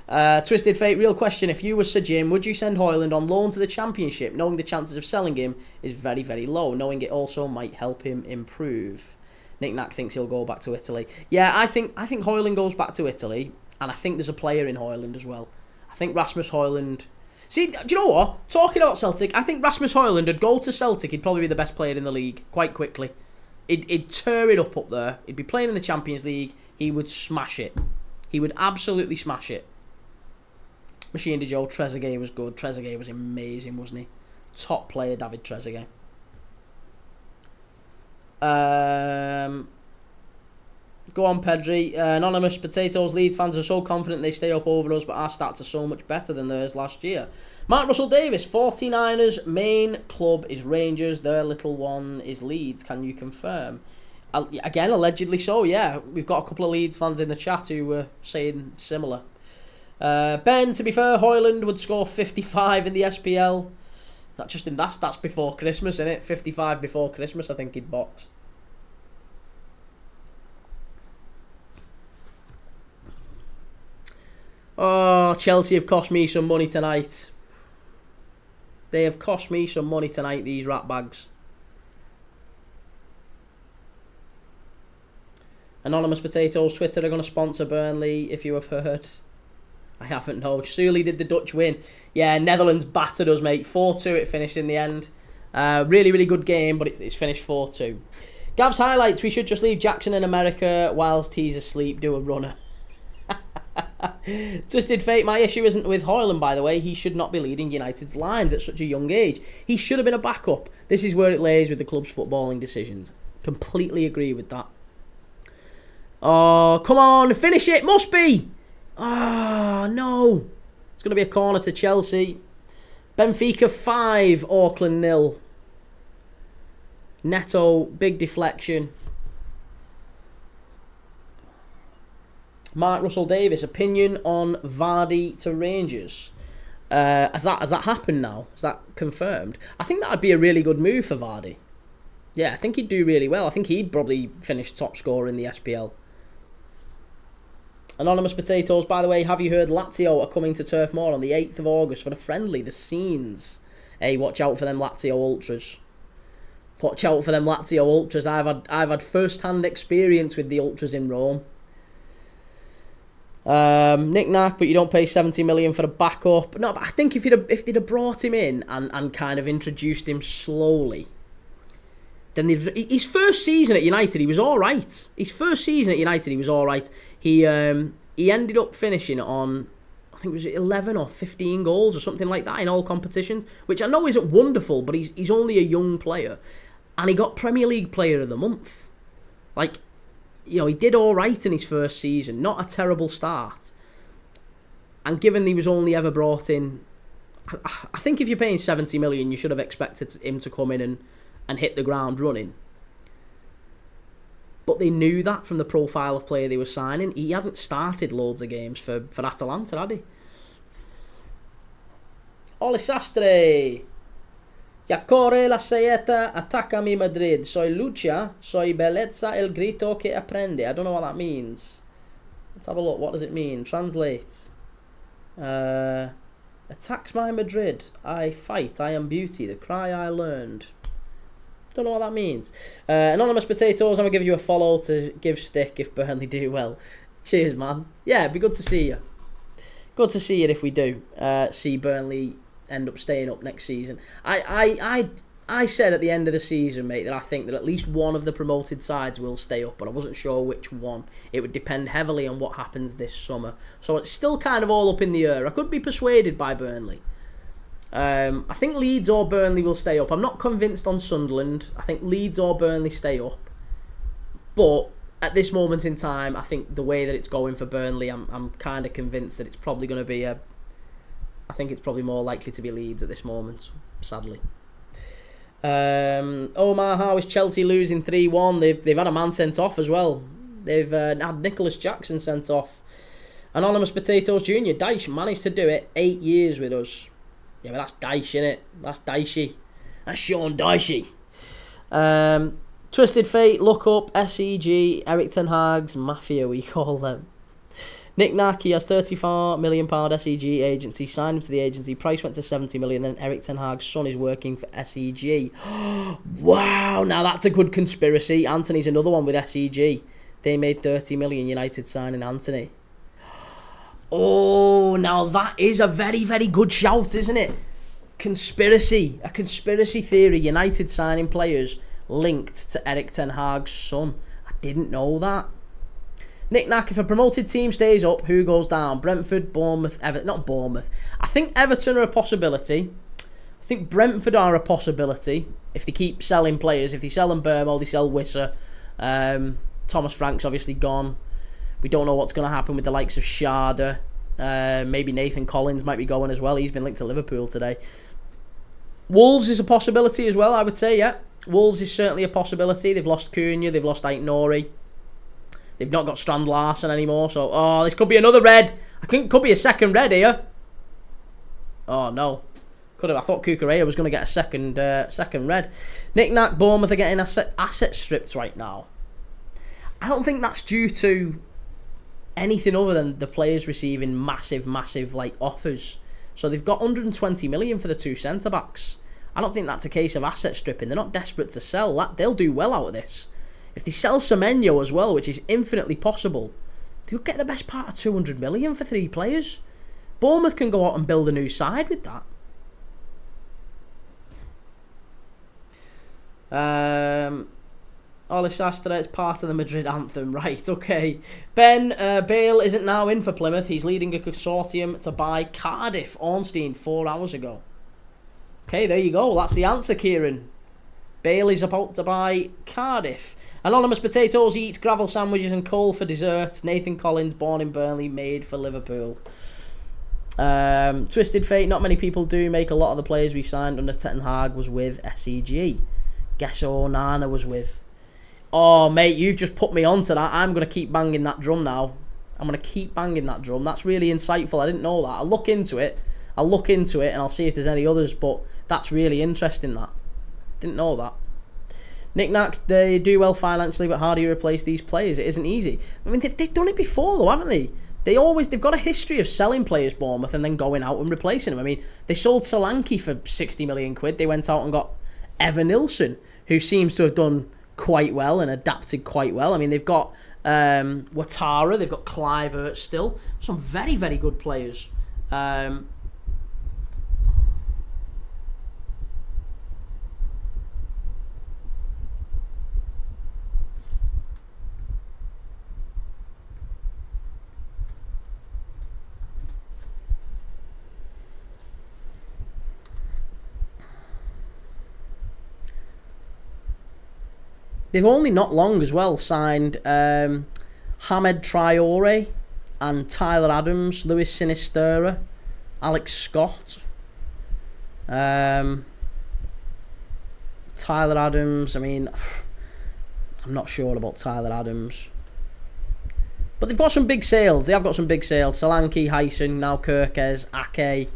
Twisted Fate, real question, if you were Sir Jim, would you send Højlund on loan to the Championship, knowing the chances of selling him is very, very low, knowing it also might help him improve? Nick Nack thinks he'll go back to Italy. Yeah, I think Højlund goes back to Italy, and I think there's a player in Højlund as well. I think Rasmus Højlund... See, do you know what? Talking about Celtic, I think Rasmus Højlund would go to Celtic, he'd probably be the best player in the league, quite quickly. He'd tear it up there. He'd be playing in the Champions League. He would smash it. He would absolutely smash it. Machine de Joe, Trezeguet was good. Trezeguet was amazing, wasn't he? Top player, David Trezeguet. Go on, Pedri. Anonymous Potatoes, Leeds fans are so confident they stay up over us, but our stats are so much better than theirs last year. Mark Russell Davis, 49ers main club is Rangers, their little one is Leeds. Can you confirm? Again, allegedly so, yeah. We've got a couple of Leeds fans in the chat who were saying similar. Ben, to be fair, Højlund would score 55 in the SPL. That's before Christmas, isn't it? 55 before Christmas, I think he'd box. Oh, Chelsea have cost me some money tonight. They have cost me some money tonight, these rat bags. Anonymous Potatoes, Twitter are going to sponsor Burnley, if you have heard. I haven't, no. Sully did the Dutch win. Yeah, Netherlands battered us, mate. 4-2 it finished in the end. Really, really good game, but it's finished 4-2. Gav's highlights, we should just leave Jackson in America whilst he's asleep, do a runner. Twisted Fate, my issue isn't with Højlund, by the way. He should not be leading United's lines at such a young age. He should have been a backup. This is where it lays with the club's footballing decisions. Completely agree with that. Oh, come on, finish it, must be! Ah, no. It's going to be a corner to Chelsea. Benfica 5, Auckland 0. Neto, big deflection. Mark Russell Davis, opinion on Vardy to Rangers. Has that happened now? Is that confirmed? I think that would be a really good move for Vardy. Yeah, I think he'd do really well. I think he'd probably finish top scorer in the SPL. Anonymous Potatoes, by the way, have you heard Lazio are coming to Turf Moor on the 8th of August for the friendly, the scenes. Hey, watch out for them Lazio Ultras. Watch out for them Lazio Ultras. I've had first-hand experience with the Ultras in Rome. Knick-knack, but you don't pay 70 million for a backup. No, but I think if they'd have brought him in and kind of introduced him slowly, then his first season at United, he was all right. He ended up finishing on, I think it was 11 or 15 goals or something like that in all competitions, which I know isn't wonderful, but he's only a young player. And he got Premier League Player of the Month. Like, you know, he did all right in his first season. Not a terrible start. And given he was only ever brought in, I think if you're paying 70 million, you should have expected him to come in and hit the ground running. But they knew that from the profile of player they were signing. He hadn't started loads of games for Atalanta, had he? Ole Sastre. Ya corre la saeta, attaccami Madrid. Soy lucha, soy bellezza el grito que aprende. I don't know what that means. Let's have a look. What does it mean? Translate. Attacks my Madrid. I fight. I am beauty. The cry I learned. Don't know what that means. Anonymous Potatoes, I'm going to give you a follow to give stick if Burnley do well. Cheers, man. Yeah, it'd be good to see you. Good to see it if we do see Burnley end up staying up next season. I said at the end of the season, mate, that I think that at least one of the promoted sides will stay up, but I wasn't sure which one. It would depend heavily on what happens this summer. So it's still kind of all up in the air. I could be persuaded by Burnley. I think Leeds or Burnley will stay up. I'm not convinced on Sunderland. I think Leeds or Burnley stay up. But at this moment in time, I think the way that it's going for Burnley, I'm kind of convinced that it's probably going to be I think it's probably more likely to be Leeds at this moment, sadly. Omar, how is Chelsea losing 3-1? They've had a man sent off as well. They've had Nicholas Jackson sent off. Anonymous Potatoes Jr. Dyche managed to do it 8 years with us. Yeah, but that's Dyche, innit? That's Dyche. That's Sean Dyche. Twisted Fate, Look Up, SEG, Eric Ten Hag's Mafia, we call them. Nick Knack, he has £34 million SEG agency, signed him to the agency, price went to 70 million, then Eric Ten Hag's son is working for SEG. Wow, now that's a good conspiracy. Anthony's another one with SEG. They made 30 million, United signing Anthony. Oh, now that is a very, very good shout, isn't it? Conspiracy. A conspiracy theory. United signing players linked to Eric Ten Hag's son. I didn't know that. Nick Knack, if a promoted team stays up, who goes down? Brentford, Bournemouth, Everton. Not Bournemouth. I think Everton are a possibility. I think Brentford are a possibility. If they keep selling players. If they sell Mbermo, they sell Wissa. Thomas Frank's obviously gone. We don't know what's going to happen with the likes of Sharda. Maybe Nathan Collins might be going as well. He's been linked to Liverpool today. Wolves is a possibility as well, I would say, yeah. Wolves is certainly a possibility. They've lost Cunha, they've lost Aït-Nouri. They've not got Strand Larsen anymore, so... this could be another red. I think it could be a second red here. Oh, no. Could have. I thought Cucurella was going to get a second red. Knick-knack, Bournemouth are getting asset stripped right now. I don't think that's due to anything other than the players receiving massive offers. So they've got 120 million for the 2 centre-backs. I don't think that's a case of asset stripping. They're not desperate to sell. They'll do well out of this. If they sell Semenyo as well, which is infinitely possible, they'll get the best part of 200 million for 3 players. Bournemouth can go out and build a new side with that. Oli Sastre is part of the Madrid anthem. Right, okay. Ben Bale isn't now in for Plymouth. He's leading a consortium to buy Cardiff. Ornstein 4 hours ago. Okay, there you go. That's the answer, Kieran. Bale is about to buy Cardiff. Anonymous Potatoes eats gravel sandwiches and coal for dessert. Nathan Collins, born in Burnley, made for Liverpool. Twisted Fate, not many people do. Make a lot of the players we signed under Ten Hag was with SEG. Guess who Onana was with? Oh, mate, you've just put me onto that. I'm going to keep banging that drum now. I'm going to keep banging that drum. That's really insightful. I didn't know that. I'll look into it. And I'll see if there's any others. But that's really interesting, that. Didn't know that. Knick-knack, they do well financially, but how do you replace these players? It isn't easy. I mean, they've done it before, though, haven't they? They've got a history of selling players, Bournemouth, and then going out and replacing them. I mean, they sold Solanke for 60 million quid. They went out and got Evan Nilsson, who seems to have done quite well and adapted quite well. I mean, they've got Ouattara, they've got Kluivert still. Some very, very good players. They've only not long as well signed Hamed Traore and Tyler Adams, Luis Sinisterra, Alex Scott. Tyler Adams, I mean, I'm not sure about Tyler Adams. But they've got some big sales. They have got some big sales. Solanke, Hyson, now Kirkes, Ake.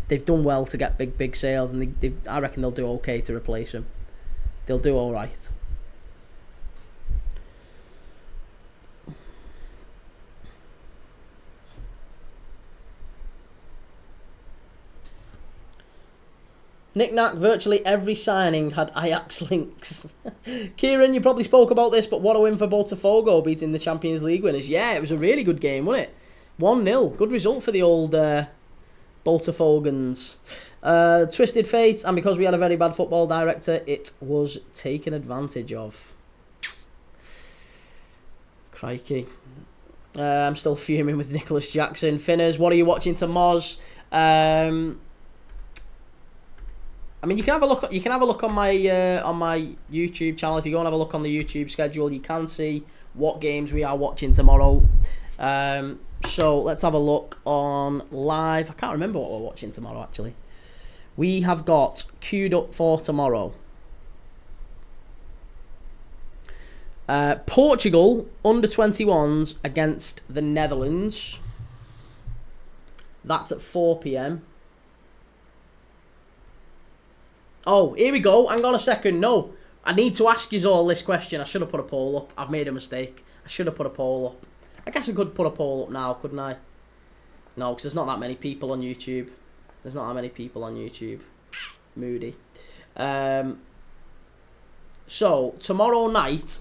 They've done well to get big sales, and I reckon they'll do okay to replace them. They'll do all right. Knick-knack, virtually every signing had Ajax links. Kieran, you probably spoke about this, but what a win for Botafogo beating the Champions League winners. Yeah, it was a really good game, wasn't it? 1-0. Good result for the old Botafogans. Twisted Fate, and because we had a very bad football director, it was taken advantage of. Crikey. I'm still fuming with Nicholas Jackson. Finners, what are you watching to Moz? I mean, you can have a look. You can have a look on my YouTube channel. If you go and have a look on the YouTube schedule, you can see what games we are watching tomorrow. So let's have a look on live. I can't remember what we're watching tomorrow, actually. We have got queued up for tomorrow. Portugal under 21s against the Netherlands. That's at 4 p.m. Oh, here we go. Hang on a second. No, I need to ask you all this question. I should have put a poll up. I've made a mistake. I should have put a poll up. I guess I could put a poll up now, couldn't I? No, because there's not that many people on YouTube. There's not that many people on YouTube. Moody. So, tomorrow night,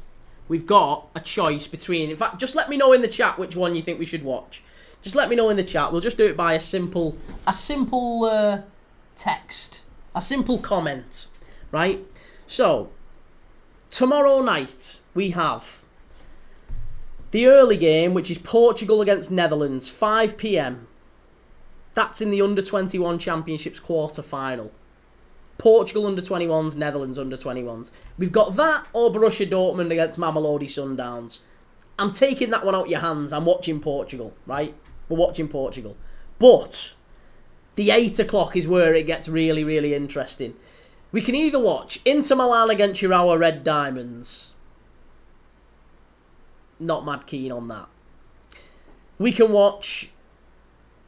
we've got a choice between... In fact, just let me know in the chat which one you think we should watch. Just let me know in the chat. We'll just do it by a simple text. A simple comment. Right? So, tomorrow night, we have the early game, which is Portugal against Netherlands, 5 p.m. That's in the Under-21 Championships quarter-final. Portugal Under-21s, Netherlands Under-21s. We've got that or Borussia Dortmund against Mamelodi Sundowns. I'm taking that one out your hands. I'm watching Portugal, right? We're watching Portugal. But the 8 o'clock is where it gets really, really interesting. We can either watch Inter Milan against Urawa Red Diamonds. Not mad keen on that. We can watch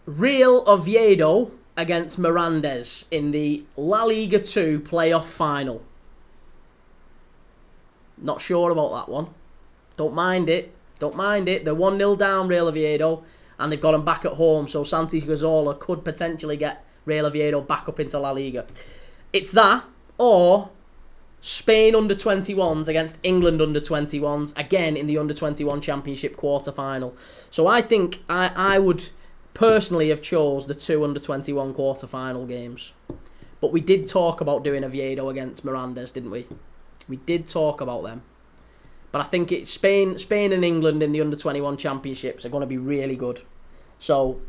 Real Oviedo against Mirandes in the La Liga 2 playoff final. Not sure about that one. Don't mind it. Don't mind it. They're 1-0 down, Real Oviedo, and they've got them back at home. So Santi Cazorla could potentially get Real Oviedo back up into La Liga. It's that, or Spain under-21s against England under-21s, again in the under-21 championship quarter-final. So I think I would personally have chose the 2 under-21 quarter-final games. But we did talk about doing Oviedo against Mirandes, didn't we? We did talk about them. But I think it's Spain and England in the under-21 championships are going to be really good. So,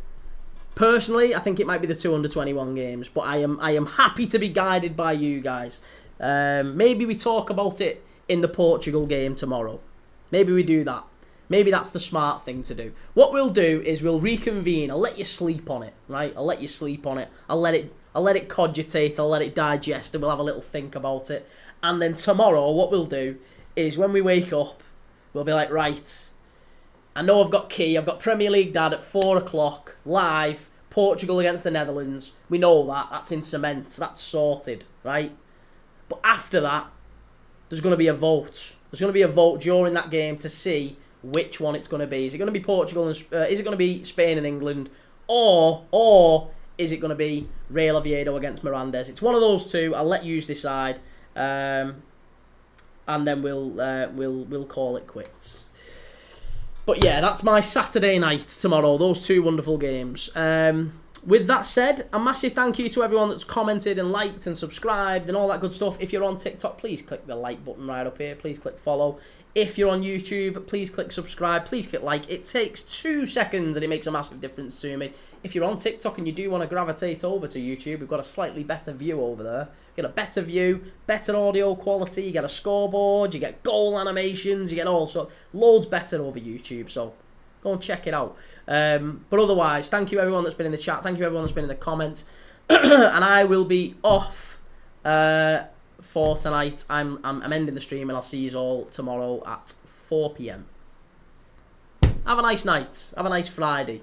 personally, I think it might be the 2 under-21 games. But I am happy to be guided by you guys. Maybe we talk about it in the Portugal game tomorrow. Maybe we do that. Maybe that's the smart thing to do. What we'll do is we'll reconvene. I'll let you sleep on it, right? I'll let you sleep on it. I'll let it cogitate. I'll let it digest, and we'll have a little think about it. And then tomorrow, what we'll do is when we wake up, we'll be like, right, I know I've got Kee. I've got Premier League Dad at 4 o'clock, live, Portugal against the Netherlands. We know that. That's in cement. That's sorted, right? But after that, there's going to be a vote. There's going to be a vote during that game to see which one it's going to be. Is it going to be Portugal and is it going to be Spain and England, or is it going to be Real Oviedo against Mirandes? It's one of those two. I'll let you decide, and then we'll call it quits. But yeah, that's my Saturday night tomorrow. Those two wonderful games. With that said, a massive thank you to everyone that's commented and liked and subscribed and all that good stuff. If you're on TikTok, please click the like button right up here. Please click follow. If you're on YouTube, please click subscribe. Please click like. It takes 2 seconds and it makes a massive difference to me. If you're on TikTok and you do want to gravitate over to YouTube, we've got a slightly better view over there. You get a better view, better audio quality, you get a scoreboard, you get goal animations, you get all sorts. Loads better over YouTube, so go and check it out. But otherwise, thank you everyone that's been in the chat. Thank you everyone that's been in the comments. And I will be off for tonight. I'm ending the stream and I'll see you all tomorrow at 4 PM. Have a nice night. Have a nice Friday.